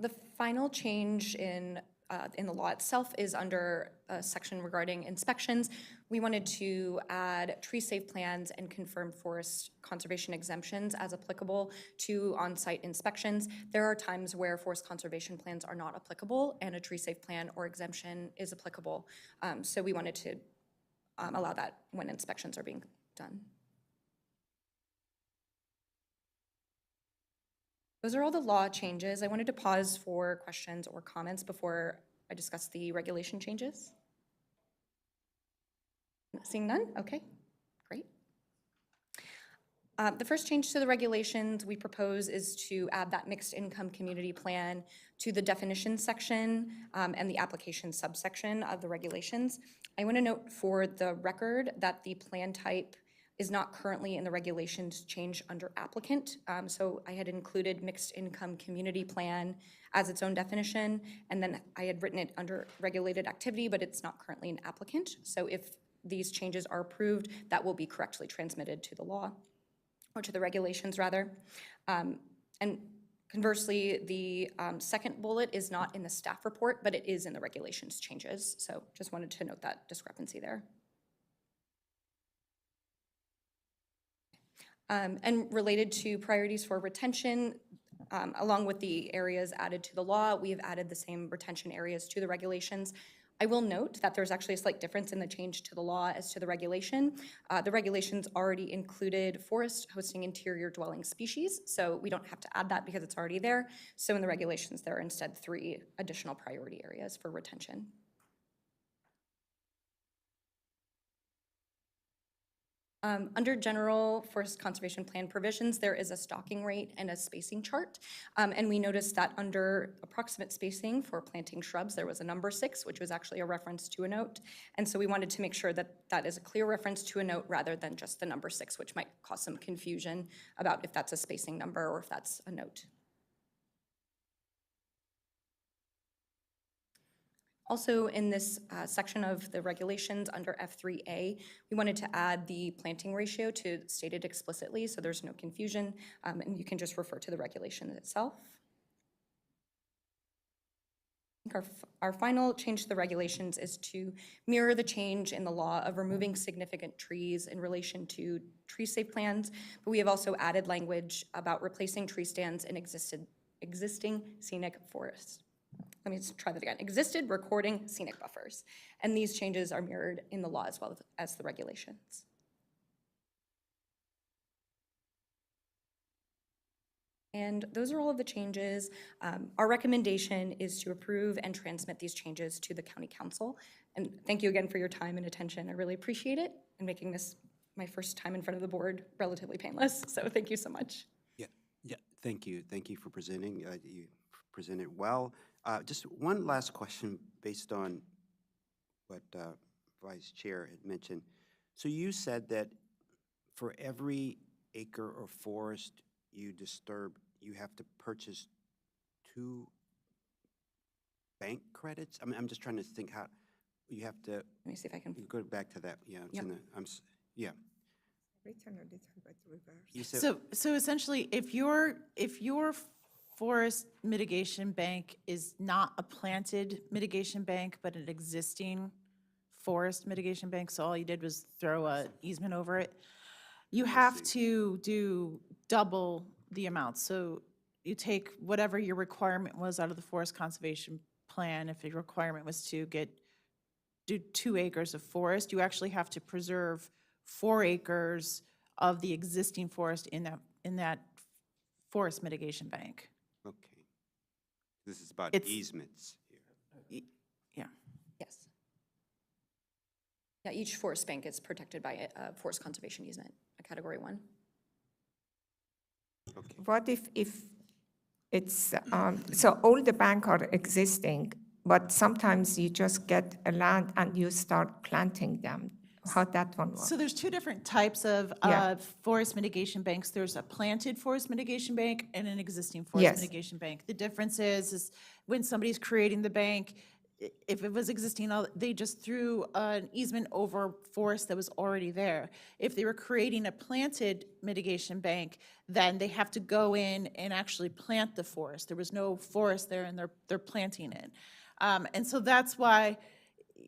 The final change in the law itself is under a section regarding inspections. We wanted to add tree-safe plans and confirmed forest conservation exemptions as applicable to on-site inspections. There are times where forest conservation plans are not applicable and a tree-safe plan or exemption is applicable. So we wanted to allow that when inspections are being done. Those are all the law changes. I wanted to pause for questions or comments before I discuss the regulation changes. Seeing none? Okay, great. The first change to the regulations we propose is to add that mixed income community plan to the definition section and the application subsection of the regulations. I want to note for the record that the plan type is not currently in the regulations change under applicant. So I had included mixed income community plan as its own definition, and then I had written it under regulated activity, but it's not currently an applicant. So if these changes are approved, that will be correctly transmitted to the law, or to the regulations rather. And conversely, the second bullet is not in the staff report, but it is in the regulations changes. So just wanted to note that discrepancy there. And related to priorities for retention, along with the areas added to the law, we have added the same retention areas to the regulations. I will note that there's actually a slight difference in the change to the law as to the regulation. The regulations already included forest hosting interior dwelling species, so we don't have to add that because it's already there. So in the regulations, there are instead 3 additional priority areas for retention. Under general forest conservation plan provisions, there is a stocking rate and a spacing chart. And we noticed that under approximate spacing for planting shrubs, there was a number 6, which was actually a reference to a note. And so we wanted to make sure that that is a clear reference to a note rather than just the number 6, which might cause some confusion about if that's a spacing number or if that's a note. Also, in this section of the regulations under F3A, we wanted to add the planting ratio to stated explicitly so there's no confusion, and you can just refer to the regulation itself. I think our final change to the regulations is to mirror the change in the law of removing significant trees in relation to tree-safe plans, but we have also added language about replacing tree stands in existing scenic forests. Let me just try that again. Existed recording scenic buffers. And these changes are mirrored in the law as well as the regulations. And those are all of the changes. Our recommendation is to approve and transmit these changes to the County Council. And thank you again for your time and attention. I really appreciate it and making this my first time in front of the board relatively painless. So thank you so much. Yeah, thank you. Thank you for presenting. You presented well. Just one last question based on what Vice Chair had mentioned. So you said that for every acre or forest you disturb, you have to purchase 2 bank credits? I'm just trying to think how you have to. Let me see if I can. Go back to that. Yeah, it's Yep. in the. Yeah. Written a little bit reverse. So essentially, if your forest mitigation bank is not a planted mitigation bank, but an existing forest mitigation bank, so all you did was throw an easement over it, you have to do double the amount. So you take whatever your requirement was out of the forest conservation plan. If your requirement was to do 2 acres of forest, you actually have to preserve 4 acres of the existing forest in that forest mitigation bank. Okay. This is about easements here. Yeah. Yes. Yeah, each forest bank is protected by a forest conservation easement, a Category 1. Okay. What if it's, so all the banks are existing, but sometimes you just get a land and you start planting them. how that one works. So there's two different types of Yeah. forest mitigation banks. There's a planted forest mitigation bank and an existing forest Yes. mitigation bank. The difference is when somebody's creating the bank, if it was existing, they just threw an easement over forest that was already there. If they were creating a planted mitigation bank, then they have to go in and actually plant the forest. There was no forest there, and they're planting it. And so that's why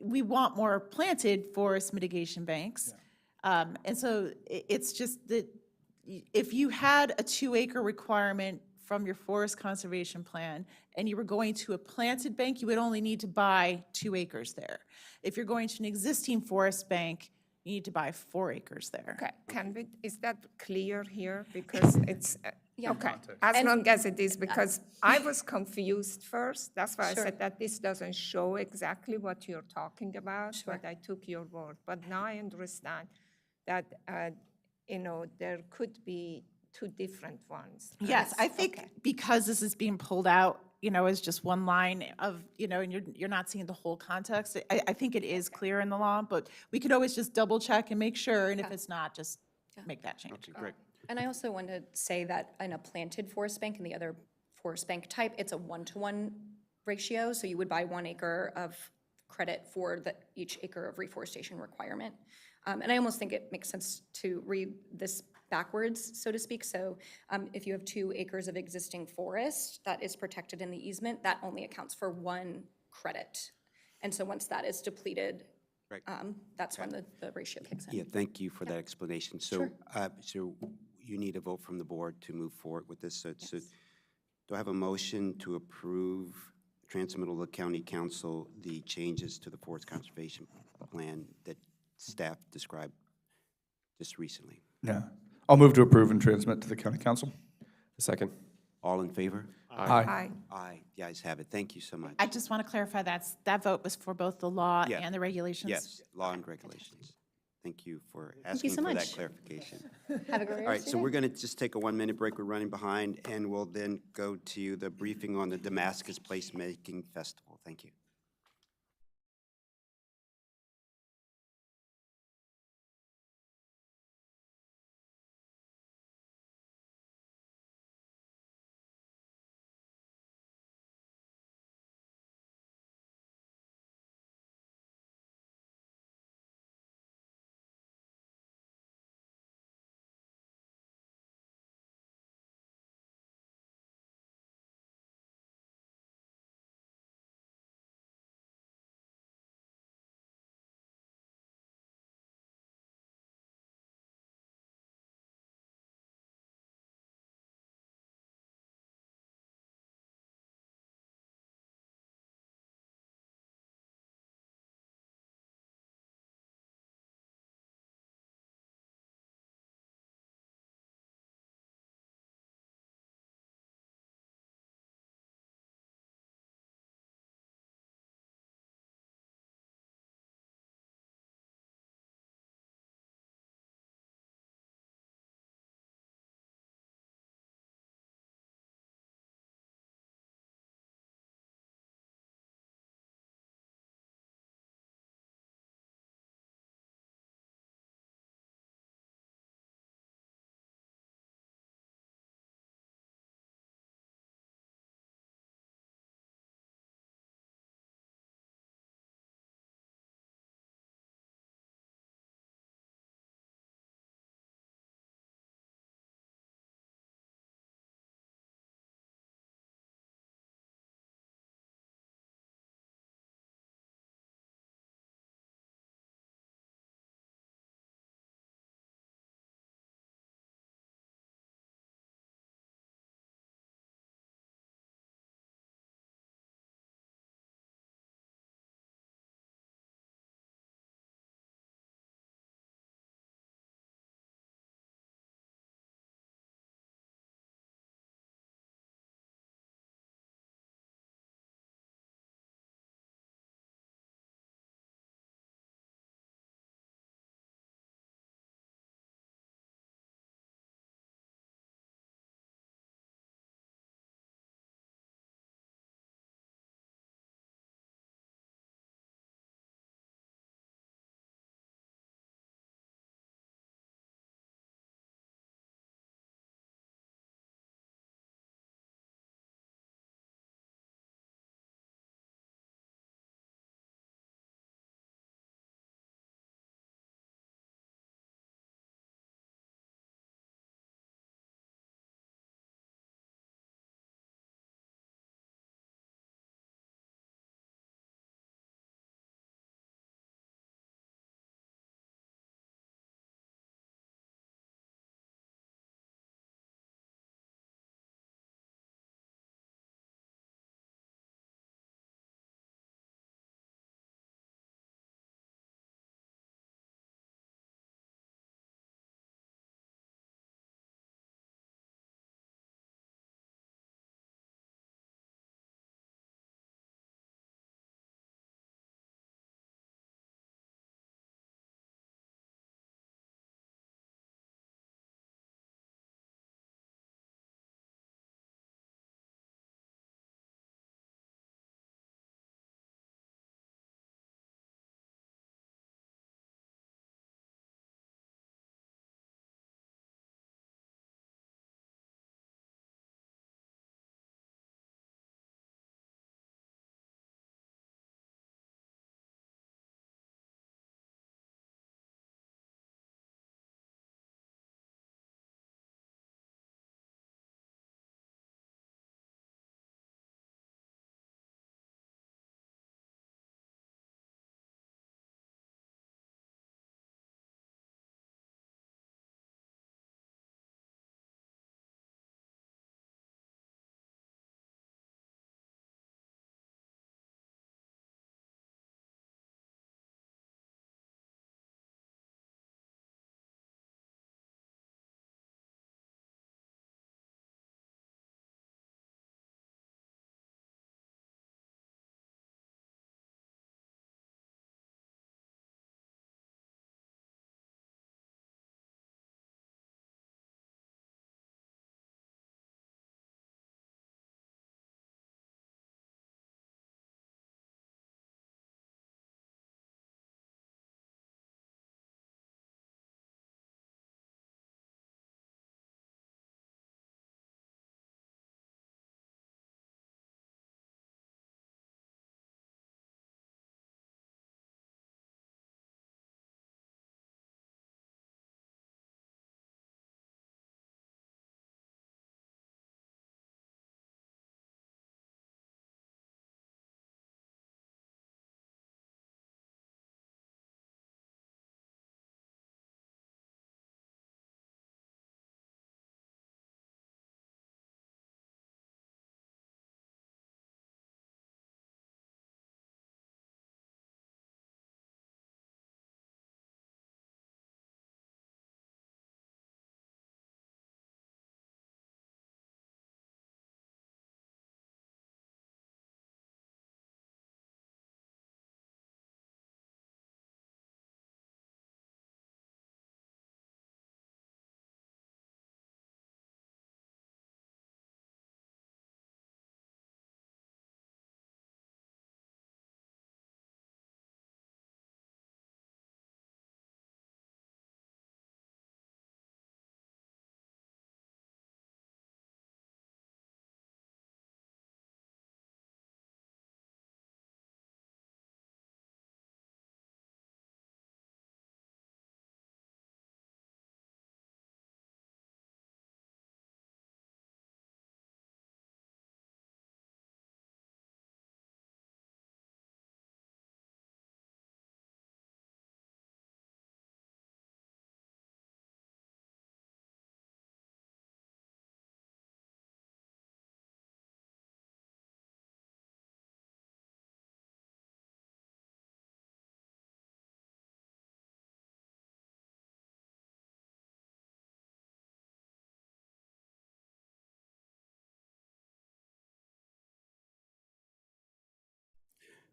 we want more planted forest mitigation banks. And so it's just that if you had a 2-acre requirement from your forest conservation plan and you were going to a planted bank, you would only need to buy 2 acres there. If you're going to an existing forest bank, you need to buy 4 acres there. Okay, can we, is that clear here? Because it's, okay, as And- long as it is, because I was confused first. That's why I Sure. said that this doesn't show exactly what you're talking about, but I took your word. But now I understand that, there could be 2 different ones. Yes, I think Okay. because this is being pulled out, as just one line of, and you're not seeing the whole context, I think it is clear in the law, but we could always just double check and make sure, and if it's not, just make that change. Great. And I also want to say that in a planted forest bank and the other forest bank type, it's a 1-to-1 ratio. So you would buy 1 acre of credit for each acre of reforestation requirement. And I almost think it makes sense to read this backwards, so to speak. So if you have 2 acres of existing forest that is protected in the easement, that only accounts for 1 credit. And so once that is depleted, Right. that's when the ratio kicks in. Yeah, thank you for that explanation. So, so you need a vote from the board to move forward with this. So do I have a motion to approve transmittal to County Council the changes to the forest conservation plan that staff described just recently? Yeah. I'll move to approve and transmit to the county council. Second. All in favor? Aye. Aye. The ayes have it. Thank you so much. I just want to clarify that vote was for both the law Yeah. and the regulations? Yes, law and regulations. Thank you for you asking so for that much. clarification. Have a great All right, so we're going to just take a 1-minute break. We're running behind, and we'll then go to the briefing on the Damascus Placemaking Festival. Thank you.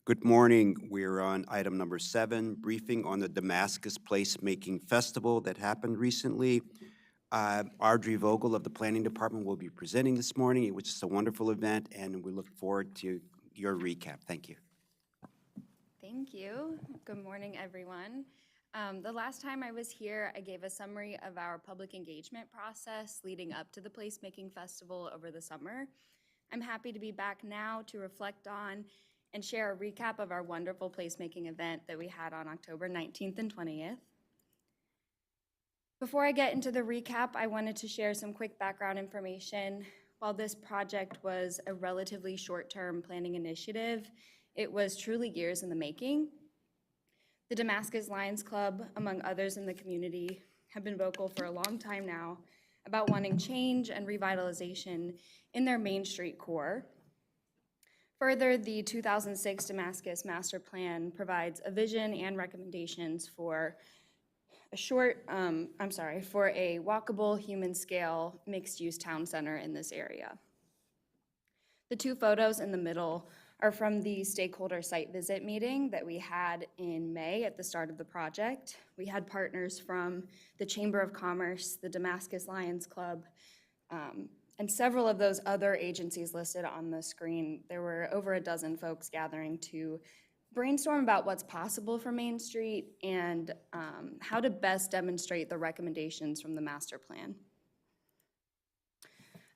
Good morning. We're on item number 7, briefing on the Damascus Placemaking Festival that happened recently. Audrey Vogel of the Planning Department will be presenting this morning. It was just a wonderful event, and we look forward to your recap. Thank you. Thank you. Good morning, everyone. The last time I was here, I gave a summary of our public engagement process leading up to the Placemaking Festival over the summer. I'm happy to be back now to reflect on and share a recap of our wonderful placemaking event that we had on October 19th and 20th. Before I get into the recap, I wanted to share some quick background information. While this project was a relatively short-term planning initiative, it was truly years in the making. The Damascus Lions Club, among others in the community, have been vocal for a long time now about wanting change and revitalization in their Main Street core. Further, the 2006 Damascus Master Plan provides a vision and recommendations for a walkable, human-scale, mixed-use town center in this area. The two photos in the middle are from the stakeholder site visit meeting that we had in May at the start of the project. We had partners from the Chamber of Commerce, the Damascus Lions Club, and several of those other agencies listed on the screen. There were over a dozen folks gathering to brainstorm about what's possible for Main Street and how to best demonstrate the recommendations from the master plan.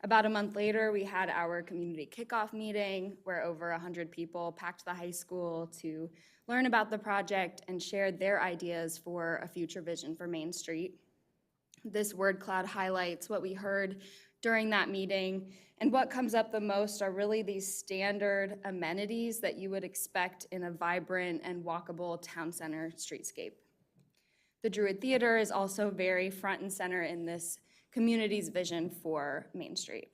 About a month later, we had our community kickoff meeting where over 100 people packed the high school to learn about the project and shared their ideas for a future vision for Main Street. This word cloud highlights what we heard during that meeting, and what comes up the most are really these standard amenities that you would expect in a vibrant and walkable town center streetscape. The Druid Theater is also very front and center in this community's vision for Main Street.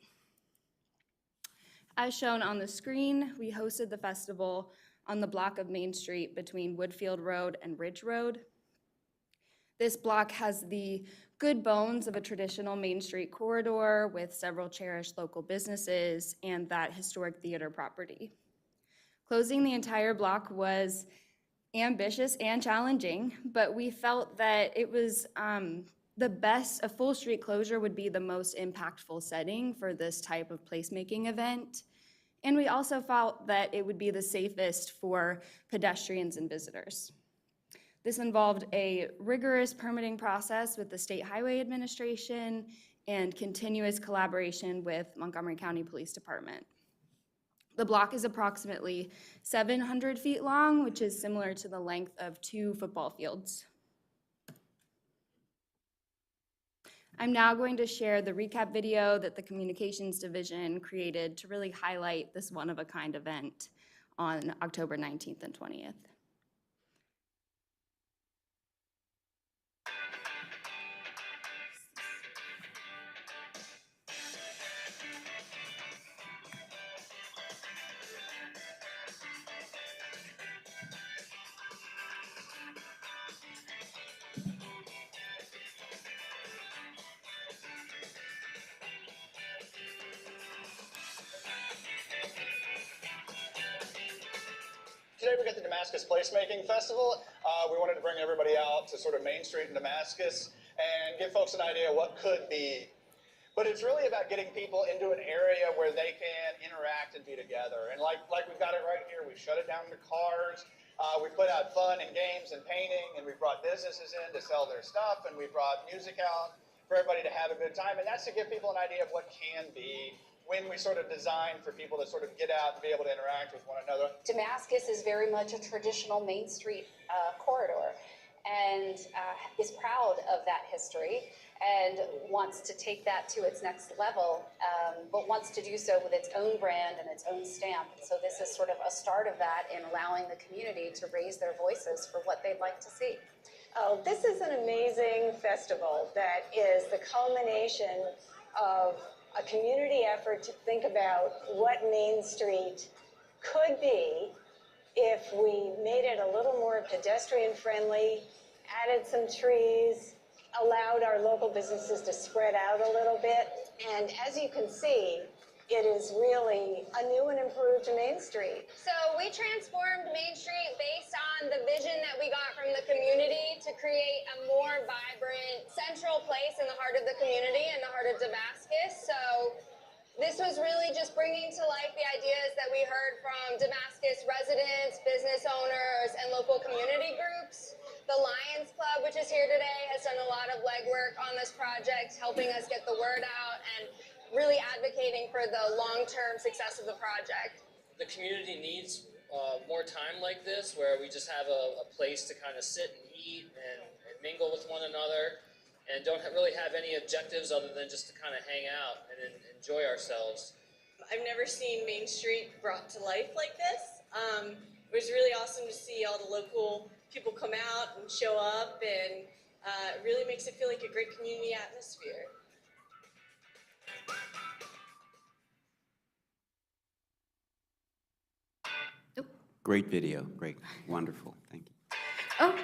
As shown on the screen, we hosted the festival on the block of Main Street between Woodfield Road and Ridge Road. This block has the good bones of a traditional Main Street corridor with several cherished local businesses and that historic theater property. Closing the entire block was ambitious and challenging, but we felt that it was a full street closure would be the most impactful setting for this type of placemaking event. And we also felt that it would be the safest for pedestrians and visitors. This involved a rigorous permitting process with the State Highway Administration and continuous collaboration with Montgomery County Police Department. The block is approximately 700 feet long, which is similar to the length of 2 football fields. I'm now going to share the recap video that the Communications Division created to really highlight this one-of-a-kind event on October 19th and 20th. Today we got the Damascus Placemaking Festival. We wanted to bring everybody out to sort of Main Street in Damascus and give folks an idea of what could be. But it's really about getting people into an area where they can interact and be together. And like we've got it right here, we've shut it down to cars. We put out fun and games and painting, and we've brought businesses in to sell their stuff, and we brought music out for everybody to have a good time. And that's to give people an idea of what can be when we sort of design for people to sort of get out and be able to interact with one another. Damascus is very much a traditional Main Street corridor and is proud of that history and wants to take that to its next level, but wants to do so with its own brand and its own stamp. So this is sort of a start of that in allowing the community to raise their voices for what they'd like to see. Oh, this is an amazing festival that is the culmination of a community effort to think about what Main Street could be if we made it a little more pedestrian friendly, added some trees, allowed our local businesses to spread out a little bit. And as you can see, it is really a new and improved Main Street. So we transformed Main Street based on the vision that we got from the community to create a more vibrant central place in the heart of the community, in the heart of Damascus. So this was really just bringing to life the ideas that we heard from Damascus residents, business owners, and local community groups. The Lions Club, which is here today, has done a lot of legwork on this project, helping us get the word out and really advocating for the long-term success of the project. The community needs more time like this, where we just have a place to kind of sit and eat and mingle with one another, and don't really have any objectives other than just to kind of hang out and enjoy ourselves. I've never seen Main Street brought to life like this. It was really awesome to see all the local people come out and show up, and it really makes it feel like a great community atmosphere. Great video, great, wonderful, thank you. Oh,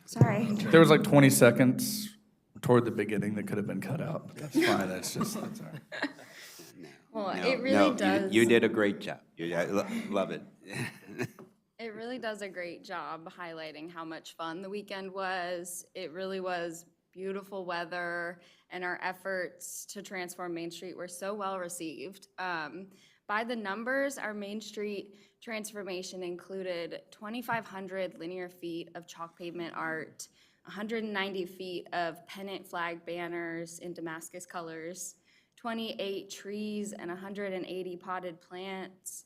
sorry. There was like 20 seconds toward the beginning that could have been cut out, but that's fine, that's all right. Well, No, it really no, does. You did a great job. I love it. It really does a great job highlighting how much fun the weekend was. It really was beautiful weather, and our efforts to transform Main Street were so well received. By the numbers, our Main Street transformation included 2,500 linear feet of chalk pavement art, 190 feet of pennant flag banners in Damascus colors, 28 trees and 180 potted plants,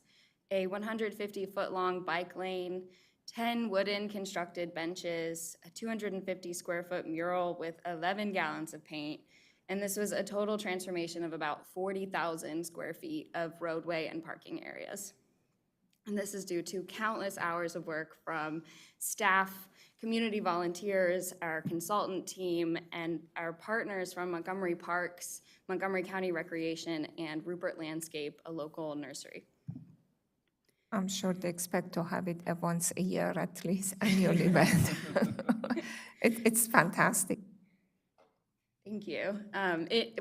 a 150-foot-long bike lane, 10 wooden constructed benches, a 250-square-foot mural with 11 gallons of paint, and this was a total transformation of about 40,000 square feet of roadway and parking areas. And this is due to countless hours of work from staff, community volunteers, our consultant team, and our partners from Montgomery Parks, Montgomery County Recreation, and Rupert Landscape, a local nursery. I'm sure they expect to have it once a year at least, annual event. It's fantastic. Thank you.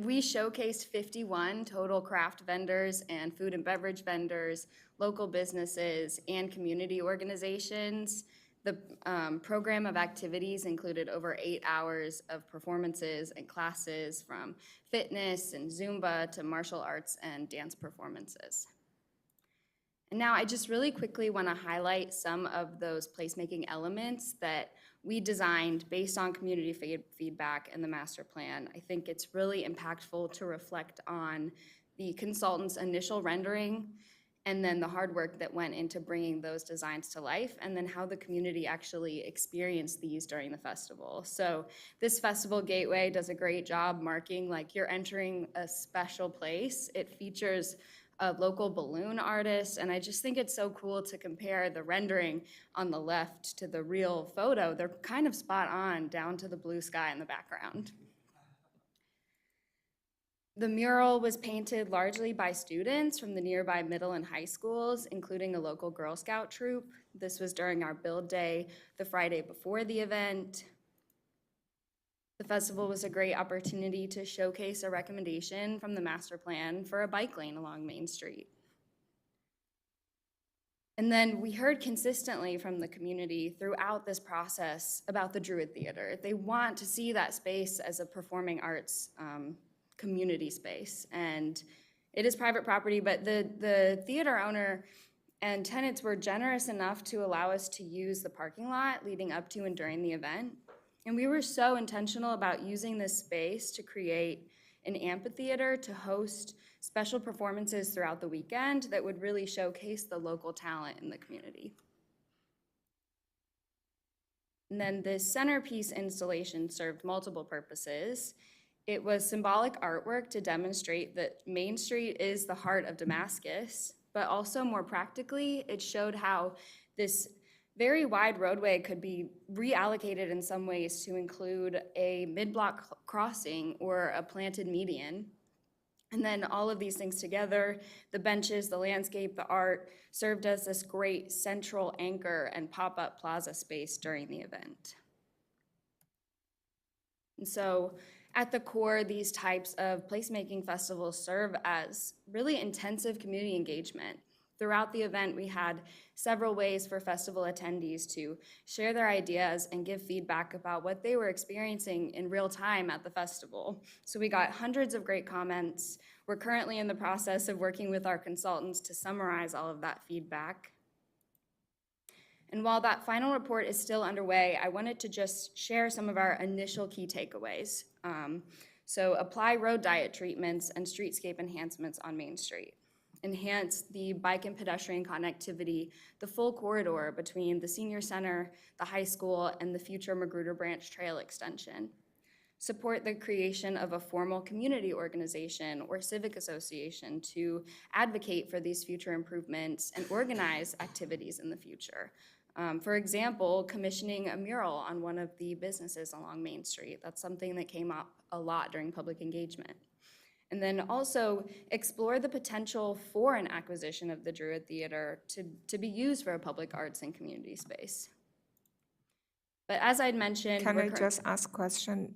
We showcased 51 total craft vendors and food and beverage vendors, local businesses, and community organizations. The program of activities included over 8 hours of performances and classes, from fitness and Zumba to martial arts and dance performances. And now I just really quickly want to highlight some of those placemaking elements that we designed based on community feedback and the master plan. I think it's really impactful to reflect on the consultant's initial rendering, and then the hard work that went into bringing those designs to life, and then how the community actually experienced these during the festival. So this festival gateway does a great job marking like you're entering a special place. It features a local balloon artist, and I just think it's so cool to compare the rendering on the left to the real photo. They're kind of spot on, down to the blue sky in the background. The mural was painted largely by students from the nearby middle and high schools, including a local Girl Scout troop. This was during our build day, the Friday before the event. The festival was a great opportunity to showcase a recommendation from the master plan for a bike lane along Main Street. And then we heard consistently from the community throughout this process about the Druid Theater. They want to see that space as a performing arts community space. And it is private property, but the theater owner and tenants were generous enough to allow us to use the parking lot leading up to and during the event. And we were so intentional about using this space to create an amphitheater to host special performances throughout the weekend that would really showcase the local talent in the community. And then this centerpiece installation served multiple purposes. It was symbolic artwork to demonstrate that Main Street is the heart of Damascus, but also more practically, it showed how this very wide roadway could be reallocated in some ways to include a mid-block crossing or a planted median. And then all of these things together, the benches, the landscape, the art, served as this great central anchor and pop-up plaza space during the event. And so At the core, these types of placemaking festivals serve as really intensive community engagement. Throughout the event, we had several ways for festival attendees to share their ideas and give feedback about what they were experiencing in real time at the festival. So we got hundreds of great comments. We're currently in the process of working with our consultants to summarize all of that feedback. And while that final report is still underway, I wanted to just share some of our initial key takeaways. So apply road diet treatments and streetscape enhancements on Main Street. Enhance the bike and pedestrian connectivity, the full corridor between the senior center, the high school, and the future Magruder Branch Trail extension. Support the creation of a formal community organization or civic association to advocate for these future improvements and organize activities in the future. For example, commissioning a mural on one of the businesses along Main Street. That's something that came up a lot during public engagement. And then also explore the potential for an acquisition of the Druid Theater to be used for a public arts and community space. But as I'd mentioned— Can I just ask a question?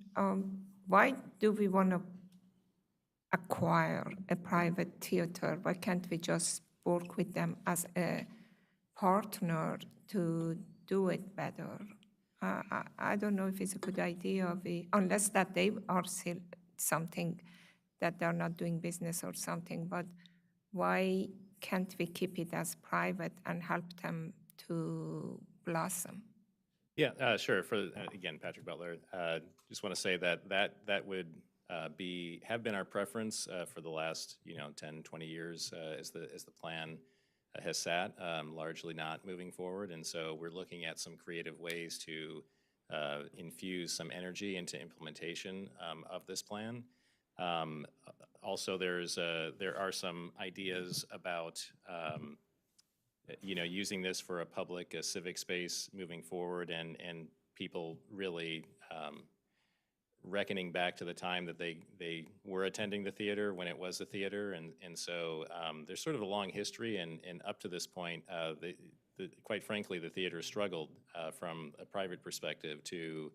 Why do we want to acquire a private theater? Why can't we just work with them as a partner to do it better? I don't know if it's a good idea, unless that they are still something that they're not doing business or something, but why can't we keep it as private and help them to blossom? Yeah, sure. Again, Patrick Butler, just want to say that would have been our preference for the last 10, 20 years as the plan has sat, largely not moving forward. And so we're looking at some creative ways to infuse some energy into implementation of this plan. Also, there are some ideas about using this for a public civic space moving forward, and people really reckoning back to the time that they were attending the theater when it was a theater, and so there's sort of a long history, and up to this point, quite frankly, the theater struggled from a private perspective to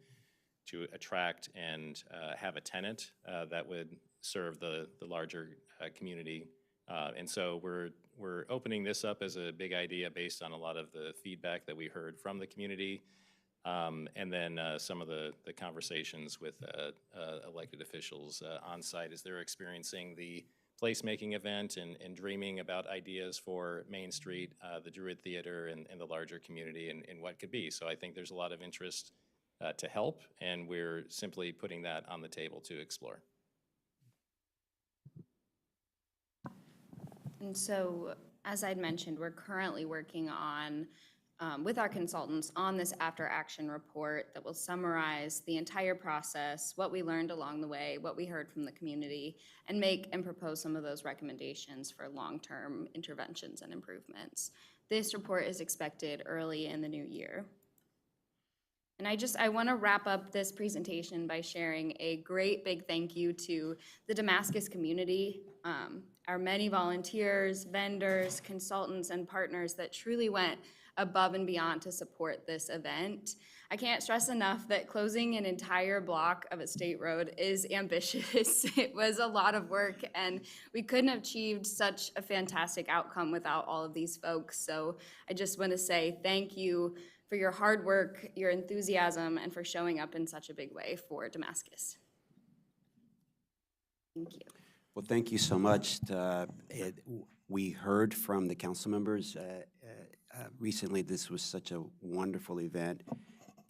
attract and have a tenant that would serve the larger community. And so we're opening this up as a big idea based on a lot of the feedback that we heard from the community, and then some of the conversations with elected officials on site as they're experiencing the placemaking event and dreaming about ideas for Main Street, the Druid Theater, and the larger community and what could be. So I think there's a lot of interest to help, and we're simply putting that on the table to explore. And so, as I'd mentioned, we're currently working on, with our consultants, on this after-action report that will summarize the entire process, what we learned along the way, what we heard from the community, and make and propose some of those recommendations for long-term interventions and improvements. This report is expected early in the new year. And I want to wrap up this presentation by sharing a great big thank you to the Damascus community, our many volunteers, vendors, consultants, and partners that truly went above and beyond to support this event. I can't stress enough that closing an entire block of a state road is ambitious. It was a lot of work, and we couldn't have achieved such a fantastic outcome without all of these folks. So I just want to say thank you for your hard work, your enthusiasm, and for showing up in such a big way for Damascus. Thank you. Well, thank you so much. We heard from the council members recently. This was such a wonderful event.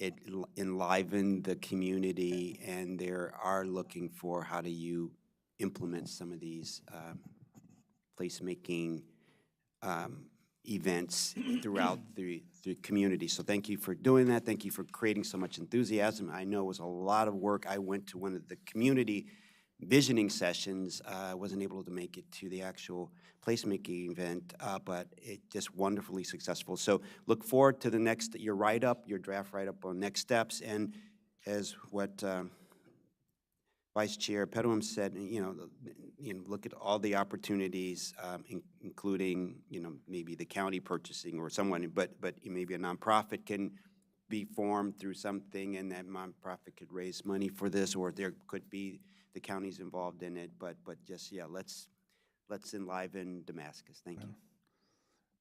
It enlivened the community, and they are looking for how do you implement some of these placemaking events throughout the community. So thank you for doing that. Thank you for creating so much enthusiasm. I know it was a lot of work. I went to one of the community visioning sessions. I wasn't able to make it to the actual placemaking event, but it just wonderfully successful. So look forward to the next, your write-up, your draft write-up on next steps. And as what Vice Chair Pedram said, look at all the opportunities, including, maybe the county purchasing or someone, but maybe a nonprofit can be formed through something and that nonprofit could raise money for this, or there could be the counties involved in it, but just, yeah, let's enliven Damascus. Thank you.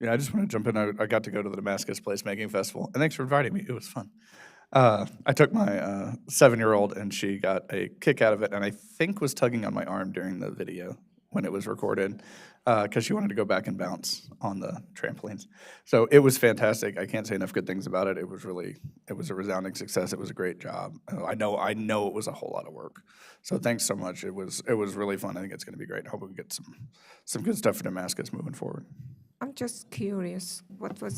Yeah, I just want to jump in. I got to go to the Damascus Placemaking Festival, and thanks for inviting me. It was fun. I took my 7-year-old, and she got a kick out of it, and I think was tugging on my arm during the video when it was recorded, because she wanted to go back and bounce on the trampolines. So it was fantastic. I can't say enough good things about it. It was a resounding success. It was a great job. I know it was a whole lot of work. So thanks so much. It was really fun. I think it's going to be great. I hope we can get some good stuff for Damascus moving forward. I'm just curious, what was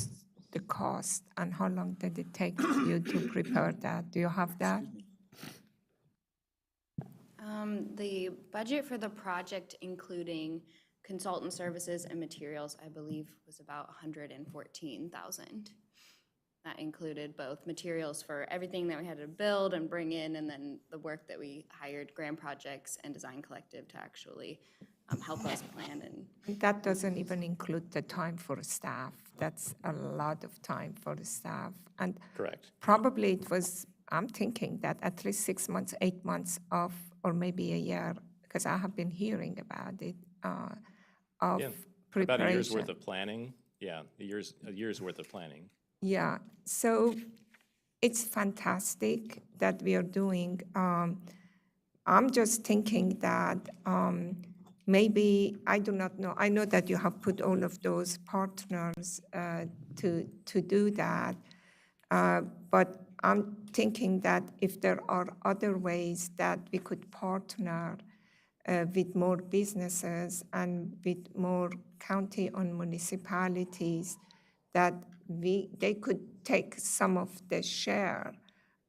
the cost and how long did it take you to prepare that? Do you have that? The budget for the project, including consultant services and materials, I believe was about $114,000. That included both materials for everything that we had to build and bring in, and then the work that we hired Grand Projects and Design Collective to actually help us plan. And That doesn't even include the time for staff. That's a lot of time for the staff. And Correct. probably it was, I'm thinking that at least 6 months, 8 months of, or maybe a year, because I have been hearing about it, of Yeah, preparation. about a year's worth of planning. Yeah, a year's worth of planning. Yeah, so it's fantastic that we are doing. I'm just thinking that maybe, I do not know, I know that you have put all of those partners to do that, but I'm thinking that if there are other ways that we could partner with more businesses and with more county and municipalities, that they could take some of the share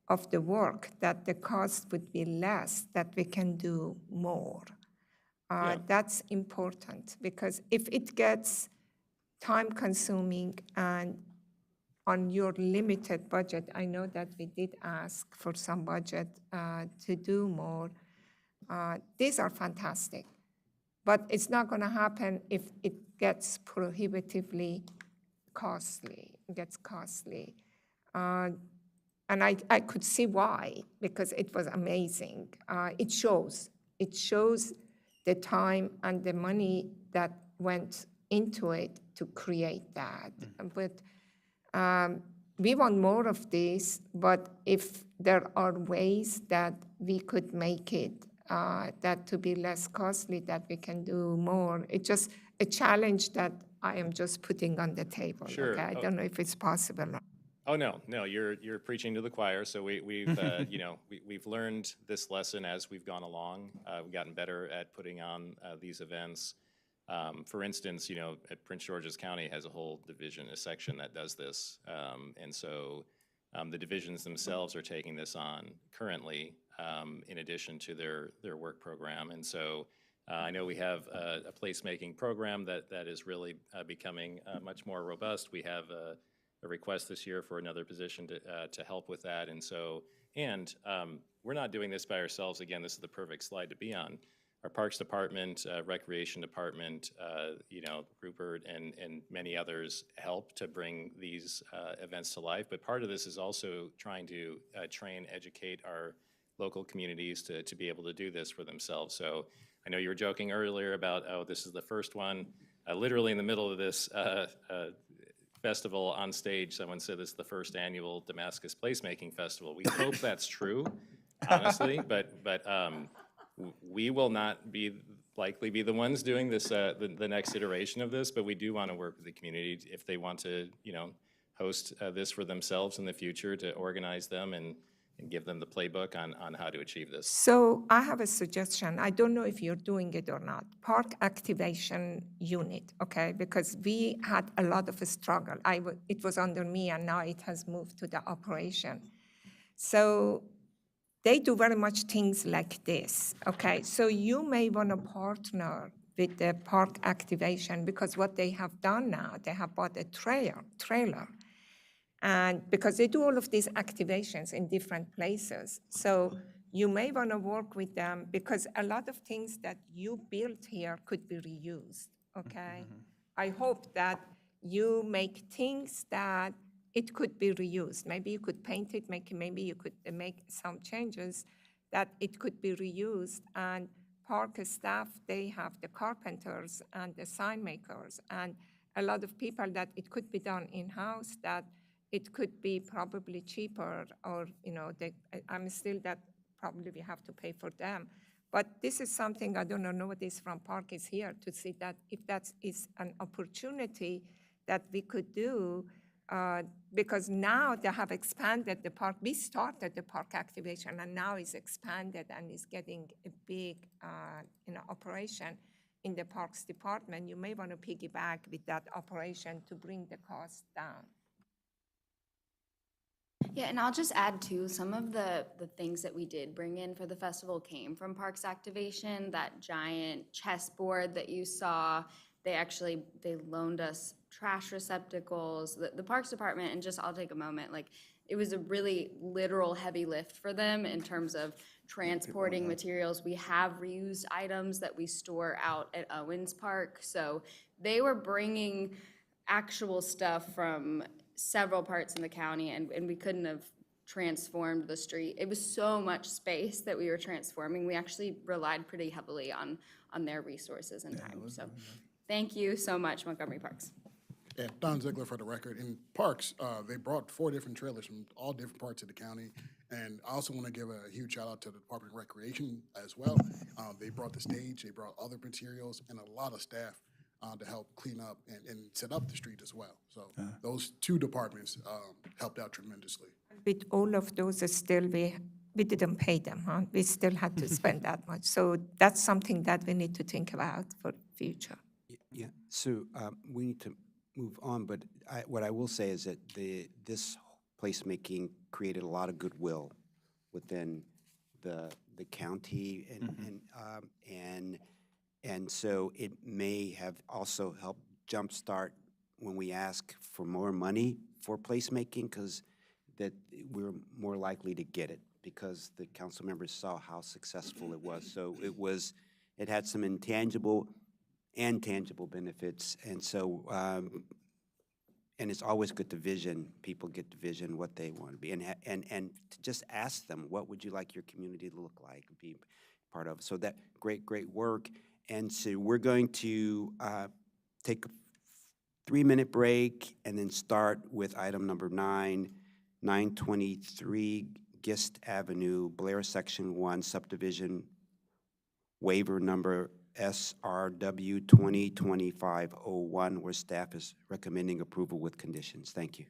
of the work, that the cost would be less, that we can do more. That's important, because if it gets time consuming and on your limited budget, I know that we did ask for some budget to do more. These are fantastic, but it's not going to happen if it gets prohibitively costly. It gets costly. And I could see why, because it was amazing. It shows the time and the money that went into it to create that. But we want more of this, but if there are ways that we could make it that to be less costly, that we can do more, it's just a challenge that I am just putting on the table. Sure. Okay? I don't know if it's possible. Oh, no, you're preaching to the choir. So we've we've learned this lesson as we've gone along. We've gotten better at putting on these events. For instance, at Prince George's County has a whole division, a section that does this. And so the divisions themselves are taking this on currently in addition to their work program. And so I know we have a placemaking program that is really becoming much more robust. We have a request this year for another position to help with that. And so, we're not doing this by ourselves. Again, this is the perfect slide to be on. Our Parks Department, Recreation Department, Rupert and many others help to bring these events to life. But part of this is also trying to train, educate our local communities to be able to do this for themselves. So I know you were joking earlier about, this is the first one. Literally in the middle of this festival on stage, someone said this is the first annual Damascus Placemaking Festival. We hope that's true, honestly, but we will not likely be the ones doing this, the next iteration of this, but we do want to work with the community if they want to, host this for themselves in the future, to organize them and give them the playbook on how to achieve this. So I have a suggestion. I don't know if you're doing it or not. Park Activation Unit, okay? Because we had a lot of a struggle. It was under me, and now it has moved to the operation. So they do very much things like this, okay? So you may want to partner with the Park Activation, because what they have done now, they have bought a trailer. And because they do all of these activations in different places. So you may want to work with them, because a lot of things that you built here could be reused, okay? I hope that you make things that it could be reused. Maybe you could paint it, maybe you could make some changes that it could be reused. And park staff, they have the carpenters and the sign makers and a lot of people that it could be done in-house, that it could be probably cheaper, or, I'm still that probably we have to pay for them. But this is something, I don't know, nobody from park is here to see that if that is an opportunity that we could do, because now they have expanded the park. We started the park activation and now it's expanded and is getting a big operation in the parks department. You may want to piggyback with that operation to bring the cost down. Yeah, and I'll just add too, some of the things that we did bring in for the festival came from Parks Activation. That giant chessboard that you saw, they loaned us trash receptacles. The Parks Department, and just, I'll take a moment, like, it was a really literal heavy lift for them in terms of transporting materials. We have reused items that we store out at Owens Park. So they were bringing actual stuff from several parts in the county, and we couldn't have transformed the street. It was so much space that we were transforming. We actually relied pretty heavily on their resources and time. So thank you so much, Montgomery Parks. Yeah, Don Ziegler for the record. In Parks, they brought 4 different trailers from all different parts of the county. And I also want to give a huge shout out to the Department of Recreation as well. They brought the stage, they brought other materials, and a lot of staff to help clean up and set up the street as well. So those 2 departments helped out tremendously. With all of those, still we didn't pay them, huh? We still had to spend that much. So that's something that we need to think about for future. Yeah, so we need to move on, but what I will say is that this placemaking created a lot of goodwill within the county, and so it may have also helped jumpstart when we ask for more money for placemaking, because that we're more likely to get it because the council members saw how successful it was. So it had some intangible and tangible benefits, and so and it's always good to vision. People get to vision what they want to be, and to just ask them, what would you like your community to look like, be part of. So that great work. And so we're going to take a 3-minute break and then start with item number 9, 923 Gist Avenue, Blair Section 1 subdivision waiver number SRW 2025-01, where staff is recommending approval with conditions. Thank you.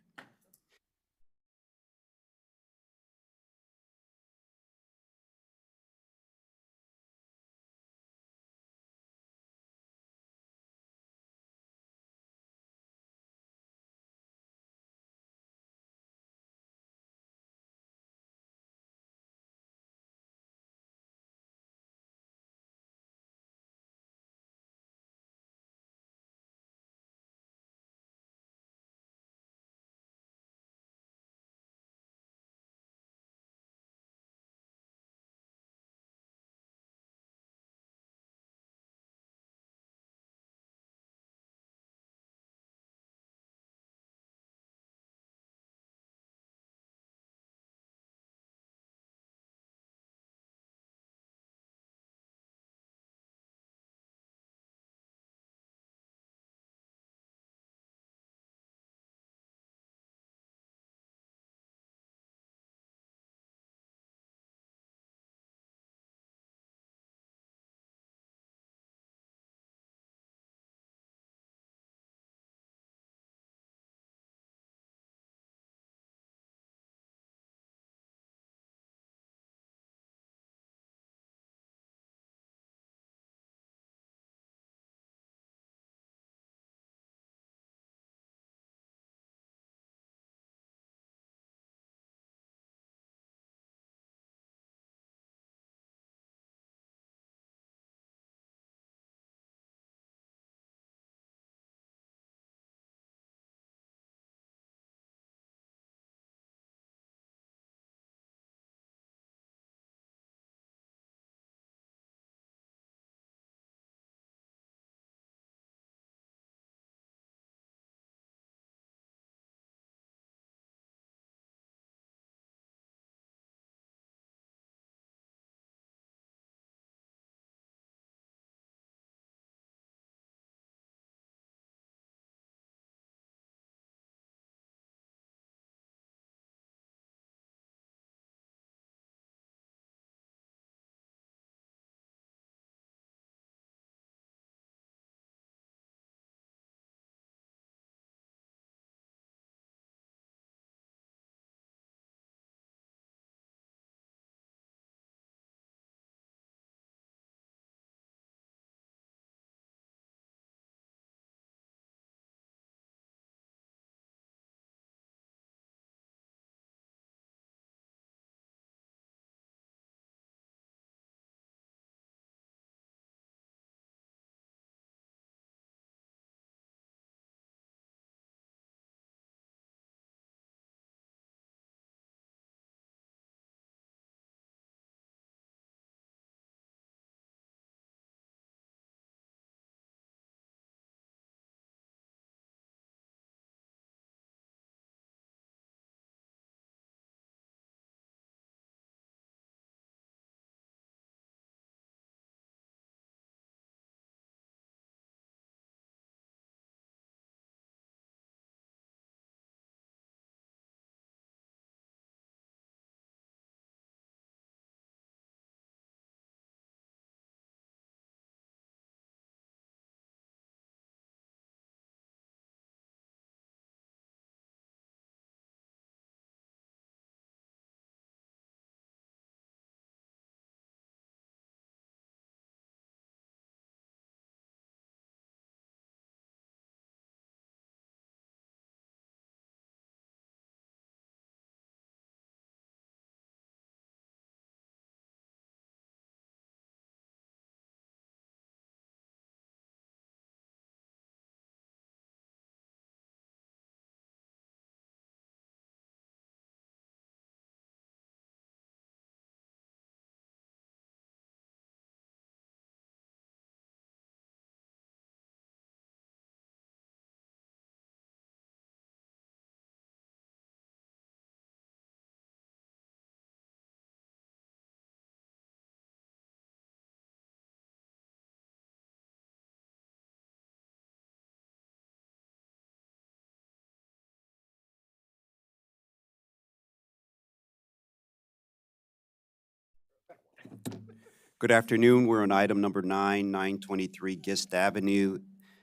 Good afternoon. We're on item number 923 Gist Avenue,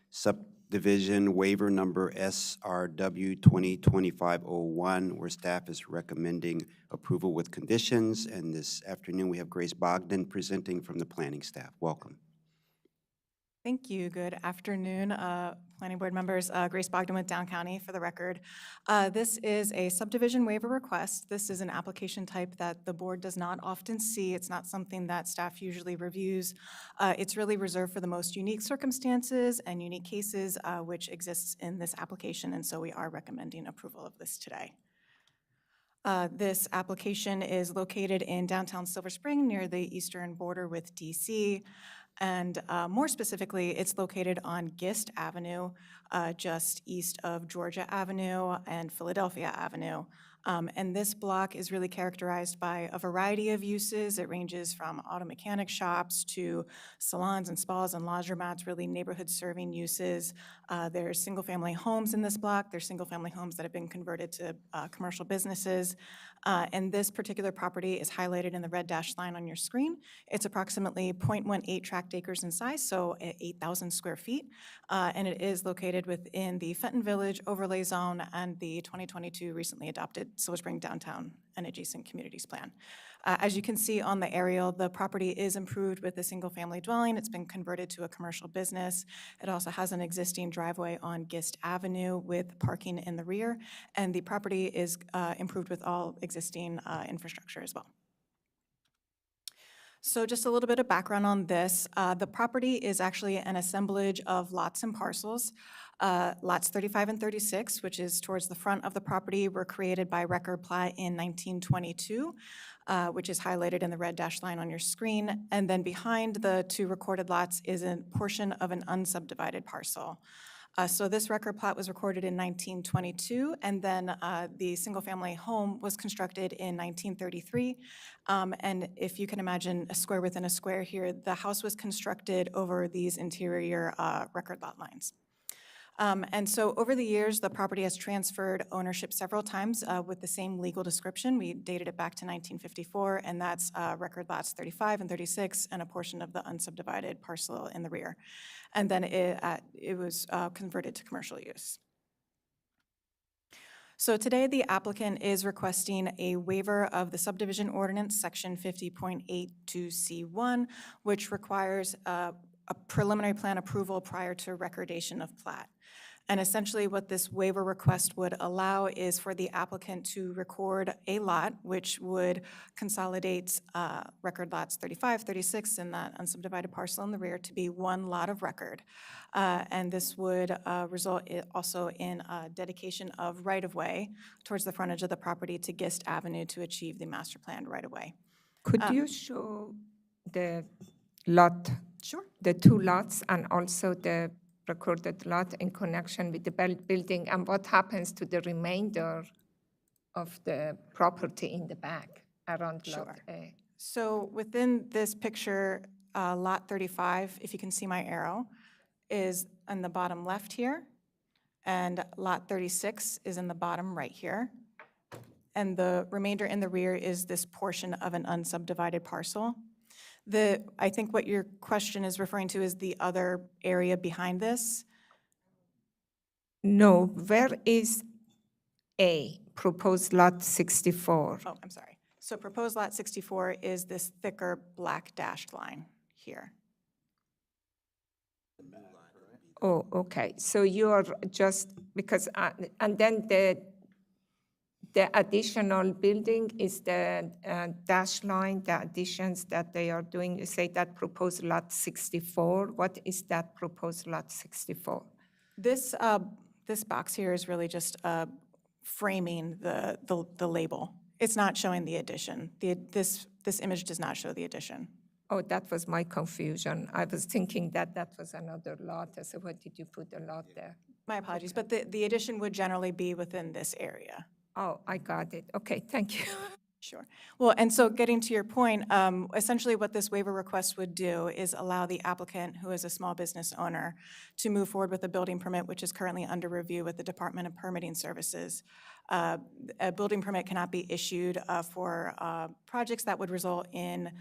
subdivision waiver number SRW 2025-01, where staff is recommending approval with conditions. And this afternoon, we have Grace Bogdan presenting from the planning staff. Welcome. Thank you. Good afternoon, Planning Board members. Grace Bogdan with Down County for the record. This is a subdivision waiver request. This is an application type that the board does not often see. It's not something that staff usually reviews. It's really reserved for the most unique circumstances and unique cases which exists in this application, and so we are recommending approval of this today. This application is located in downtown Silver Spring near the eastern border with DC. And more specifically, it's located on Gist Avenue, just east of Georgia Avenue and Philadelphia Avenue. And this block is really characterized by a variety of uses. It ranges from auto mechanic shops to salons and spas and laundromats, really neighborhood-serving uses. There's single-family homes in this block. There's single-family homes that have been converted to commercial businesses. And this particular property is highlighted in the red dashed line on your screen. It's approximately 0.18 tract acres in size, so 8,000 square feet. And it is located within the Fenton Village Overlay Zone and the 2022 recently adopted Silver Spring Downtown and Adjacent Communities Plan. As you can see on the aerial, the property is improved with a single-family dwelling. It's been converted to a commercial business. It also has an existing driveway on Gist Avenue with parking in the rear, and the property is improved with all existing infrastructure as well. So just a little bit of background on this. The property is actually an assemblage of lots and parcels. Lots 35 and 36, which is towards the front of the property, were created by record plat in 1922, which is highlighted in the red dashed line on your screen. And then behind the two recorded lots is a portion of an unsubdivided parcel. So this record plat was recorded in 1922, and then the single-family home was constructed in 1933. And if you can imagine a square within a square here, the house was constructed over these interior record lot lines. And so over the years, the property has transferred ownership several times with the same legal description. We dated it back to 1954, and that's record lots 35 and 36 and a portion of the unsubdivided parcel in the rear. And then it was converted to commercial use. So today, the applicant is requesting a waiver of the subdivision ordinance, section 50.82C1, which requires a preliminary plan approval prior to recordation of plat. And essentially what this waiver request would allow is for the applicant to record a lot, which would consolidate record lots 35, 36, and that unsubdivided parcel in the rear to be one lot of record. And this would result also in dedication of right-of-way towards the frontage of the property to Gist Avenue to achieve the master plan right-of-way. Could you show the lot? Sure. The two lots and also the recorded lot in connection with the building, and what happens to the remainder of the property in the back around lot A? So within this picture, lot 35, if you can see my arrow, is on the bottom left here, and lot 36 is in the bottom right here. And the remainder in the rear is this portion of an unsubdivided parcel. I think what your question is referring to is the other area behind this. No, where is A, proposed lot 64? Oh, I'm sorry. So proposed lot 64 is this thicker black dashed line here. Oh, okay. So you're just, because, and then the additional building is the dash line, the additions that they are doing. You say that proposed lot 64. What is that proposed lot 64? This box here is really just framing the label. It's not showing the addition. This image does not show the addition. Oh, that was my confusion. I was thinking that that was another lot. I said, what did you put the lot there? My apologies, but the addition would generally be within this area. Oh, I got it. Okay, thank you. Sure. Well, and so getting to your point, essentially what this waiver request would do is allow the applicant, who is a small business owner, to move forward with a building permit, which is currently under review with the Department of Permitting Services. a building permit cannot be issued for projects that would result in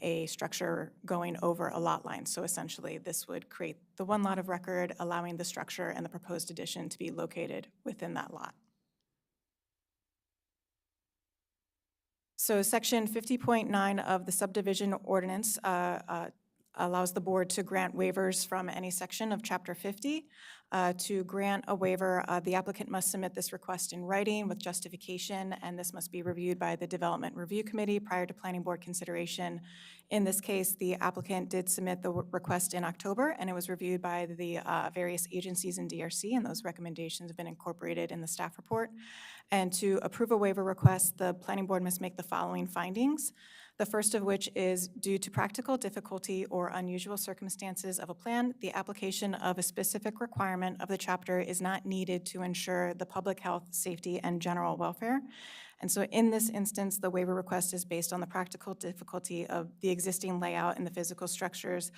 a structure going over a lot line. So essentially, this would create the one lot of record, allowing the structure and the proposed addition to be located within that lot. So section 50.9 of the subdivision ordinance allows the board to grant waivers from any section of Chapter 50. To grant a waiver, the applicant must submit this request in writing with justification, and this must be reviewed by the Development Review Committee prior to planning board consideration. In this case, the applicant did submit the request in October, and it was reviewed by the various agencies in DRC, and those recommendations have been incorporated in the staff report. And to approve a waiver request, the planning board must make the following findings. The first of which is, due to practical difficulty or unusual circumstances of a plan, the application of a specific requirement of the chapter is not needed to ensure the public health, safety, and general welfare. And so in this instance, the waiver request is based on the practical difficulty of the existing layout and the physical structures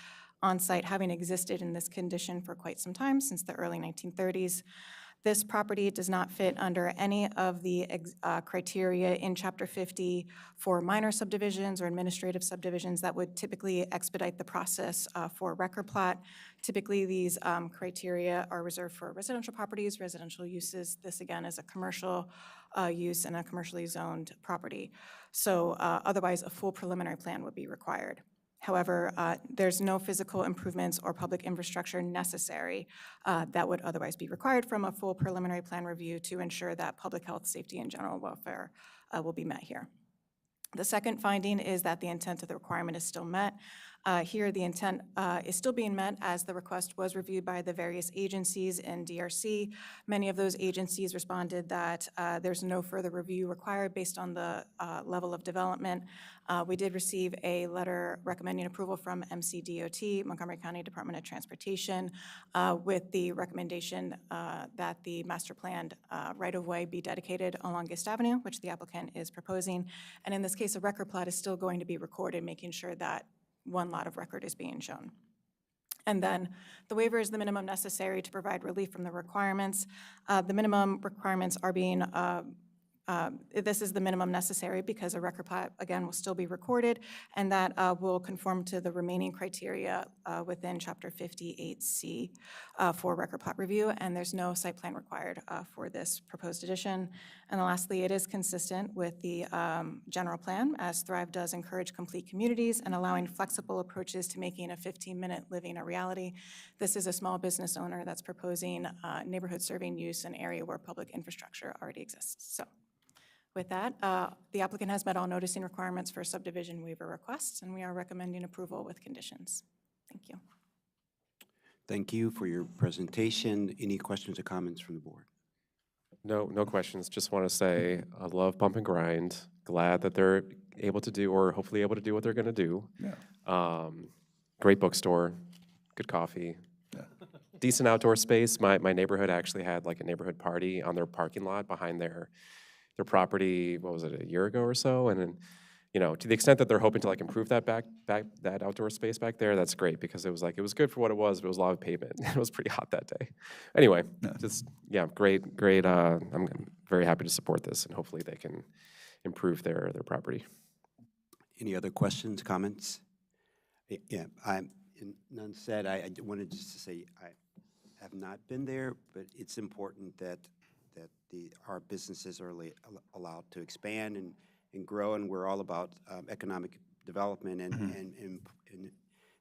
on site having existed in this condition for quite some time, since the early 1930s. This property does not fit under any of the criteria in Chapter 50 for minor subdivisions or administrative subdivisions that would typically expedite the process for record plat. Typically, these criteria are reserved for residential properties, residential uses. This, again, is a commercial use and a commercially zoned property. So otherwise, a full preliminary plan would be required. However, there's no physical improvements or public infrastructure necessary that would otherwise be required from a full preliminary plan review to ensure that public health, safety, and general welfare will be met here. The second finding is that the intent of the requirement is still met. Here, the intent is still being met as the request was reviewed by the various agencies in DRC. Many of those agencies responded that there's no further review required based on the level of development. We did receive a letter recommending approval from MCDOT, Montgomery County Department of Transportation, with the recommendation that the master planned right-of-way be dedicated along Gist Avenue, which the applicant is proposing. And in this case, a record plat is still going to be recorded, making sure that one lot of record is being shown. And then the waiver is the minimum necessary to provide relief from the requirements. The minimum requirements are being this is the minimum necessary because a record plat, again, will still be recorded, and that will conform to the remaining criteria within Chapter 58C for record plat review, and there's no site plan required for this proposed addition. And then lastly, it is consistent with the general plan, as Thrive does encourage complete communities and allowing flexible approaches to making a 15-minute living a reality. This is a small business owner that's proposing neighborhood serving use in an area where public infrastructure already exists. So, with that, the applicant has met all noticing requirements for subdivision waiver requests, and we are recommending approval with conditions. Thank you. Thank you for your presentation. Any questions or comments from the board? No questions. Just want to say I love bump and grind. Glad that they're able to do, or hopefully able to do what they're going to do. Yeah. Great bookstore, good coffee. Yeah. Decent outdoor space. My neighborhood actually had like a neighborhood party on their parking lot behind their property, what was it, a year ago or so? And then, you know, to the extent that they're hoping to like improve that that outdoor space back there, that's great, because it was good for what it was, but it was a lot of pavement. It was pretty hot that day. Anyway, great. I'm very happy to support this, and hopefully they can improve their property. Any other questions, comments? Yeah, none said. I wanted just to say I have not been there, but it's important that our businesses are allowed to expand and grow, and we're all about economic development and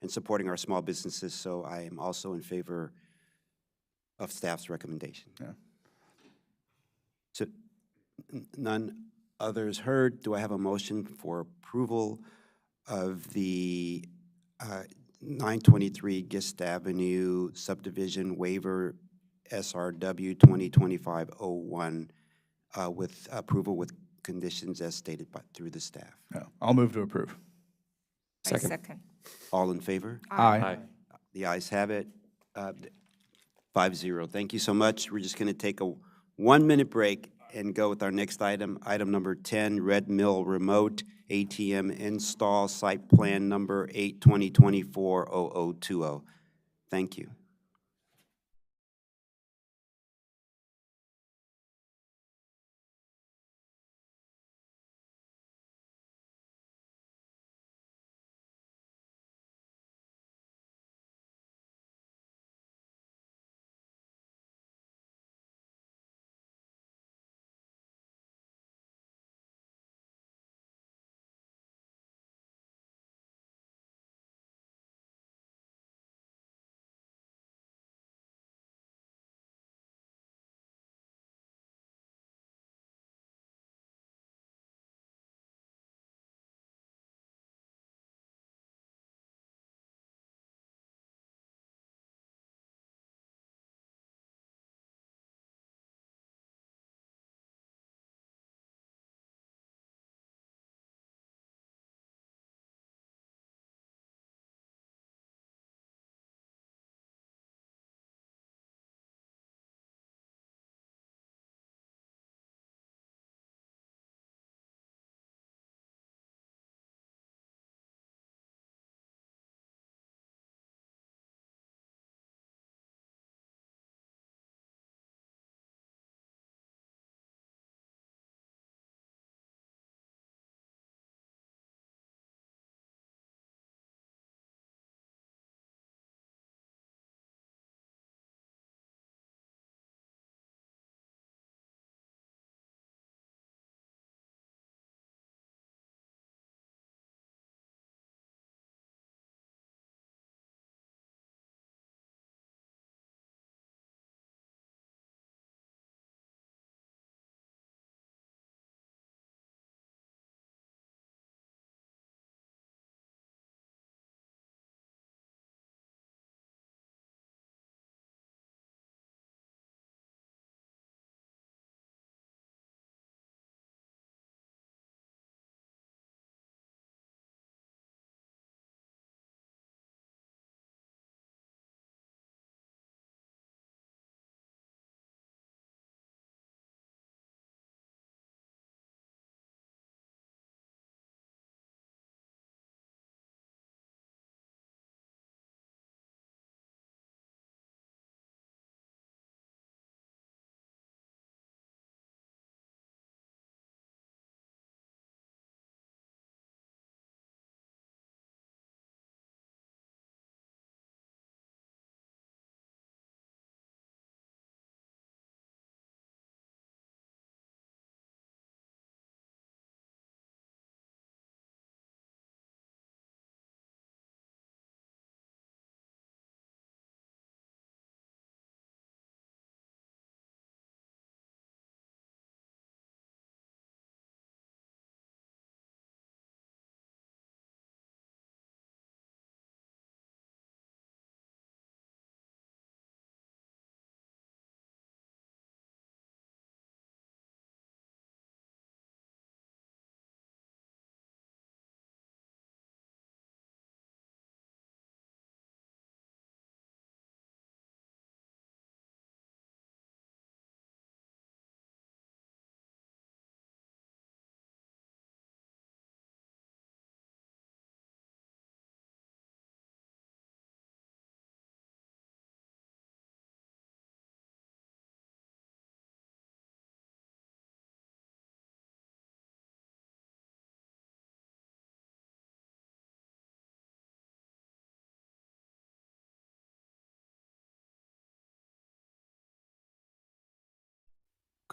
supporting our small businesses. So I am also in favor of staff's recommendation. Yeah. So none others heard. Do I have a motion for approval of the 923 Gist Avenue subdivision waiver SRW 2025-01 with approval with conditions as stated through the staff? Yeah. I'll move to approve. Second. All in favor? Aye. The ayes have it. 5-0. Thank you so much. We're just going to take a 1-minute break and go with our next item, item number 10, Red Mill Remote ATM Install Site Plan Number 8-2024-0020. Thank you.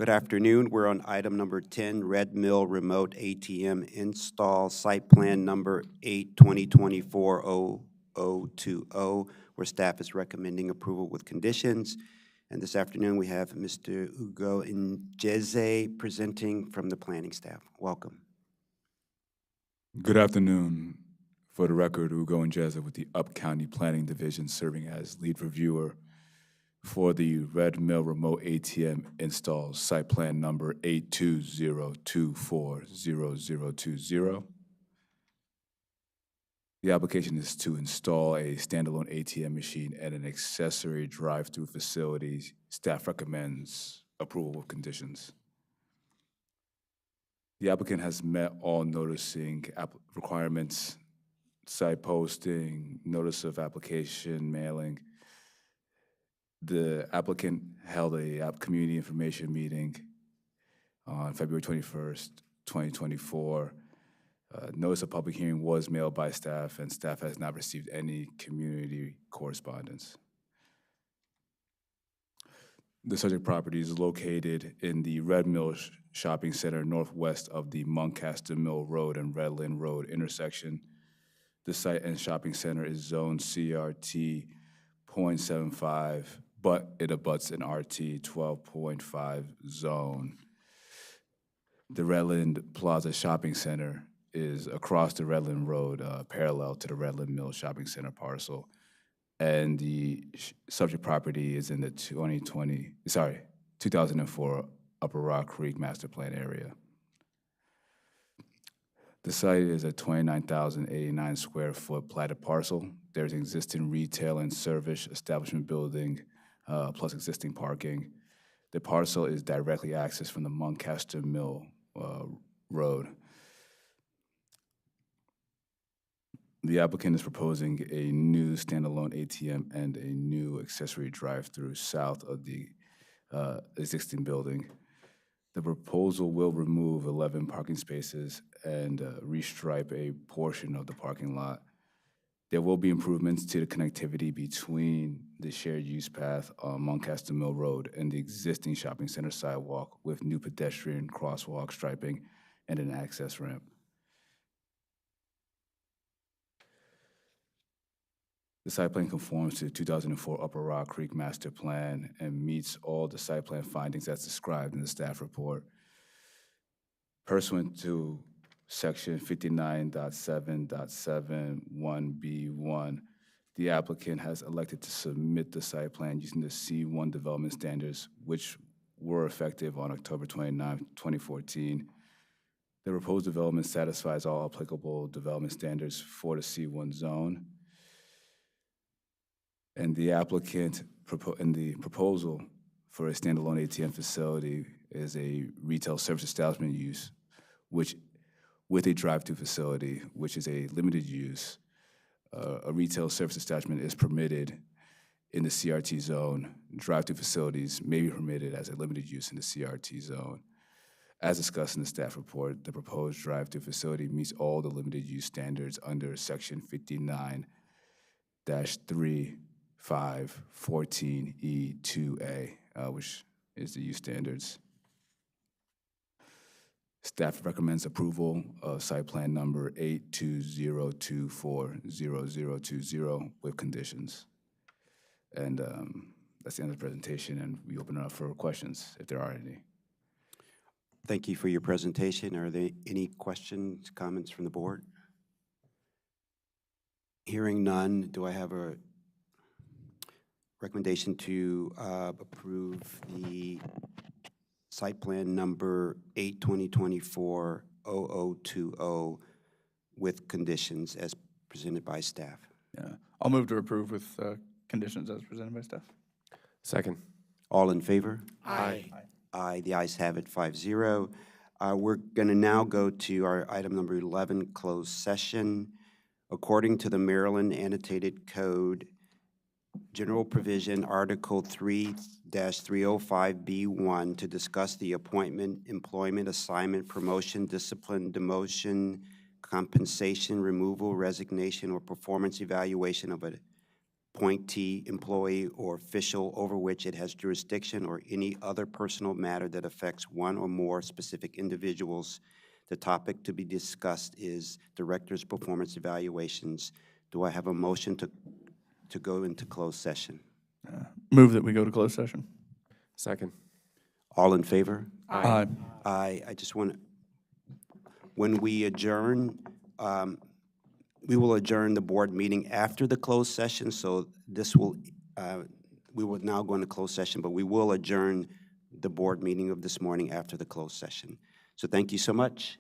Good afternoon. We're on item number 10, Red Mill Remote ATM Install, Site Plan Number 8-2024-0020, where staff is recommending approval with conditions. And this afternoon, we have Mr. Ugo Njeze presenting from the planning staff. Welcome. Good afternoon. For the record, Ugo Njeze with the Up County Planning Division, serving as lead reviewer for the Red Mill Remote ATM Install Site Plan Number 8-2024-0020. The application is to install a standalone ATM machine at an accessory drive-through facility. Staff recommends approval with conditions. The applicant has met all noticing requirements, site posting, notice of application, mailing. The applicant held a community information meeting on February 21st, 2024. Notice of public hearing was mailed by staff, and staff has not received any community correspondence. The subject property is located in the Red Mill Shopping Center northwest of the Moncaster Mill Road and Redland Road intersection. The site and shopping center is zone CRT 0.75, but it abuts an RT 12.5 zone. The Redland Plaza Shopping Center is across the Redland Road, parallel to the Redland Mill Shopping Center parcel. And the subject property is in the 2004 Upper Rock Creek Master Plan area. The site is a 29,089 square foot platted parcel. There's an existing retail and service establishment building, plus existing parking. The parcel is directly accessed from the Moncaster Mill Road. The applicant is proposing a new standalone ATM and a new accessory drive-through south of the existing building. The proposal will remove 11 parking spaces and restripe a portion of the parking lot. There will be improvements to the connectivity between the shared use path on Moncaster Mill Road and the existing shopping center sidewalk with new pedestrian crosswalk striping and an access ramp. The site plan conforms to the 2004 Upper Rock Creek Master Plan and meets all the site plan findings as described in the staff report. Pursuant to Section 59.7.71B1, the applicant has elected to submit the site plan using the C1 development standards, which were effective on October 29, 2014. The proposed development satisfies all applicable development standards for the C1 zone. And the applicant in the proposal for a standalone ATM facility is a retail service establishment use, which with a drive-through facility, which is a limited use. A retail service establishment is permitted in the CRT zone. Drive-through facilities may be permitted as a limited use in the CRT zone. As discussed in the staff report, the proposed drive-through facility meets all the limited use standards under Section 59-3.5.14E2A, which is the use standards. Staff recommends approval of site plan number 8-2024-0020 with conditions. And that's the end of the presentation, and we open it up for questions if there are any. Thank you for your presentation. Are there any questions, comments from the board? Hearing none, do I have a recommendation to approve the site plan number 8-2024-0020 with conditions as presented by staff? Yeah, I'll move to approve with conditions as presented by staff. Second. All in favor? Aye. Aye, the ayes have it, 5-0. We're going to now go to our item number 11, closed session. According to the Maryland Annotated Code, General Provision Article 3-305B1, to discuss the appointment, employment, assignment, promotion, discipline, demotion, compensation, removal, resignation, or performance evaluation of a appointee, employee, or official over which it has jurisdiction, or any other personal matter that affects one or more specific individuals. The topic to be discussed is director's performance evaluations. Do I have a motion to go into closed session? Move that we go to closed session. Second. All in favor? Aye. Aye. I just want to, when we adjourn, we will adjourn the board meeting after the closed session, so this will, we will now go into closed session, but we will adjourn the board meeting of this morning after the closed session. So thank you so much.